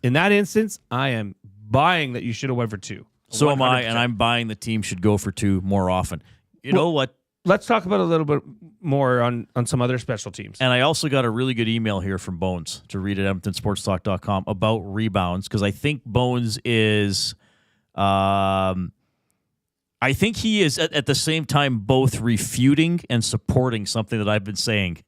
in that instance, I am buying that you should have went for 2. So 100%. Am I, and and I'm buying the team should go for 2 more often. You know what? Let's talk about a little bit more on some other special teams. And I also got a really good email here from Bones to read at EdmontonSportsTalk.com about rebounds, because I think Bones is I think he is at the same time both refuting and supporting something that I've been saying.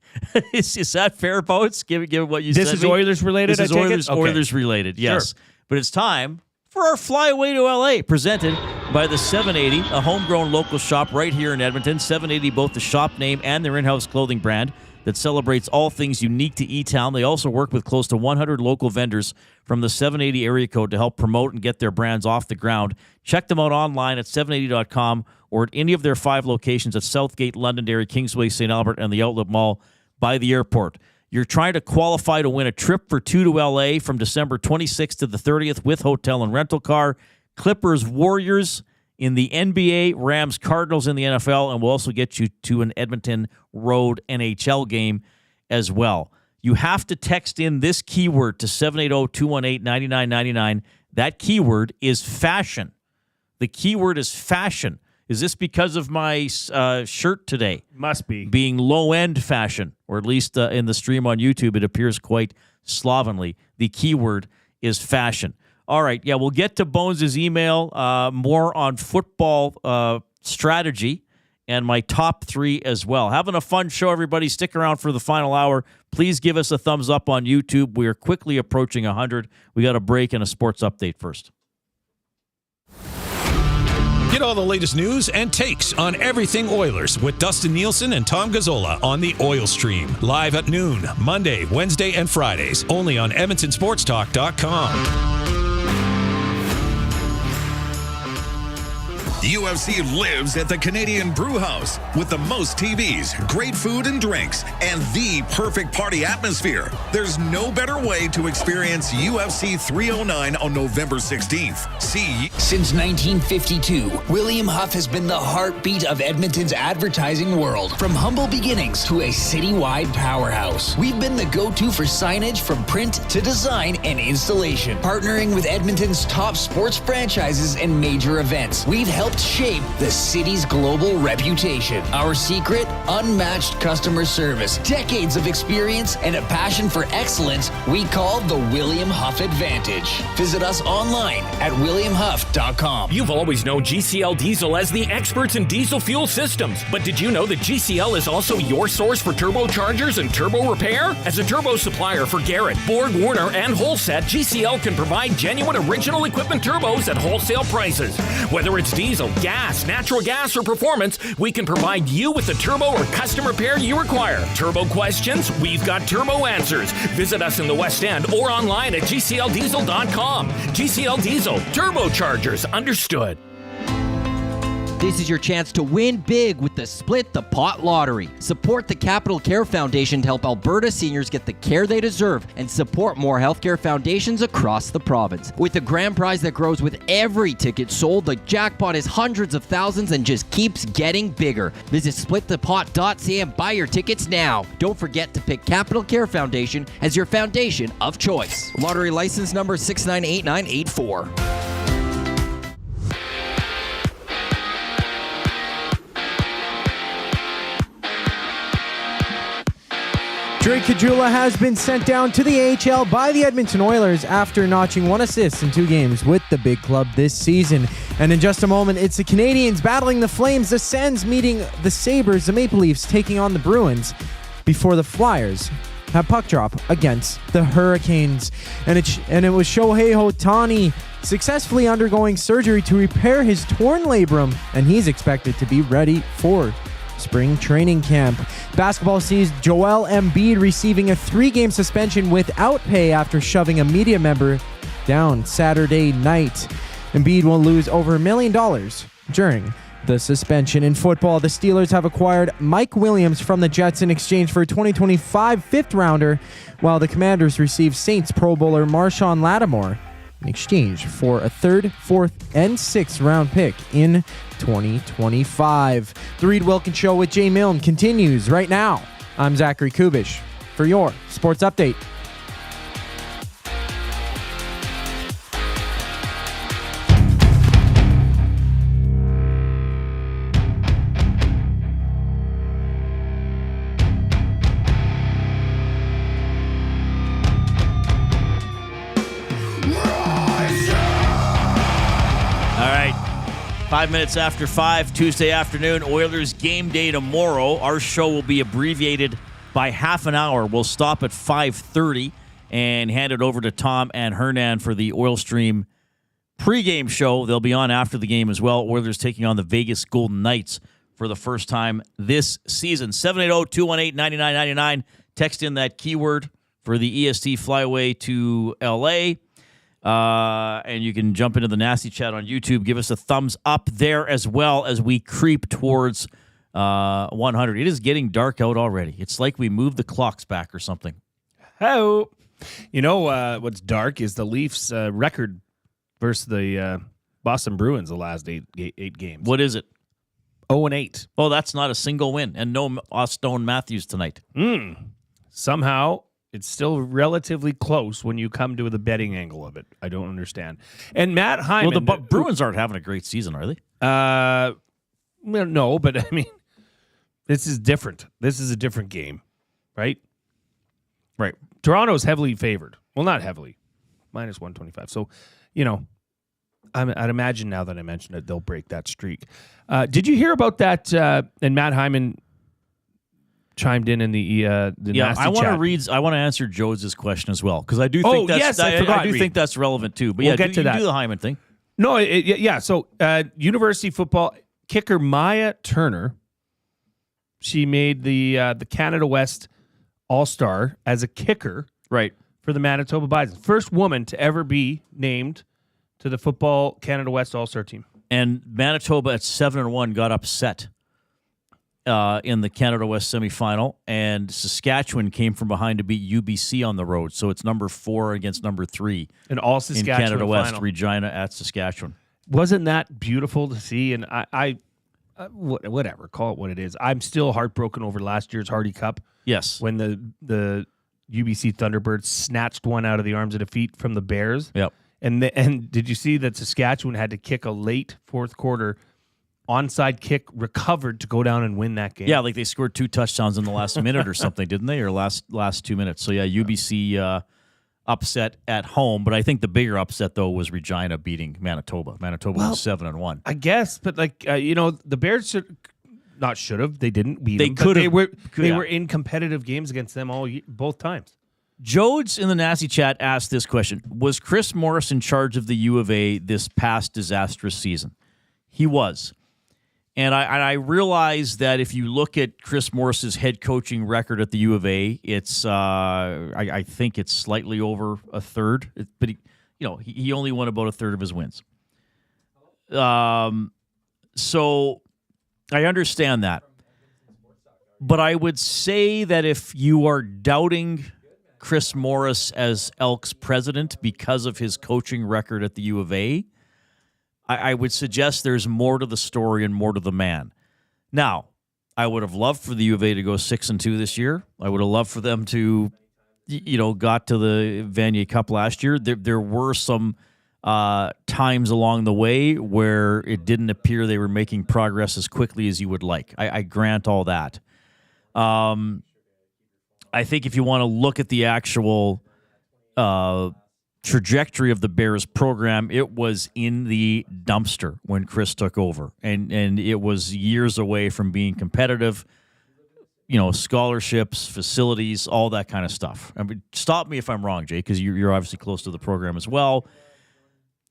Is that fair, Bones? Given what you said. This is Oilers related. This is Oilers related. Yes, sure. But it's time for our flyaway to LA, presented by the 780, a homegrown local shop right here in Edmonton. 780, both the shop name and their in-house clothing brand that celebrates all things unique to E-Town. They also work with close to 100 local vendors from the 780 area code to help promote and get their brands off the ground. Check them out online at 780.com or at any of their 5 locations at Southgate, Londonderry, Kingsway, St. Albert, and the Outlet Mall by the airport. You're trying to qualify to win a trip for 2 to LA from December 26th to the 30th with hotel and rental car. Clippers, Warriors in the NBA, Rams, Cardinals in the NFL, and we'll also get you to an Edmonton Road NHL game as well. You have to text in this keyword to 780-218-9999. That keyword is fashion. The keyword is fashion. Is this because of my shirt today? Must be. Being low-end fashion, or at least in the stream on YouTube, it appears quite slovenly. The keyword is fashion. All right, yeah, we'll get to Bones' email, more on football strategy and my top 3 as well. Having a fun show, everybody. Stick around for the final hour. Please give us a thumbs up on YouTube. We are quickly approaching 100. We got a break and a sports update first. Get all the latest news and takes on everything Oilers with Dustin Nielsen and Tom Gazzola on the Oil Stream. Live at noon, Monday, Wednesday, and Fridays. Only on EdmontonSportsTalk.com. UFC lives at the Canadian Brew House with the most TVs, great food and drinks, and the perfect party atmosphere. There's no better way to experience UFC 309 on November 16th. Since 1952, William Huff has been the heartbeat of Edmonton's advertising world. From humble beginnings to a citywide powerhouse, we've been the go-to for signage from print to design and installation. Partnering with Edmonton's top sports franchises and major events, we've helped shape the city's global reputation. Our secret? Unmatched customer service, decades of experience, and a passion for excellence we call the William Huff Advantage. Visit us online at williamhuff.com. You've always known GCL Diesel as the experts in diesel fuel systems, but did you know that GCL is also your source for turbochargers and turbo repair? As a turbo supplier for Garrett, Borg Warner, and Holset, GCL can provide genuine original equipment turbos at wholesale prices. Whether it's diesel, gas, natural gas, or performance, we can provide you with the turbo or custom repair you require. Turbo questions? We've got turbo answers. Visit us in the West End or online at GCLDiesel.com. GCL Diesel, turbochargers, understood. This is your chance to win big with the Split the Pot Lottery. Support the Capital Care Foundation to help Alberta seniors get the care they deserve and support more healthcare foundations across the province. With a grand prize that grows with every ticket sold, the jackpot is hundreds of thousands and just keeps getting bigger. Visit splitthepot.ca and buy your tickets now. Don't forget to pick Capital Care Foundation as your foundation of choice. Lottery license number 698984. Drake Caggiula has been sent down to the AHL by the Edmonton Oilers after notching 1 assist in 2 games with the big club this season. And in just a moment, it's the Canadiens battling the Flames, the Sens meeting the Sabres, the Maple Leafs taking on the Bruins before the Flyers have puck drop against the Hurricanes. And it was Shohei Ohtani successfully undergoing surgery to repair his torn labrum, and he's expected to be ready for spring training camp. Basketball sees Joel Embiid receiving a 3-game suspension without pay after shoving a media member down Saturday night. Embiid will lose over $1 million during the suspension. In football, the Steelers have acquired Mike Williams from the Jets in exchange for a 2025 fifth-rounder, while the Commanders receive Saints Pro Bowler Marshawn Lattimore in exchange for a 3rd, 4th, and 6th-round pick in 2025. The Reid Wilkins Show with Jay Milne continues right now. I'm Zachary Kubish for your Sports Update. All right, 5 minutes after 5, Tuesday afternoon, Oilers game day tomorrow. Our show will be abbreviated by half an hour. We'll stop at 5:30 and hand it over to Tom and Hernan for the Oil Stream pregame show. They'll be on after the game as well. Oilers taking on the Vegas Golden Knights for the first time this season. 780-218-9999. Text in that keyword for the EST flyaway to L.A., and you can jump into the Nasty Chat on YouTube. Give us a thumbs up there as well as we creep towards 100. It is getting dark out already. It's like we moved the clocks back or something. Oh, you know what's dark is the Leafs' record versus the Boston Bruins the last eight games. What is it? 0-8. Oh, that's not a single win. And no Austin Matthews tonight. Somehow it's still relatively close when you come to the betting angle of it. I don't understand. And Matt Hyman. Well, the Bruins aren't having a great season, are they? Well, no, but I mean, this is different. This is a different game, right? Right. Toronto's heavily favored. Well, not heavily. Minus 125. So, you know, I'd imagine now that I mentioned it, they'll break that streak. Did you hear about that? And Matt Hyman chimed in the Nasty I want Chat. to I want to answer Joe's question as well because I do think I do think that's relevant too. But we'll get to that. Do the Hyman thing. No, yeah. So university football kicker Maya Turner, she made the Canada West All-Star as a kicker, right, for the Manitoba Bison. First woman to ever be named to the football Canada West All-Star team. And Manitoba at 7-1 got upset in the Canada West semifinal, and Saskatchewan came from behind to beat UBC on the road. So it's number 4 against number 3 and all Saskatchewan in Canada West, final. Regina at Saskatchewan. Wasn't that beautiful to see? And I whatever, call it what it is. I'm still heartbroken over last year's Hardy Cup. Yes, when the UBC Thunderbirds snatched one out of the arms and defeat from the Bears. Yep. And did you see that Saskatchewan had to kick a late fourth quarter onside kick recovered to go down and win that game? Yeah, like they scored 2 touchdowns in the last minute or something, didn't they? Or last 2 minutes. So yeah, UBC upset at home, but I think the bigger upset though was Regina beating Manitoba. Manitoba was 7-1. I guess, but like the Bears should have. They didn't beat them. Could have. They were in competitive games against them both times. Jodes in the Nasty Chat asked this question: was Chris Morris in charge of the U of A this past disastrous season? He was. And I realize that if you look at Chris Morris's head coaching record at the U of A, it's I think it's slightly over a third. But he only won about a third of his wins. So I understand that. But I would say that if you are doubting Chris Morris as Elks president because of his coaching record at the U of A, I would suggest there's more to the story and more to the man. Now, I would have loved for the U of A to go 6-2 this year. I would have loved for them to, got to the Vanier Cup last year. There were some times along the way where it didn't appear they were making progress as quickly as you would like. I grant all that. I think if you want to look at the actual trajectory of the Bears program, it was in the dumpster when Chris took over, and it was years away from being competitive. Scholarships, facilities, all that kind of stuff. I mean, stop me if I'm wrong, Jay, because you're obviously close to the program as well.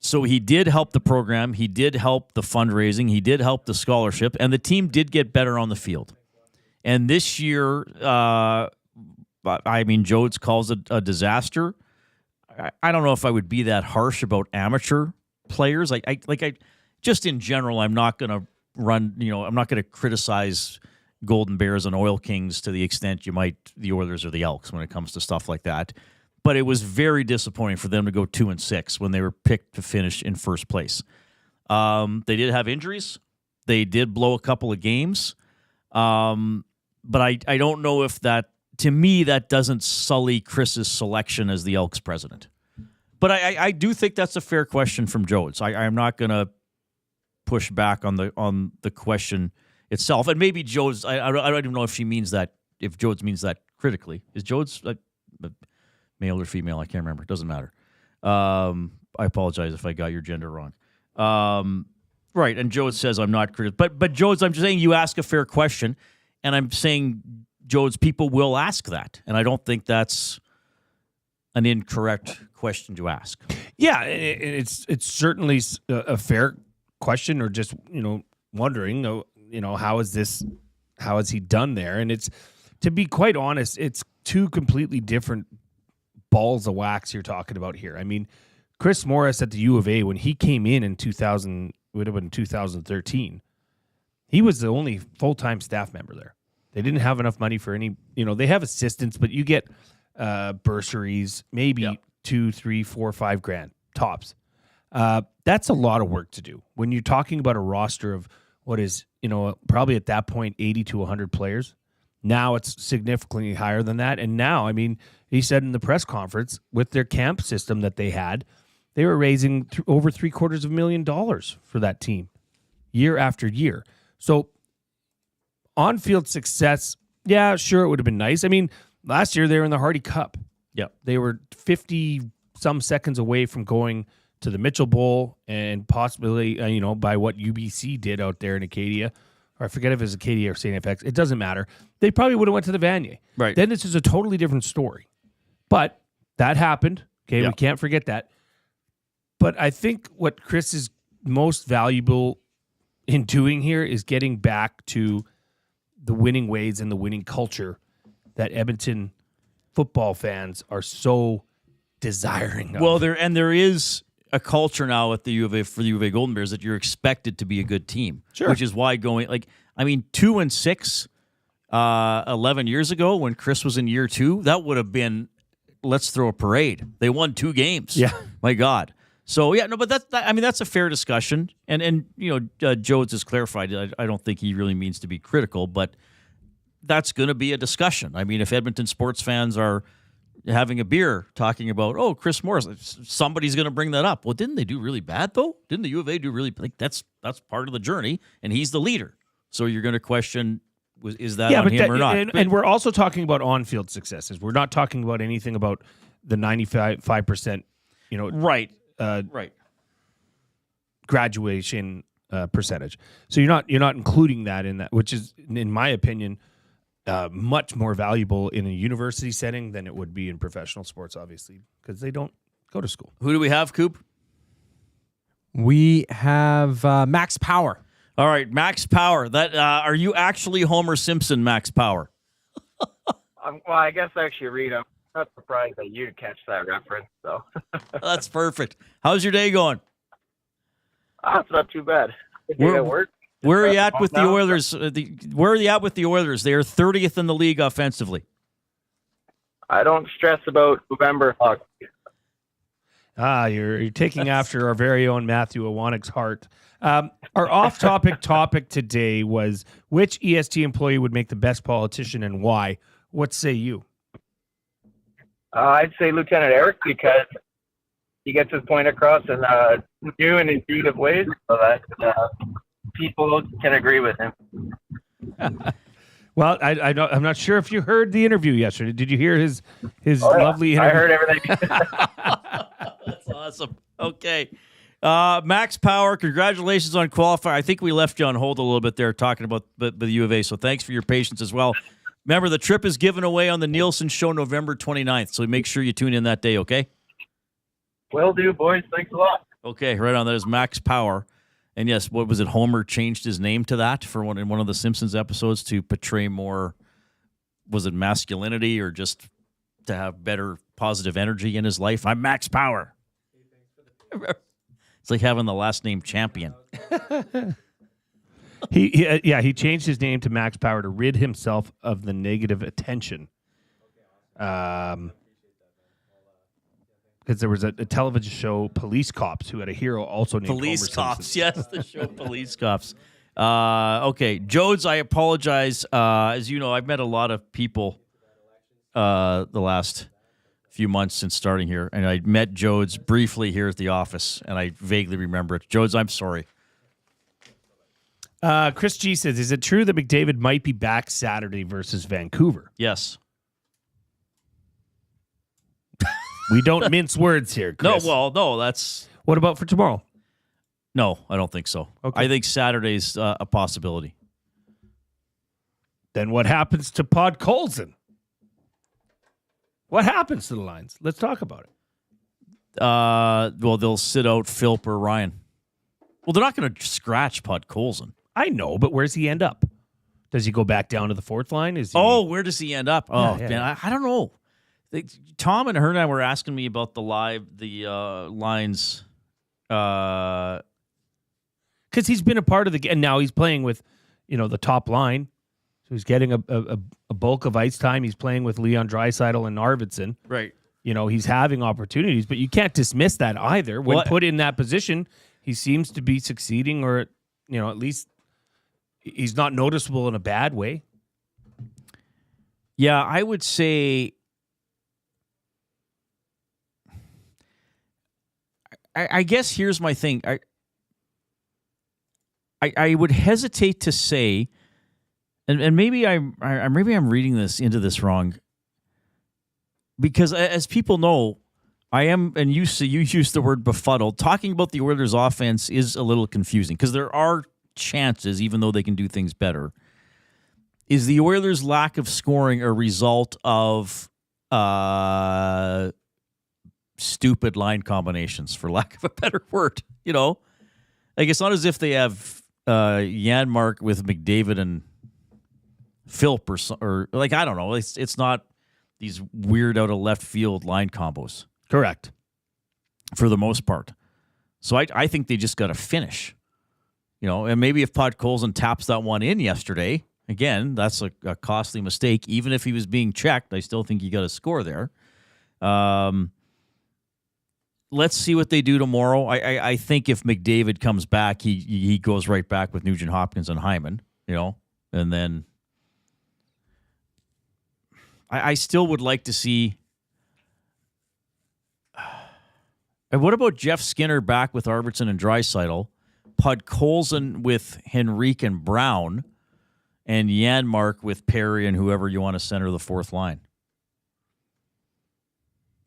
So he did help the program. He did help the fundraising. He did help the scholarship. And the team did get better on the field. And this year, Jodes calls it a disaster. I don't know if I would be that harsh about amateur players. Just in general, I'm not going to I'm not going to criticize Golden Bears and Oil Kings to the extent you might the Oilers or the Elks when it comes to stuff like that. But it was very disappointing for them to go 2-6 when they were picked to finish in first place. They did have injuries. They did blow a couple of games. But I don't know if that, to me, that doesn't sully Chris's selection as the Elks president. But I do think that's a fair question from Jodes. I'm not going to push back on the question itself. And maybe Jodes, I don't even know if she means that, if Jodes means that critically. Is Jodes male or female? I can't remember. It doesn't matter. I apologize if I got your gender wrong. Right, and Jodes says I'm not critical. But Jodes, I'm just saying you ask a fair question, and I'm saying, Jodes, people will ask that. And I don't think that's an incorrect question to ask. Yeah, it's certainly a fair question, or just, wondering, how has he done there? And it's, to be quite honest, it's two completely different balls of wax you're talking about here. I mean, Chris Morris at the U of A, when he came in 2013, he was the only full-time staff member there. They didn't have enough money for any, they have assistants, but you get bursaries, maybe $2,000, $3,000, $4,000, $5,000 tops. That's a lot of work to do when you're talking about a roster of what is, probably at that point 80 to 100 players. Now it's significantly higher than that. And now, he said in the press conference, with their camp system that they had, they were raising over $750,000 for that team year after year. So on-field success, yeah, sure, it would have been nice. Last year they were in the Hardy Cup. Yep. They were 50-some seconds away from going to the Mitchell Bowl, and possibly, by what UBC did out there in Acadia, or I forget if it was Acadia or St. FX. It doesn't matter. They probably would have went to the Vanier. Right. Then this is a totally different story. But that happened. Okay, Yeah. We can't forget that. But I think what Chris is most valuable in doing here is getting back to the winning ways and the winning culture that Edmonton football fans are so desiring of. Well, there is a culture now at the U of A, for the U of A Golden Bears, that you're expected to be a good team. Sure. Which is why 2-6 11 years ago when Chris was in year 2, that would have been, let's throw a parade. They won 2 games. Yeah. My God. So, yeah, no, but that's a fair discussion. And Jodes has clarified, I don't think he really means to be critical, but that's going to be a discussion. If Edmonton sports fans are having a beer talking about, Chris Morris, somebody's going to bring that up. Well, didn't they do really bad, though? Didn't the U of A do really, that's part of the journey, and he's the leader. So you're going to question, is that on him or not? And we're also talking about on-field successes. We're not talking about anything about the 95%, right. Right. Graduation percentage. So you're not including that in that, which is, in my opinion, much more valuable in a university setting than it would be in professional sports, obviously, because they don't go to school. Who do we have, Coop? We have Max Power. All right, Max Power. That are you actually Homer Simpson, Max Power? Well, I guess actually, Reid, I'm not surprised that you'd catch that reference. So that's perfect. How's your day going? It's not too bad. Good day at work. Where are you at with the Oilers? Where are you at with the Oilers? They are 30th in the league offensively. I don't stress about November hockey. You're taking after our very own Matthew Iwanik's heart. Our off-topic topic today was which EST employee would make the best politician and why. What say you? I'd say Lieutenant Eric, because he gets his point across in new and intuitive ways, so that people can agree with him. Well, I'm not sure if you heard the interview yesterday. Did you hear his lovely interview? I heard everything. That's awesome. Okay. Max Power, congratulations on qualifying. I think we left you on hold a little bit there talking about the U of A, so thanks for your patience as well. Remember, the trip is given away on the Nielsen Show November 29th, so make sure you tune in that day, okay? Will do, boys. Thanks a lot. Okay, right on. That is Max Power. And yes, what was it? Homer changed his name to that in one of the Simpsons episodes to portray more, was it masculinity or just to have better positive energy in his life? I'm Max Power. It's like having the last name Champion. He changed his name to Max Power to rid himself of the negative attention. Because there was a television show, Police Cops, who had a hero also named Police Homer Cops. Simpson. Yes, the show Police Cops. Okay, Jodes, I apologize. As you know, I've met a lot of people the last few months since starting here, and I met Jodes briefly here at the office, and I vaguely remember it. Jodes, I'm sorry. Chris G says, is it true that McDavid might be back Saturday versus Vancouver? Yes. We don't mince words here, Chris. No, that's... What about for tomorrow? No, I don't think so. Okay. I think Saturday's a possibility. Then what happens to Podkolzin? What happens to the lines? Let's talk about it. Well, they'll sit out Philp or Ryan. Well, they're not going to scratch Podkolzin. I know, but where's he end up? Does he go back down to the fourth line? Where does he end up? Oh, Yeah. man, I don't know. Tom and Hernan were asking me about the lines. Because he's been a part of the game. And now he's playing with, the top line. So he's getting a bulk of ice time. He's playing with Leon Draisaitl and Arvidsson. Right. He's having opportunities, but you can't dismiss that either. When put in that position, he seems to be succeeding, or, at least he's not noticeable in a bad way. Yeah, I would say... I guess here's my thing. I would hesitate to say, and maybe I'm reading into this wrong, because as people know, I am, and you used the word befuddled. Talking about the Oilers' offense is a little confusing because there are chances, even though they can do things better. Is the Oilers' lack of scoring a result of stupid line combinations, for lack of a better word? Like, it's not as if they have Janmark with McDavid and Philp or like, I don't know. It's not these weird out of left field line combos. Correct. For the most part. So I think they just got to finish. And maybe if Podkolzin taps that one in yesterday, again, that's a costly mistake. Even if he was being checked, I still think you got to score there. Let's see what they do tomorrow. I think if McDavid comes back, he goes right back with Nugent Hopkins and Hyman, and then I still would like to see. And what about Jeff Skinner back with Arvidsson and Draisaitl, Podkolzin with Henrique and Brown, and Janmark with Perry and whoever you want to center the fourth line?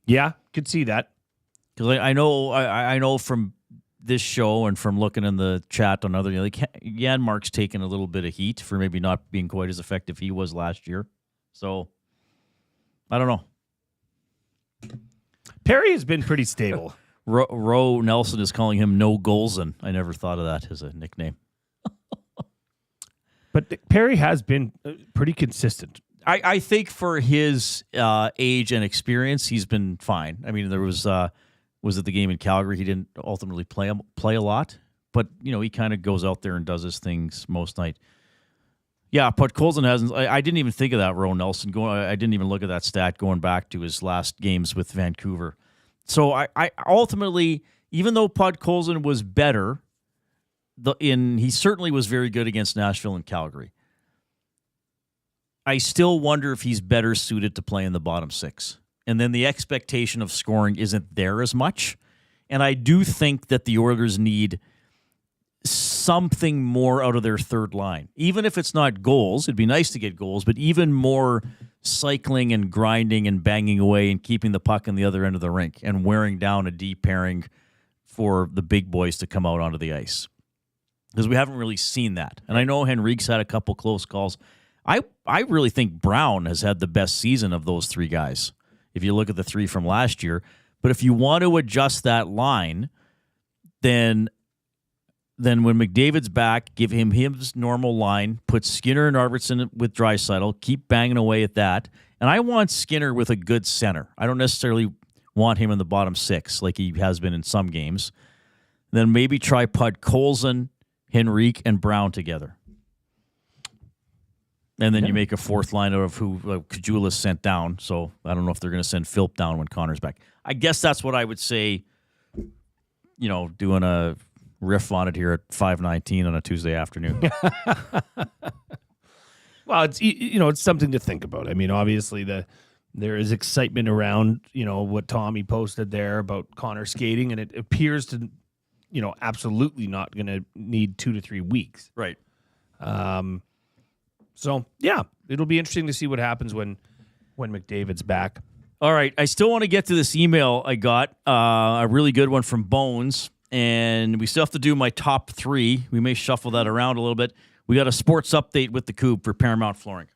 Yeah, could see that. Because I know from this show and from looking in the chat on other, Janmark's taken a little bit of heat for maybe not being quite as effective he was last year. So, I don't know. Perry has been pretty stable. Ro Nelson is calling him No Goalsson. I never thought of that as a nickname. But Perry has been pretty consistent. I think for his age and experience, he's been fine. I mean, there was it the game in Calgary? He didn't ultimately play a lot, but he kind of goes out there and does his things most night. Yeah, Podkolzin hasn't. I didn't even think of that. Ro Nelson I didn't even look at that stat going back to his last games with Vancouver. So I ultimately, even though Podkolzin was better, he certainly was very good against Nashville and Calgary. I still wonder if he's better suited to play in the bottom six. And then the expectation of scoring isn't there as much. And I do think that the Oilers need something more out of their third line. Even if it's not goals, it'd be nice to get goals, but even more cycling and grinding and banging away and keeping the puck on the other end of the rink and wearing down a deep pairing for the big boys to come out onto the ice. Because we haven't really seen that. And I know Henrique's had a couple close calls. I really think Brown has had the best season of those three guys, if you look at the three from last year. But if you want to adjust that line, then when McDavid's back, give him his normal line, put Skinner and Arvidsson with Draisaitl, keep banging away at that. And I want Skinner with a good center. I don't necessarily want him in the bottom six like he has been in some games. Then maybe try Podkolzin, Henrique, and Brown together. And then you make a fourth line out of who Caggiula sent down. So I don't know if they're going to send Philp down when Connor's back. I guess that's what I would say, doing a riff on it here at 5:19 on a Tuesday afternoon. Well, it's something to think about. I mean, obviously there is excitement around, what Tommy posted there about Connor skating, and it appears to, absolutely not going to need 2 to 3 weeks. Right. So, yeah, it'll be interesting to see what happens when McDavid's back. All right. I still want to get to this email I got, a really good one from Bones, and we still have to do my top 3. We may shuffle that around a little bit. We got a sports update with the Coupe for Paramount Flooring.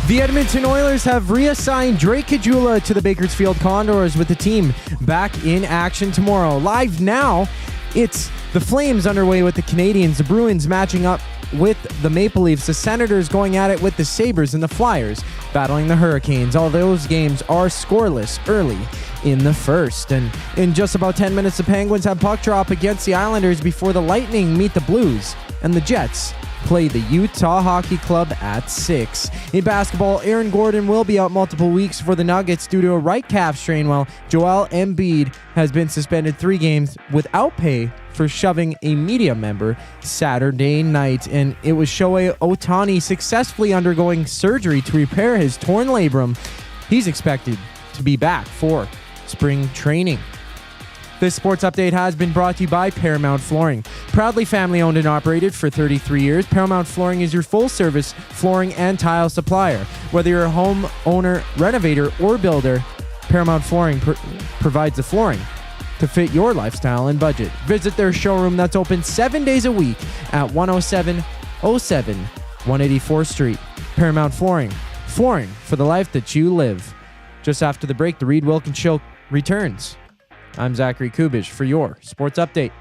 The Edmonton Oilers have reassigned Drake Caggiula to the Bakersfield Condors, with the team back in action tomorrow. Live now, it's the Flames underway with the Canadiens, the Bruins matching up with the Maple Leafs, the Senators going at it with the Sabres, and the Flyers battling the Hurricanes. All those games are scoreless early in the first. And in just about 10 minutes, the Penguins have puck drop against the Islanders before the Lightning meet the Blues, and the Jets play the Utah Hockey Club at 6. In basketball, Aaron Gordon will be out multiple weeks for the Nuggets due to a right calf strain, while Joel Embiid has been suspended 3 games without pay for shoving a media member Saturday night. And it was Shohei Ohtani successfully undergoing surgery to repair his torn labrum. He's expected to be back for spring training. This sports update has been brought to you by Paramount Flooring. Proudly family owned and operated for 33 years, Paramount Flooring is your full-service flooring and tile supplier. Whether you're a home owner, renovator, or builder, Paramount Flooring provides the flooring to fit your lifestyle and budget. Visit their showroom that's open 7 days a week at 10707 184th Street. Paramount Flooring. Flooring for the life that you live. Just after the break, the Reid Wilkins Show returns. I'm Zachary Kubish for your sports update.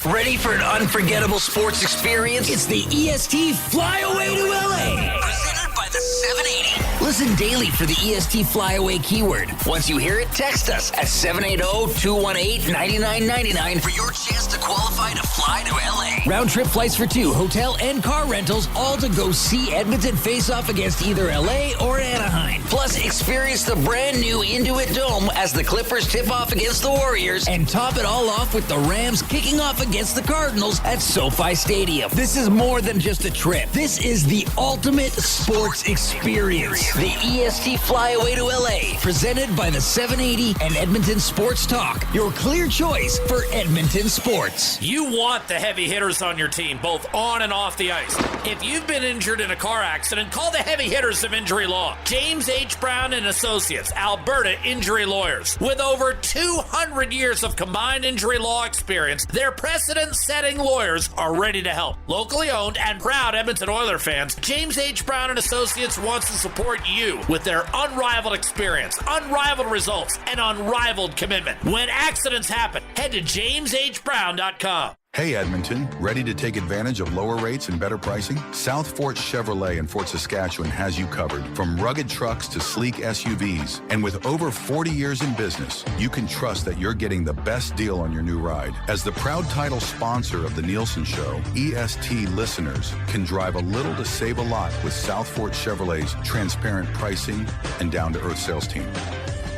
Ready for an unforgettable sports experience? It's the EST Flyaway to LA. Presented by the 780. Listen daily for the EST Flyaway keyword. Once you hear it, text us at 780-218-9999 for your chance to qualify to fly to LA. Round trip flights for 2, hotel and car rentals, all to go see Edmonton face off against either LA or Anaheim. Plus, experience the brand new Intuit Dome as the Clippers tip off against the Warriors, and top it all off with the Rams kicking off against the Cardinals at SoFi Stadium. This is more than just a trip. This is the ultimate sports experience. The EST Flyaway to LA, presented by the 780 and Edmonton Sports Talk. Your clear choice for Edmonton sports. You want the heavy hitters on your team, both on and off the ice. If you've been injured in a car accident, call the heavy hitters of injury law. James H. Brown and Associates, Alberta Injury Lawyers. With over 200 years of combined injury law experience, their precedent-setting lawyers are ready to help. Locally owned and proud Edmonton Oilers fans, James H. Brown and Associates wants to support you with their unrivaled experience, unrivaled results, and unrivaled commitment. When accidents happen, head to jameshbrown.com. Hey Edmonton, ready to take advantage of lower rates and better pricing? South Fort Chevrolet in Fort Saskatchewan has you covered. From rugged trucks to sleek SUVs. And with over 40 years in business, you can trust that you're getting the best deal on your new ride. As the proud title sponsor of the Nielsen Show, EST listeners can drive a little to save a lot with South Fort Chevrolet's transparent pricing and down-to-earth sales team.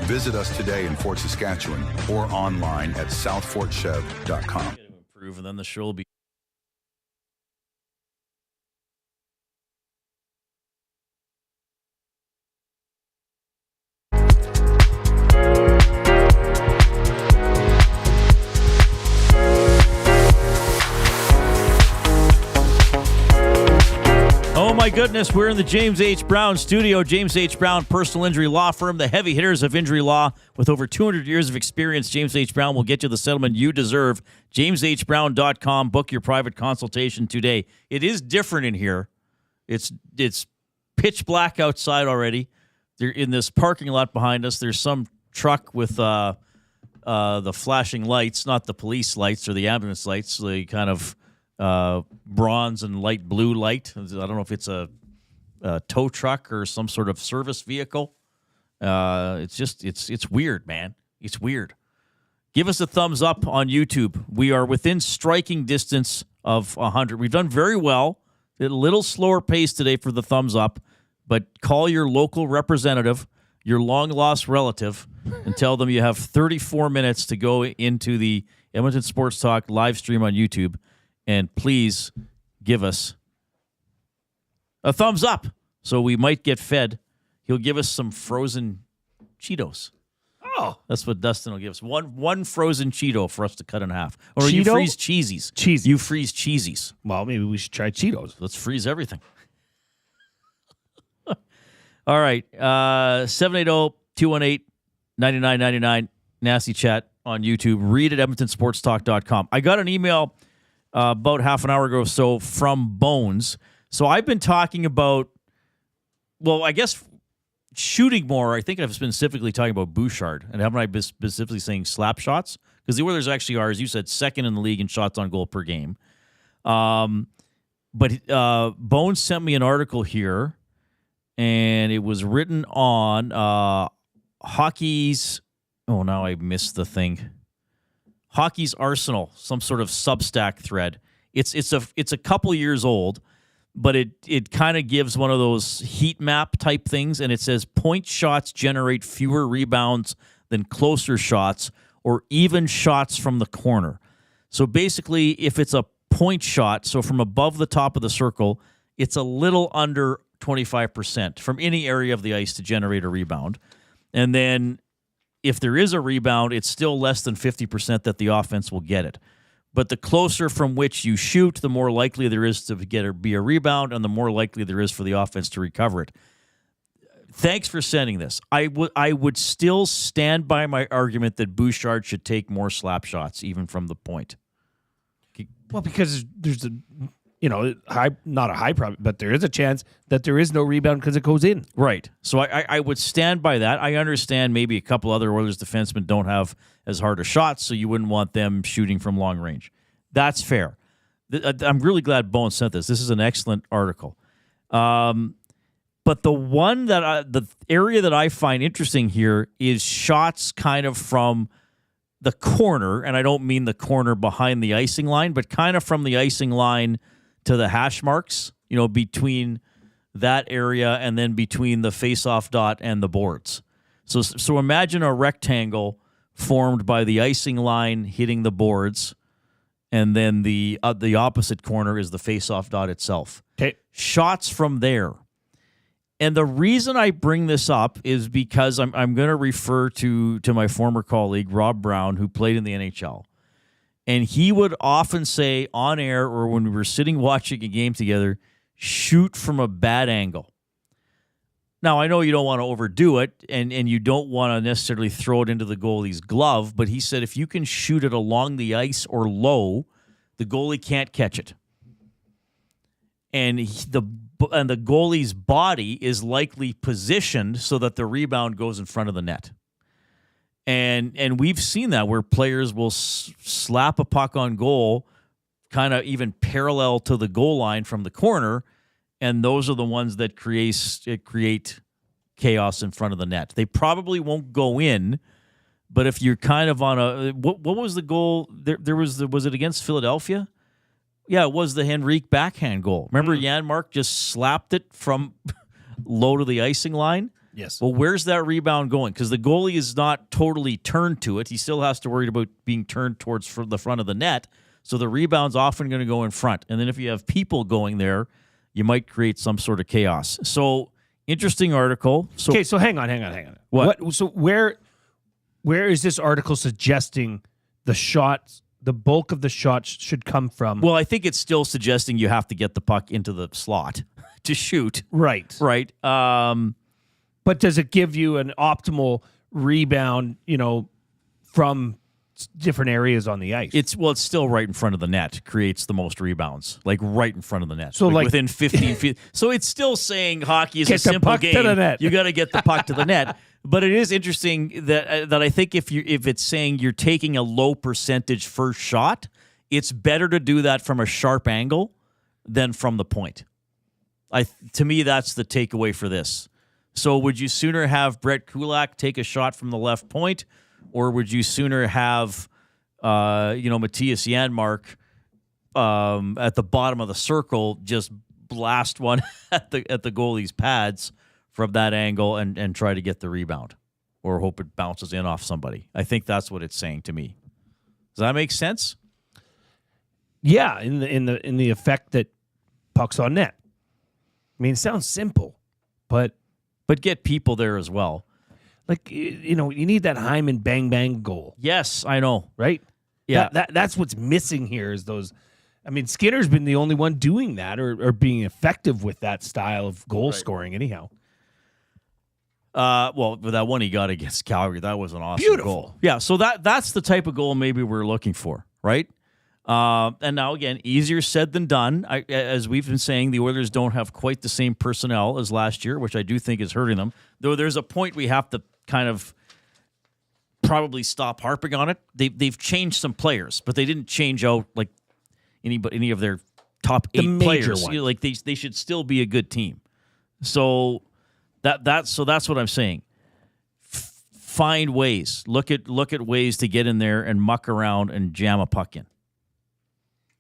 Visit us today in Fort Saskatchewan or online at southfortchev.com. And then the show will be. Oh my goodness, we're in the James H. Brown studio. James H. Brown Personal Injury Law Firm, the heavy hitters of injury law. With over 200 years of experience, James H. Brown will get you the settlement you deserve. JamesHBrown.com. Book your private consultation today. It is different in here. It's pitch black outside already. They're in this parking lot behind us. There's some truck with the flashing lights, not the police lights or the ambulance lights, the kind of bronze and light blue light. I don't know if it's a tow truck or some sort of service vehicle. It's weird, man. It's weird. Give us a thumbs up on YouTube. We are within striking distance of 100. We've done very well. A little slower pace today for the thumbs up, but call your local representative, your long-lost relative, and tell them you have 34 minutes to go into the Edmonton Sports Talk live stream on YouTube. And please give us a thumbs up so we might get fed. He'll give us some frozen Cheetos. Oh. That's what Dustin will give us. One frozen Cheeto for us to cut in half. Or Cheeto? you freeze cheesies. Cheese. You freeze cheesies. Well, maybe we should try Cheetos. Let's freeze everything. All right. 780-218-9999. Nasty chat on YouTube. Read at edmontonsportstalk.com. I got an email about half an hour ago or so from Bones. So I've been talking about, well, I guess shooting more. I think I've specifically talking about Bouchard. And haven't I been specifically saying slap shots? Because the Oilers actually are, as you said, second in the league in shots on goal per game. But Bones sent me an article here, and it was written on hockey's, oh, now I missed the thing. Hockey's Arsenal, some sort of Substack thread. It's a couple years old, but it kind of gives one of those heat map type things, and it says point shots generate fewer rebounds than closer shots or even shots from the corner. So basically, if it's a point shot, so from above the top of the circle, it's a little under 25% from any area of the ice to generate a rebound. And then if there is a rebound, it's still less than 50% that the offense will get it. But the closer from which you shoot, the more likely there is to be a rebound, and the more likely there is for the offense to recover it. Thanks for sending this. I would still stand by my argument that Bouchard should take more slap shots, even from the point. Well, because there's not a high probability, but there is a chance that there is no rebound because it goes in. Right. So I would stand by that. I understand maybe a couple other Oilers defensemen don't have as hard a shots, so you wouldn't want them shooting from long range. That's fair. I'm really glad Bones sent this. This is an excellent article. But the area that I find interesting here is shots kind of from the corner, and I don't mean the corner behind the icing line, but kind of from the icing line to the hash marks, between that area and then between the face-off dot and the boards. So imagine a rectangle formed by the icing line hitting the boards, and then the opposite corner is the face-off dot itself. Okay. Shots from there. And the reason I bring this up is because I'm going to refer to my former colleague, Rob Brown, who played in the NHL. And he would often say on air or when we were sitting watching a game together, shoot from a bad angle. Now, I know you don't want to overdo it, and you don't want to necessarily throw it into the goalie's glove, but he said if you can shoot it along the ice or low, the goalie can't catch it. And the goalie's body is likely positioned so that the rebound goes in front of the net. And we've seen that where players will slap a puck on goal kind of even parallel to the goal line from the corner, and those are the ones that create chaos in front of the net. They probably won't go in, but if you're kind of on a what was the goal? There was it against Philadelphia? Yeah, it was the Henrique backhand goal. Remember Janmark just slapped it from low to the icing line? Yes. Well, where's that rebound going? Because the goalie is not totally turned to it. He still has to worry about being turned towards the front of the net. So the rebound's often going to go in front. And then if you have people going there, you might create some sort of chaos. So interesting article. Okay, so hang on. What? So where is this article suggesting the shots, the bulk of the shots should come from? Well, I think it's still suggesting you have to get the puck into the slot to shoot. Right. Right. But does it give you an optimal rebound, from different areas on the ice? It's still right in front of the net. Creates the most rebounds, like right in front of the net. So like within 15 feet. So it's still saying hockey is Get a the simple puck game. to the net. You got to get the puck to the net. But it is interesting that I think if it's saying you're taking a low percentage first shot, it's better to do that from a sharp angle than from the point. To me, that's the takeaway for this. So would you sooner have Brett Kulak take a shot from the left point, or would you sooner have Matthias Janmark at the bottom of the circle just blast one at the goalie's pads from that angle and try to get the rebound, or hope it bounces in off somebody? I think that's what it's saying to me. Does that make sense? Yeah, in the effect that puck's on net. I mean, it sounds simple, but get people there as well. Like, you need that Hyman bang goal. Yes, I know. Right? Yeah. That's what's missing here is those. I mean, Skinner's been the only one doing that or being effective with that style of goal scoring anyhow. With that one he got against Calgary, that was an awesome Beautiful goal. Yeah, so that's the type of goal maybe we're looking for, right? And now, again, easier said than done. As we've been saying, the Oilers don't have quite the same personnel as last year, which I do think is hurting them. Though there's a point we have to kind of probably stop harping on it. They've changed some players, but they didn't change out like any of their top 8 players. Like they should still be a good team. So that's what I'm saying. Find ways. Look at ways to get in there and muck around and jam a puck in.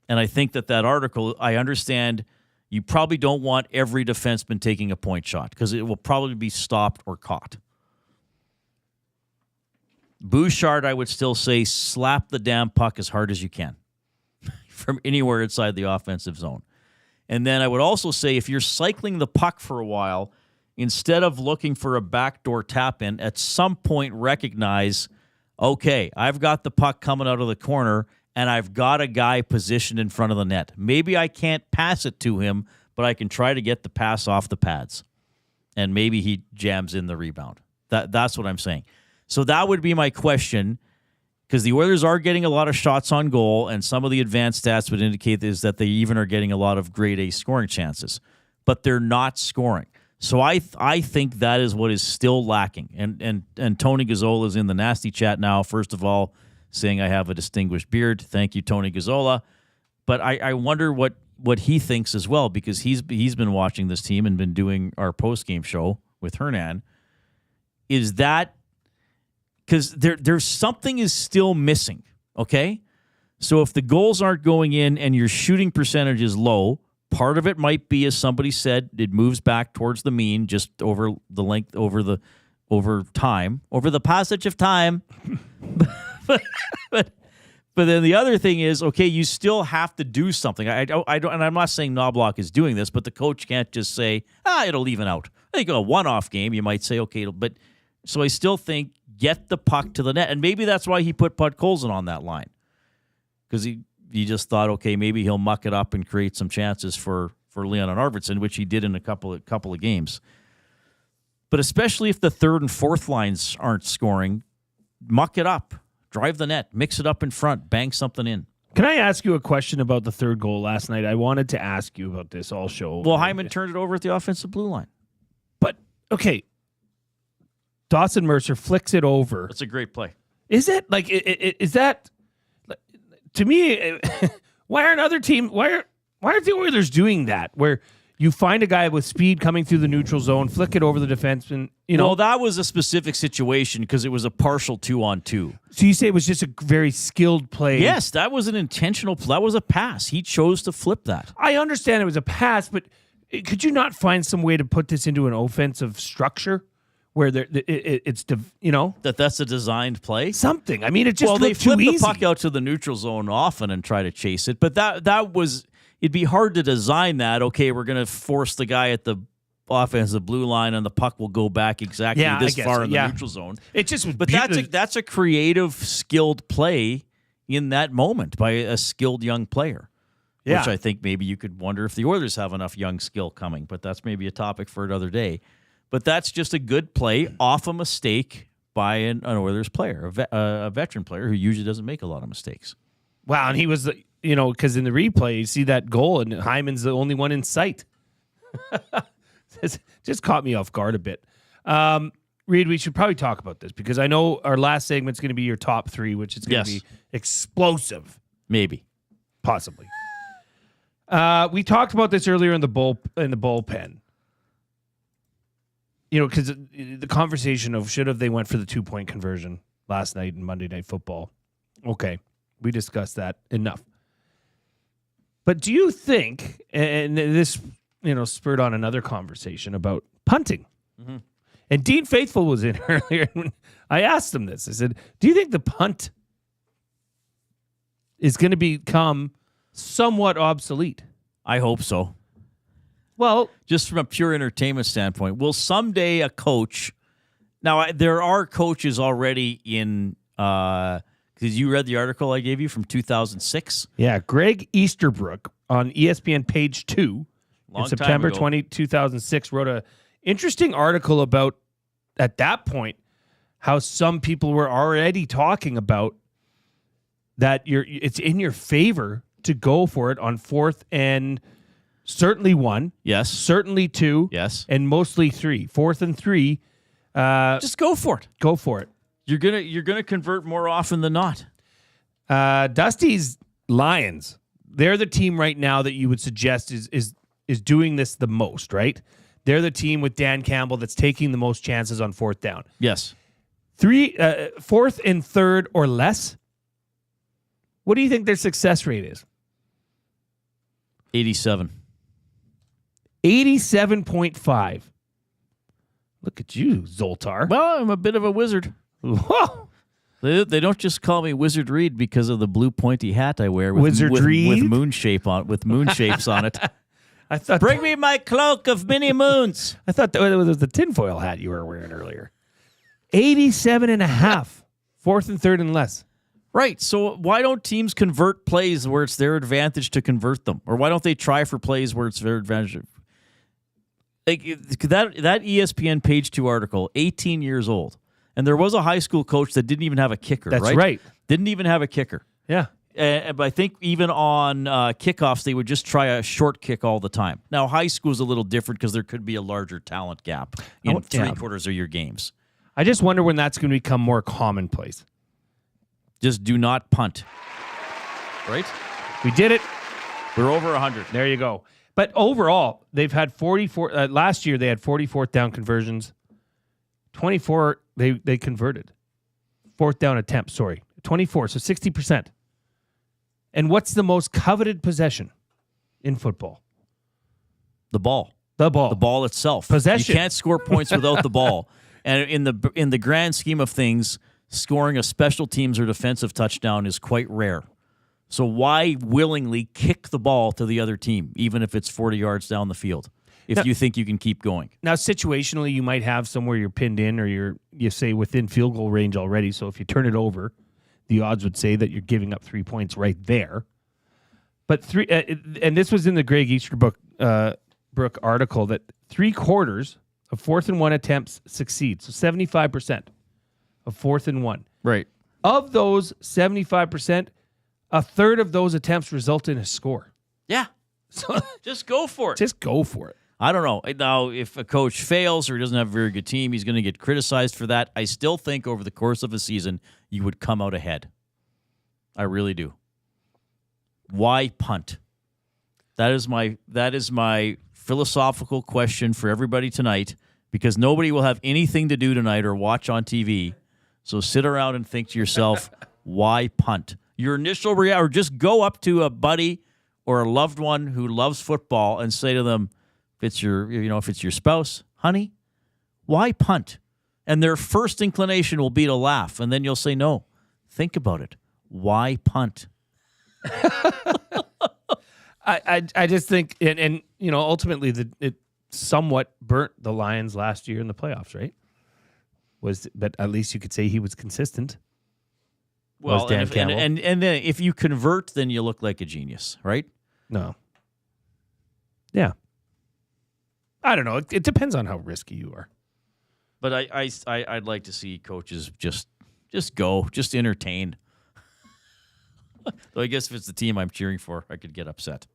And I think that article, I understand you probably don't want every defenseman taking a point shot because it will probably be stopped or caught. Bouchard, I would still say, slap the damn puck as hard as you can from anywhere inside the offensive zone. And then I would also say if you're cycling the puck for a while, instead of looking for a backdoor tap-in, at some point recognize, okay, I've got the puck coming out of the corner, and I've got a guy positioned in front of the net. Maybe I can't pass it to him, but I can try to get the pass off the pads. And maybe he jams in the rebound. That's what I'm saying. So that would be my question, because the Oilers are getting a lot of shots on goal, and some of the advanced stats would indicate is that they even are getting a lot of grade A scoring chances, but they're not scoring. So I think that is what is still lacking. And Tony Gazzola is in the nasty chat now, first of all, saying I have a distinguished beard. Thank you, Tony Gazzola. But I wonder what he thinks as well, because he's been watching this team and been doing our post-game show with Hernan. Is that because there's something is still missing, okay? So if the goals aren't going in and your shooting percentage is low, part of it might be, as somebody said, it moves back towards the mean just over the length, over the passage of time. But then the other thing is, okay, you still have to do something. I don't, and I'm not saying Knobloch is doing this, but the coach can't just say, it'll even out. I think a one-off game, you might say, okay, but so I still think get the puck to the net, and maybe that's why he put Podkolzin on that line, because he just thought, okay, maybe he'll muck it up and create some chances for Leon and Arvidsson, which he did in a couple of games. But especially if the third and fourth lines aren't scoring, muck it up. Drive the net, mix it up in front, bang something in. Can I ask you a question about the third goal last night? I wanted to ask you about this all show. Well, Hyman turned it over at the offensive blue line. But, okay, Dawson Mercer flicks it over. That's a great play. Is it? Like, is that, to me, why aren't the Oilers doing that? Where you find a guy with speed coming through the neutral zone, flick it over the defenseman. Well, that was a specific situation because it was a partial 2-on-2. So you say it was just a very skilled play? Yes, that was an intentional play. That was a pass. He chose to flip that. I understand it was a pass, but could you not find some way to put this into an offensive structure where it's that's a designed play? Something. I mean, it just they looked too flip easy. the puck out to the neutral zone often and try to chase it, but that was. It'd be hard to design that. Okay, we're going to force the guy at the offensive blue line, and the puck will go back exactly this far in the neutral zone. It just was, but that's a creative, skilled play in that moment by a skilled young player. Yeah. which I think maybe you could wonder if the Oilers have enough young skill coming, but that's maybe a topic for another day. But that's just a good play off a mistake by an Oilers player, a veteran player who usually doesn't make a lot of mistakes. Wow, and he was, because in the replay, you see that goal, and Hyman's the only one in sight. Just caught me off guard a bit. Reid, we should probably talk about this because I know our last segment's going to be your top three, which is going to be explosive. Maybe. Possibly. We talked about this earlier in the bullpen. Because the conversation of should have they went for the 2-point conversion last night in Monday Night Football. Okay, we discussed that enough. But do you think, and this spurred on another conversation about punting? Mm-hmm. And Dean Faithful was in earlier. And I asked him this. I said, do you think the punt is going to become somewhat obsolete? I hope so. Well, just from a pure entertainment standpoint, will someday a coach... Now, there are coaches already in... Because you read the article I gave you from 2006? Yeah, Greg Easterbrook on ESPN page 2 in September 2006 wrote a interesting article about, at that point, how some people were already talking about that it's in your favor to go for it on 4th and certainly 1. Yes. Certainly 2. Yes. And mostly 3. 4th and 3. Just go for it. Go for it. You're gonna convert more often than not. Dusty's Lions, they're the team right now that you would suggest is doing this the most, right? They're the team with Dan Campbell that's taking the most chances on 4th down. Yes. 4th and 3rd or less. What do you think their success rate is? 87. 87.5. Look at you, Zoltar. Well, I'm a bit of a wizard. Whoa. They don't just call me Wizard Reid because of the blue pointy hat I wear with moon shapes on it. I thought, bring me my cloak of mini moons. I thought that was the tinfoil hat you were wearing earlier. 87.5. 4th and 3rd and less. Right. So why don't teams convert plays where it's their advantage to convert them? Or why don't they try for plays where it's their advantage? Like that ESPN page 2 article, 18 years old. And there was a high school coach that didn't even have a kicker. That's right. Didn't even have a kicker. Yeah. But I think even on kickoffs, they would just try a short kick all the time. Now, high school is a little different because there could be a larger talent gap in 3/4 of your games. I just wonder when that's going to become more commonplace. Just do not punt. Right? We did it. We're over 100. There you go. But overall, they've had 44. Last year, they had 44th down conversions. 24, they converted. 4th down attempts, 24, so 60%. And what's the most coveted possession in football? The ball. The ball. The ball itself. Possession. You can't score points without the ball. And in the grand scheme of things, scoring a special teams or defensive touchdown is quite rare. So why willingly kick the ball to the other team, even if it's 40 yards down the field, if you think you can keep going? Now, situationally, you might have somewhere you're pinned in or you say within field goal range already. So if you turn it over, the odds would say that you're giving up 3 points right there. But and this was in the Greg Easterbrook article, that 3/4 of 4th and 1 attempts succeed. So 75% of 4th and 1. Right. Of those 75%, 1/3 of those attempts result in a score. Yeah. So just go for it. Just go for it. I don't know. Now, if a coach fails or he doesn't have a very good team, he's going to get criticized for that. I still think over the course of a season, you would come out ahead. I really do. Why punt? That is my philosophical question for everybody tonight, because nobody will have anything to do tonight or watch on TV. So sit around and think to yourself, why punt? Your initial reaction, or just go up to a buddy or a loved one who loves football and say to them, if it's your spouse, honey, why punt? And their first inclination will be to laugh, and then you'll say, no, think about it. Why punt? I just think, and ultimately it somewhat burnt the Lions last year in the playoffs, right? But at least you could say he was consistent. Well, and then if you convert, then you look like a genius, right? No. Yeah. I don't know. It depends on how risky you are. But I'd like to see coaches just go, just entertain. Though I guess if it's the team I'm cheering for, I could get upset.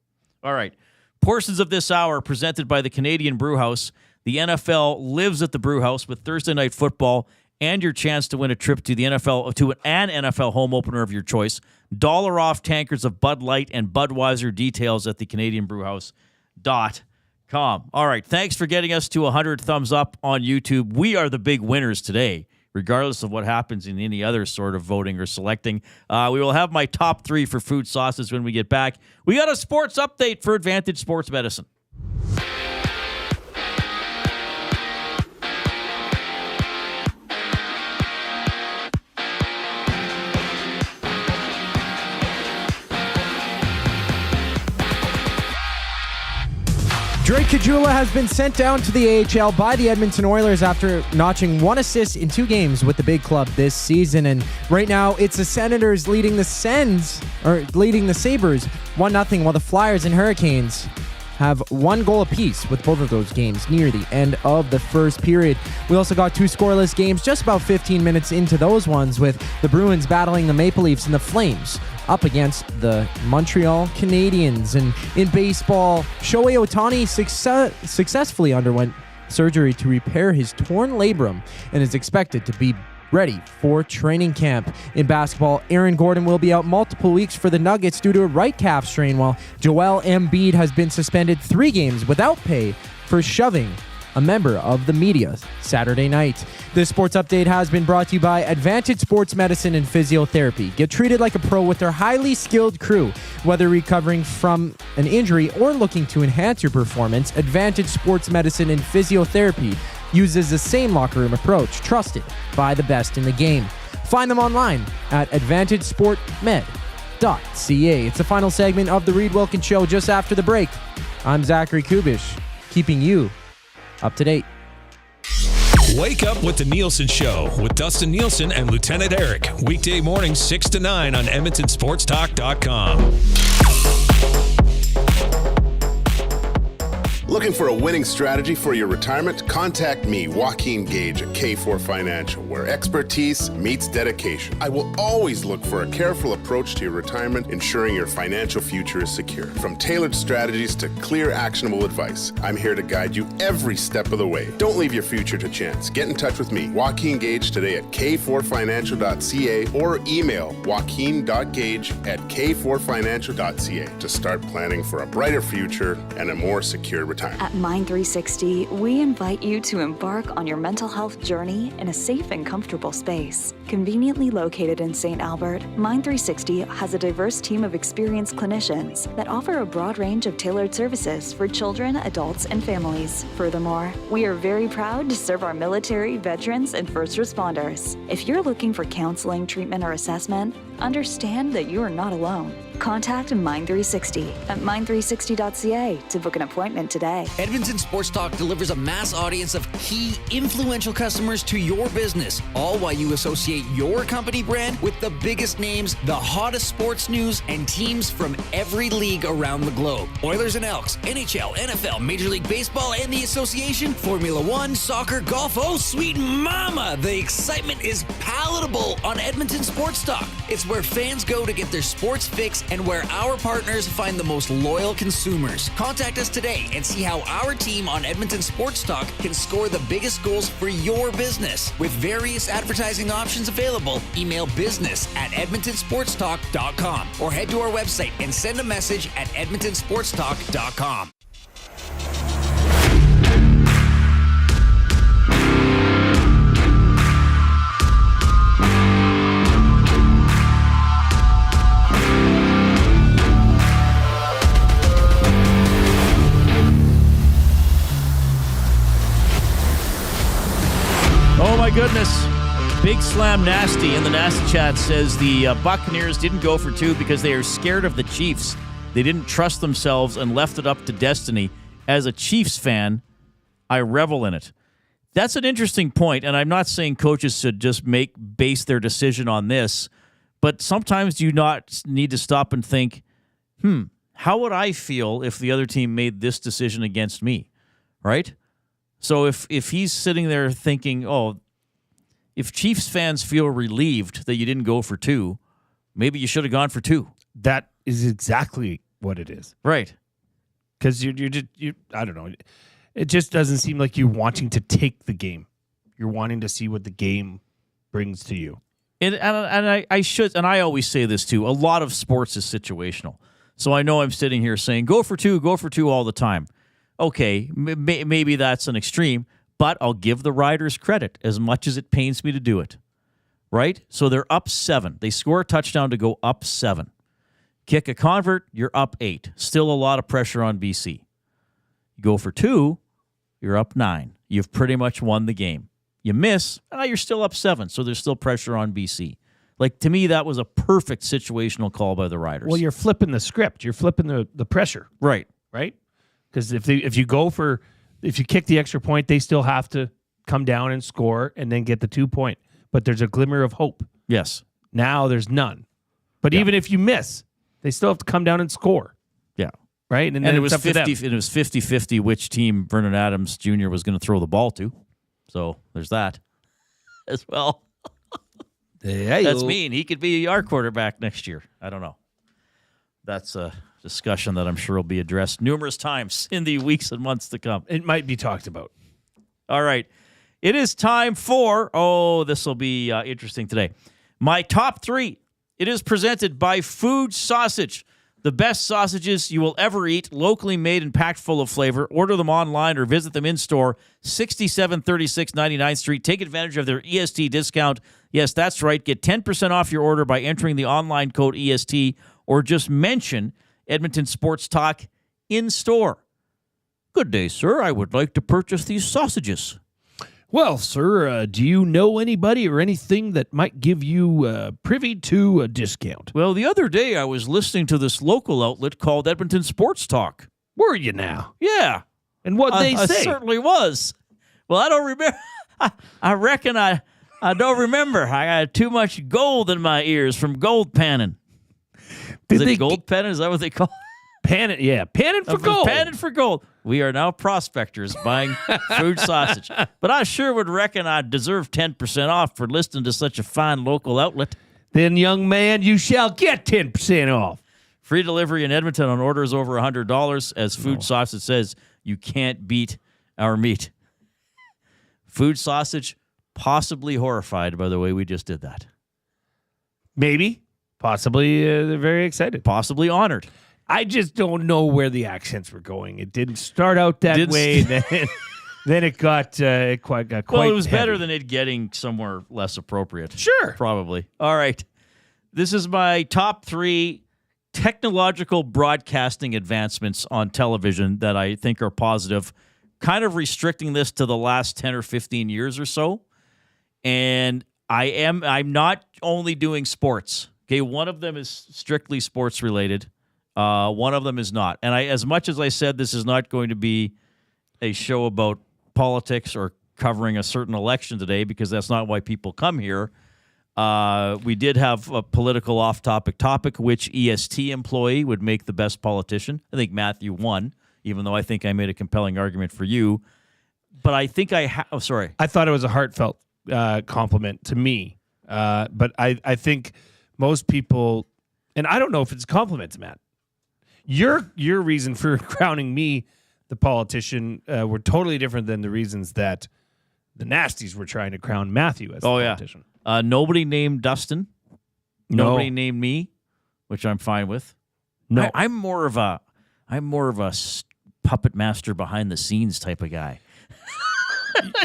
All right. Portions of this hour presented by the Canadian Brewhouse. The NFL lives at the Brewhouse with Thursday Night Football and your chance to win a trip to the NFL, to an NFL home opener of your choice. $1 off tankers of Bud Light and Budweiser. Details at the CanadianBrewhouse.com. All right. Thanks for getting us to 100 thumbs up on YouTube. We are the big winners today, regardless of what happens in any other sort of voting or selecting. We will have my top 3 for food sauces when we get back. We got a sports update for Advantage Sports Medicine. Drake Caggiula has been sent down to the AHL by the Edmonton Oilers after notching 1 assist in 2 games with the big club this season. And right now, it's the Senators leading the Sabres 1-0, while the Flyers and Hurricanes have 1 goal apiece with both of those games near the end of the first period. We also got 2 scoreless games just about 15 minutes into those ones, with the Bruins battling the Maple Leafs and the Flames up against the Montreal Canadiens. And in baseball, Shohei Ohtani successfully underwent surgery to repair his torn labrum and is expected to be ready for training camp. In basketball, Aaron Gordon will be out multiple weeks for the Nuggets due to a right calf strain, while Joel Embiid has been suspended 3 games without pay for shoving a member of the media Saturday night. This sports update has been brought to you by Advantage Sports Medicine and Physiotherapy. Get treated like a pro with their highly skilled crew. Whether recovering from an injury or looking to enhance your performance, Advantage Sports Medicine and Physiotherapy uses the same locker room approach, trusted by the best in the game. Find them online at AdvantageSportMed.ca. It's the final segment of the Reid Wilkins Show just after the break. I'm Zachary Kubish, keeping you up to date. Wake up with the Nielsen Show with Dustin Nielsen and Lieutenant Eric. Weekday mornings 6 to 9 on EdmontonSportsTalk.com. Looking for a winning strategy for your retirement? Contact me, Joaquin Gage at K4 Financial, where expertise meets dedication. I will always look for a careful approach to your retirement, ensuring your financial future is secure. From tailored strategies to clear, actionable advice, I'm here to guide you every step of the way. Don't leave your future to chance. Get in touch with me, Joaquin Gage, today at k4financial.ca or email joaquin.gage@k4financial.ca to start planning for a brighter future and a more secure retirement. At Mind360, we invite you to embark on your mental health journey in a safe and comfortable space. Conveniently located in St. Albert, Mind360 has a diverse team of experienced clinicians that offer a broad range of tailored services for children, adults, and families. Furthermore, we are very proud to serve our military, veterans, and first responders. If you're looking for counseling, treatment, or assessment, understand that you are not alone. Contact Mind360 at mind360.ca to book an appointment today. Edmonton Sports Talk delivers a mass audience of key, influential customers to your business, all while you associate your company brand with the biggest names, the hottest sports news, and teams from every league around the globe. Oilers and Elks, NHL, NFL, Major League Baseball, and the association, Formula One, soccer, golf. Oh, sweet mama! The excitement is palatable on Edmonton Sports Talk. It's where fans go to get their sports fix and where our partners find the most loyal consumers. Contact us today and see how our team on Edmonton Sports Talk can score the biggest goals for your business. With various advertising options available, email business@edmontonsportstalk.com or head to our website and send a message at edmontonsportstalk.com. Oh my goodness. Big Slam Nasty in the Nasty Chat says the Buccaneers didn't go for 2 because they are scared of the Chiefs. They didn't trust themselves and left it up to destiny. As a Chiefs fan, I revel in it. That's an interesting point, and I'm not saying coaches should just base their decision on this, but sometimes you not need to stop and think, how would I feel if the other team made this decision against me, right? So if he's sitting there thinking, oh, if Chiefs fans feel relieved that you didn't go for 2, maybe you should have gone for 2. That is exactly what it is. Right. Because you're just, I don't know. It just doesn't seem like you're wanting to take the game. You're wanting to see what the game brings to you. And I should, and I always say this too, a lot of sports is situational. So I know I'm sitting here saying, go for 2 all the time. Okay, maybe that's an extreme, but I'll give the Riders credit as much as it pains me to do it. Right? So they're up 7. They score a touchdown to go up 7. Kick a convert, you're up 8. Still a lot of pressure on BC. You go for 2, you're up 9. You've pretty much won the game. You miss, you're still up 7, so there's still pressure on BC. Like, to me, that was a perfect situational call by the Riders. Well, you're flipping the script. You're flipping the pressure. Right. Right? Because if you kick the extra point, they still have to come down and score and then get the 2 point. But there's a glimmer of hope. Yes. Now there's none. But even if you miss, they still have to come down and score. Yeah. Right? And it was 50-50 which team Vernon Adams Jr. was going to throw the ball to. So there's that as well. That's mean. He could be our quarterback next year. I don't know. That's a discussion that I'm sure will be addressed numerous times in the weeks and months to come. It might be talked about. All right. It is time for, this will be interesting today. My top 3. It is presented by Food Sausage. The best sausages you will ever eat, locally made and packed full of flavor. Order them online or visit them in store, 6736 99th Street. Take advantage of their EST discount. Yes, that's right. Get 10% off your order by entering the online code EST or just mention Edmonton Sports Talk in store. Good day, sir. I would like to purchase these sausages. Well, sir, do you know anybody or anything that might give you privy to a discount? Well, the other day I was listening to this local outlet called Edmonton Sports Talk. Were you now? Yeah. And what'd they say? I certainly was. Well, I don't remember. I reckon I don't remember. I got too much gold in my ears from gold panning. Is it gold panning? Is that what they call it? Panning, yeah. Panning for gold. Panning for gold. We are now prospectors buying food sausage. But I sure would reckon I deserve 10% off for listening to such a fine local outlet. Then, young man, you shall get 10% off. Free delivery in Edmonton on orders over $100. As Food Sausage says, you can't beat our meat. Food Sausage, possibly horrified by the way we just did that. Maybe. Possibly they're very excited. Possibly honored. I just don't know where the accents were going. It didn't start out that way. Then it got quite. Well, it was heavy. better than it getting somewhere less appropriate. Sure. Probably. All right. This is my top 3 technological broadcasting advancements on television that I think are positive. Kind of restricting this to the last 10 or 15 years or so. And I'm not only doing sports. Okay, one of them is strictly sports related. One of them is not. And as much as I said this is not going to be a show about politics or covering a certain election today, because that's not why people come here, we did have a political off-topic topic, which EST employee would make the best politician. I think Matthew won, even though I think I made a compelling argument for you. But I think I thought it was a heartfelt compliment to me. But I think most people, and I don't know if it's compliments, Matt. Your reason for crowning me the politician were totally different than the reasons that the Nasties were trying to crown Matthew as the politician. Yeah. Nobody named Dustin. No. Nobody named me, which I'm fine with. No, I'm more of a puppet master behind the scenes type of guy.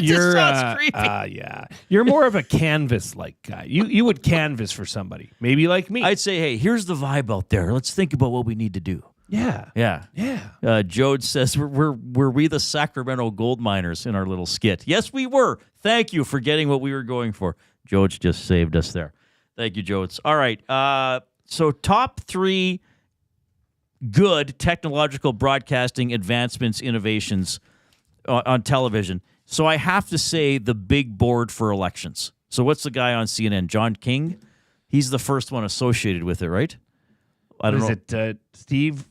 You're sounds creepy. Yeah. You're more of a canvas-like guy. You would canvas for somebody, maybe like me. I'd say, hey, here's the vibe out there. Let's think about what we need to do. Yeah. Jode says, were we the Sacramento gold miners in our little skit? Yes, we were. Thank you for getting what we were going for. Jodes just saved us there. Thank you, Jodes. All right. So top 3 good technological broadcasting advancements, innovations on television. So I have to say the big board for elections. So what's the guy on CNN? John King? He's the first one associated with it, right? I don't know. Is it Steve?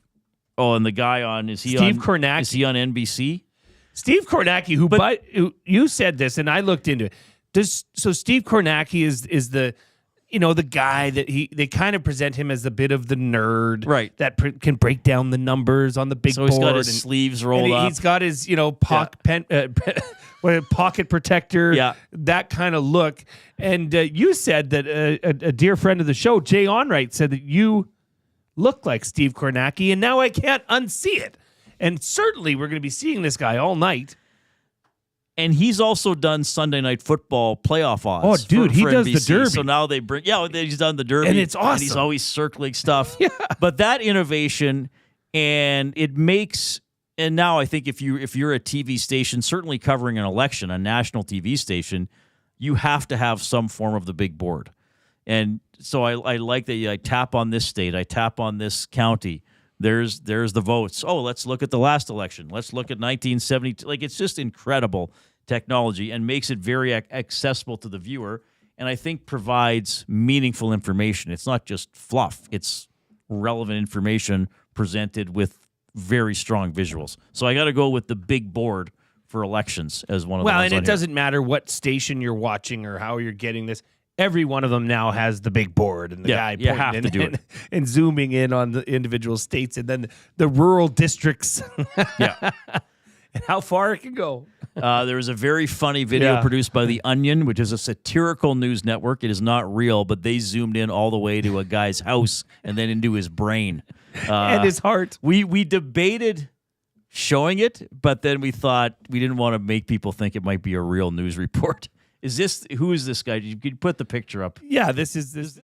Oh, and the guy on is he Steve on Kornacki. Is he on NBC? Steve Kornacki, who you said this, and I looked into it. So Steve Kornacki is the the guy that they kind of present him as a bit of the nerd, right? That can break down the numbers on the big board. So he's got his sleeves rolled up. He's got his pocket protector, that kind of look. And you said that a dear friend of the show, Jay Onright, said that you look like Steve Kornacki, and now I can't unsee it. And certainly we're going to be seeing this guy all night. And he's also done Sunday Night Football playoff odds. Oh, dude, he does NBC. the Derby. So now they bring, he's done the Derby. And it's awesome. And he's always circling stuff. But that innovation, and it makes, and now I think if you're a TV station, certainly covering an election, a national TV station, you have to have some form of the big board. And so I like that I tap on this state, I tap on this county. There's the votes. Oh, let's look at the last election. Let's look at 1972. Like, it's just incredible technology and makes it very accessible to the viewer, and I think provides meaningful information. It's not just fluff. It's relevant information presented with very strong visuals. So I got to go with the big board for elections as one of the ones. Well, and on it here. doesn't matter what station you're watching or how you're getting this. Every one of them now has the big board and the guy you have pointing to do it. and zooming in on the individual states and then the rural districts. Yeah. And how far it can go. There was a very funny video produced by The Onion, which is a satirical news network. It is not real, but they zoomed in all the way to a guy's house and then into his brain. And his heart. We debated showing it, but then we thought we didn't want to make people think it might be a real news report. Who is this guy? You could put the picture up. Yeah, this is.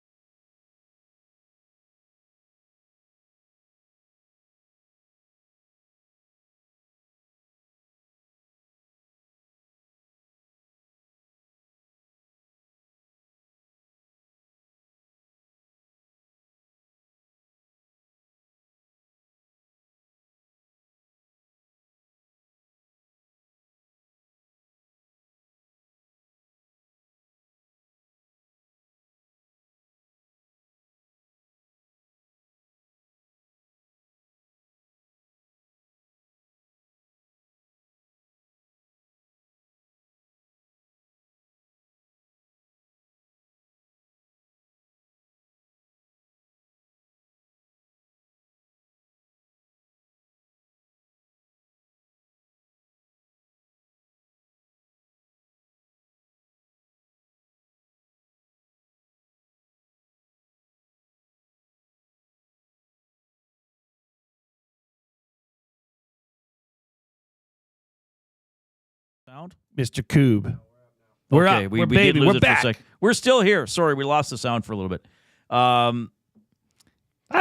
Sound? Mr. Coob. We're okay, up. we We're baby. did lose We're it back. for a sec. We're still here. Sorry, we lost the sound for a little bit. I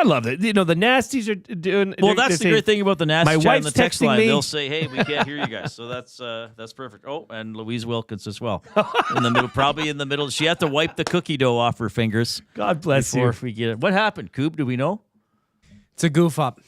love it. The nasties are doing. Well, that's the great thing about the nasty chat on the text line. Me. They'll say, "Hey, we can't hear you guys," so that's perfect. Oh, and Louise Wilkins as well in the middle, probably in the middle. She had to wipe the cookie dough off her fingers. God bless before you. If we get it. What happened, Coop? Do we know? It's a goof up.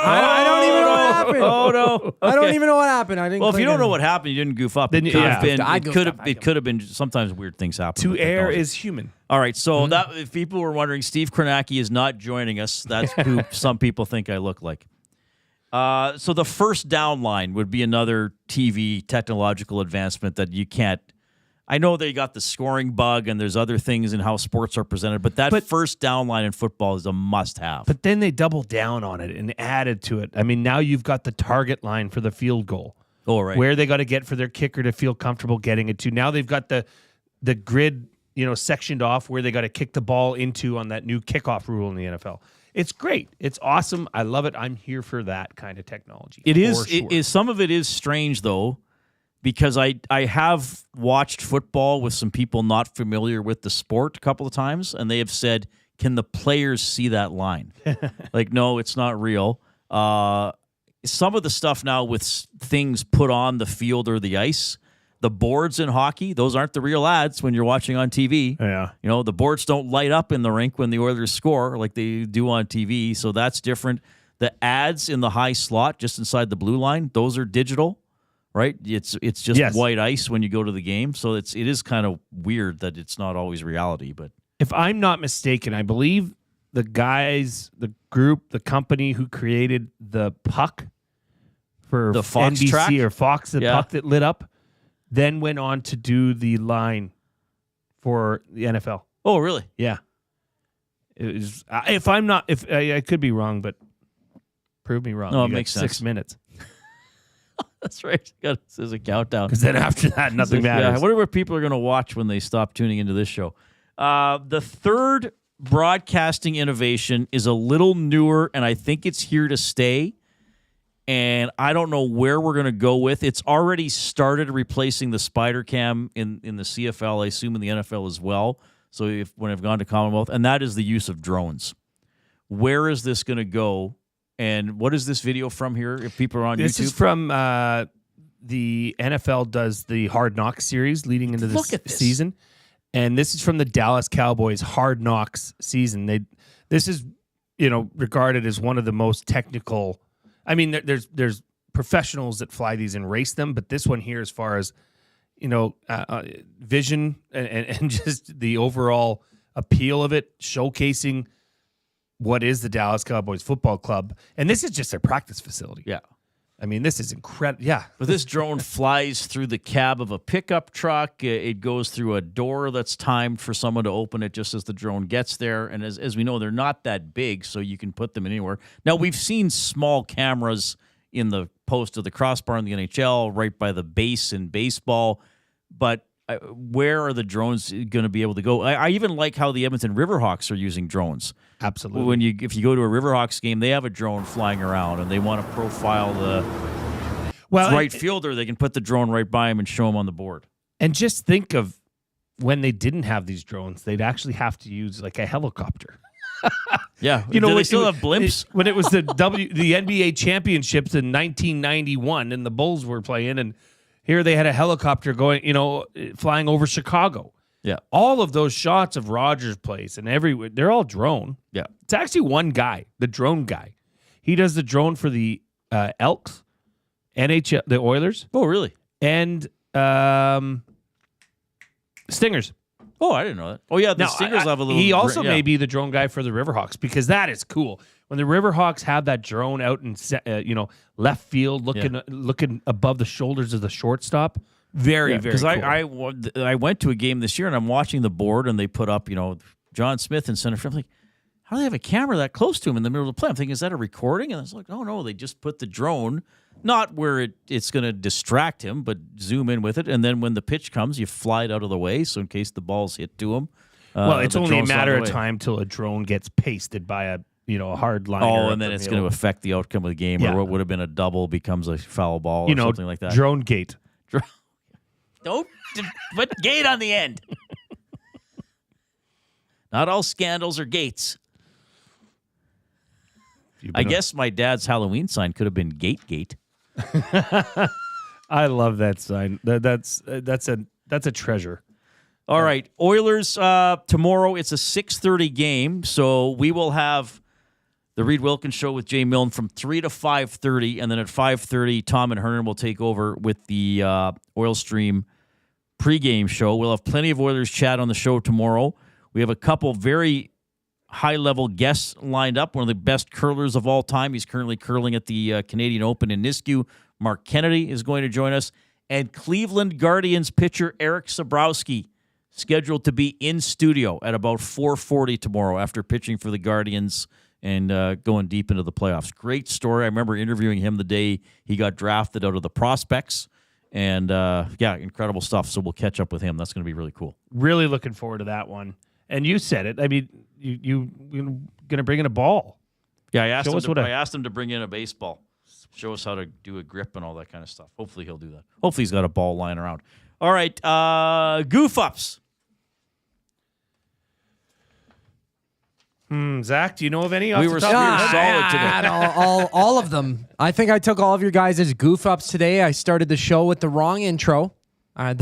I don't even know what happened. Oh no! Okay. I don't even know what happened. I didn't. Well, if you click don't know it. what happened, you didn't goof up. Then It could have been. I It goofed could up. have. It could have been. Sometimes weird things happen. To with err technology. is human. All right, so that if people were wondering, Steve Kornacki is not joining us. That's who some people think I look like. So the first down line would be another TV technological advancement that you can't. I know they got the scoring bug and there's other things in how sports are presented, but that first down line in football is a must-have. But then they doubled down on it and added to it. I mean, now you've got the target line for the field goal. Oh, right. Where they got to get for their kicker to feel comfortable getting it to. Now they've got the grid, sectioned off where they got to kick the ball into on that new kickoff rule in the NFL. It's great. It's awesome. I love it. I'm here for that kind of technology. It is. For sure. It is. Some of it is strange though, because I have watched football with some people not familiar with the sport a couple of times, and they have said, "Can the players see that line?" Like, no, it's not real. Some of the stuff now with things put on the field or the ice, the boards in hockey, those aren't the real ads when you're watching on TV. Yeah. The boards don't light up in the rink when the Oilers score like they do on TV, so that's different. The ads in the high slot just inside the blue line, those are digital, right? It's just white ice when you go to the game, so it is kind of weird that it's not always reality. But if I'm not mistaken, I believe the guys, the group, the company who created the puck for The Fox NBC track? or Fox, the Yeah. puck that lit up, then went on to do the line for the NFL. Oh, really? Yeah. It was, if I could be wrong, but prove me wrong. No, You it got makes 6 sense. minutes. That's right. There's a countdown. Because then after that, nothing Yeah, matters. I wonder what people are going to watch when they stop tuning into this show. The third broadcasting innovation is a little newer, and I think it's here to stay. And I don't know where we're going to go with. It's already started replacing the spider cam in the CFL, I assume in the NFL as well. So when I've gone to Commonwealth, and that is the use of drones. Where is this going to go? And what is this video from here? If people are on This YouTube, is from the NFL does the Hard Knocks series leading into Look at this. season. And this is from the Dallas Cowboys Hard Knocks season. This is, regarded as one of the most technical. I mean, there's professionals that fly these and race them, but this one here, as far as vision and just the overall appeal of it, showcasing what is the Dallas Cowboys Football Club, and this is just their practice facility. Yeah. I mean, this is incredible. Yeah. But this drone flies through the cab of a pickup truck. It goes through a door that's timed for someone to open it just as the drone gets there. And as we know, they're not that big, so you can put them anywhere. Now, we've seen small cameras in the post of the crossbar in the NHL, right by the base in baseball. But where are the drones going to be able to go? I even like how the Edmonton Riverhawks are using drones. Absolutely. If you go to a Riverhawks game, they have a drone flying around, and they want to profile the right fielder. They can put the drone right by him and show him on the board. And just think of when they didn't have these drones, they'd actually have to use like a helicopter. Yeah. Do they still have blimps? When it was the NBA championships in 1991 and the Bulls were playing, and here they had a helicopter going, flying over Chicago. Yeah. All of those shots of Rogers Place and everywhere, they're all drone. Yeah. It's actually one guy, the drone guy. He does the drone for the Elks, NHL, the Oilers. Oh, really? And Stingers. Oh, I didn't know that. Oh, yeah, the Stingers have a little... He also yeah. may be the drone guy for the Riverhawks, because that is cool. When the Riverhawks have that drone out in left field, looking above the shoulders of the shortstop, very cool. Because I went to a game this year, and I'm watching the board, and they put up, John Smith in center field. I'm like, how do they have a camera that close to him in the middle of the play? I'm thinking, is that a recording? And I was like, oh, no, they just put the drone, not where it's going to distract him, but zoom in with it. And then when the pitch comes, you fly it out of the way, so in case the ball's hit to him. Well, it's only a drone's matter out of the way. time till a drone gets pasted by a hard liner. Oh, and then it's going to affect the outcome of the game, or what would have been a double becomes a foul ball or something like that. Drone gate. Don't put gate on the end. Not all scandals are gates. I guess my dad's Halloween sign could have been Gate. I love that sign. That's a treasure. All right, Oilers tomorrow. It's a 6:30 game, so we will have the Reid Wilkins show with Jay Milne from 3 to 5:30, and then at 5:30, Tom and Hernan will take over with the Oil Stream pregame show. We'll have plenty of Oilers chat on the show tomorrow. We have a couple very high-level guests lined up. One of the best curlers of all time. He's currently curling at the Canadian Open in Nisku. Mark Kennedy is going to join us. And Cleveland Guardians pitcher Eric Sabrowski, scheduled to be in studio at about 4:40 tomorrow after pitching for the Guardians and going deep into the playoffs. Great story. I remember interviewing him the day he got drafted out of the prospects. And, incredible stuff. So we'll catch up with him. That's going to be really cool. Really looking forward to that one. And you said it. I mean, you're going to bring in a ball. Yeah, I asked him to bring in a baseball. Show us how to do a grip and all that kind of stuff. Hopefully he'll do that. Hopefully he's got a ball lying around. All right, goof-ups. Zach, do you know of any? We were solid today. all of them. I think I took all of your guys as goof-ups today. I started the show with the wrong intro. It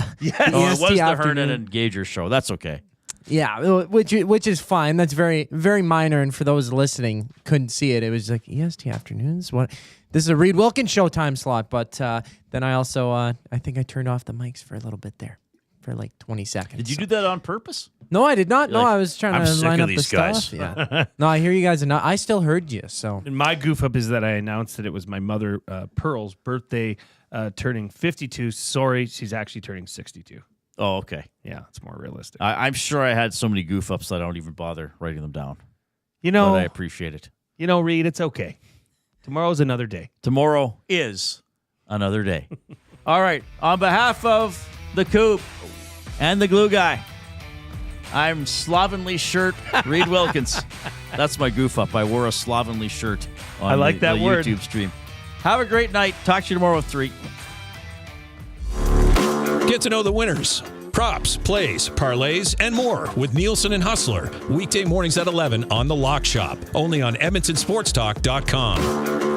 was the Hernan and Gager show. That's okay. Yeah, which is fine. That's very, very minor. And for those listening, couldn't see it. It was like EST afternoons. What? This is a Reid Wilkins show time slot. But then I also, I think I turned off the mics for a little bit there. for like 20 seconds. Did you do that on purpose? No, I did not. You're No, like, I was trying I'm to sick line of up the these guys. stuff. Yeah. No, I hear you guys, and I still heard you. So And my goof up is that I announced that it was my mother, Pearl's birthday, turning 52. Sorry, she's actually turning 62. Oh, okay. Yeah, it's more realistic. I'm sure I had so many goof ups that I don't even bother writing them down. You know, but I appreciate it. You know, Reid, it's okay. Tomorrow's another day. Tomorrow is another day. All right. On behalf of the Coop and the Glue Guy, I'm slovenly shirt Reid Wilkins. That's my goof up. I wore a slovenly shirt on I like that the word. YouTube stream. Have a great night. Talk to you tomorrow at 3. Get to know the winners, props, plays, parlays, and more with Nielsen and Hustler. Weekday mornings at 11 on The Lock Shop. Only on EdmontonSportsTalk.com.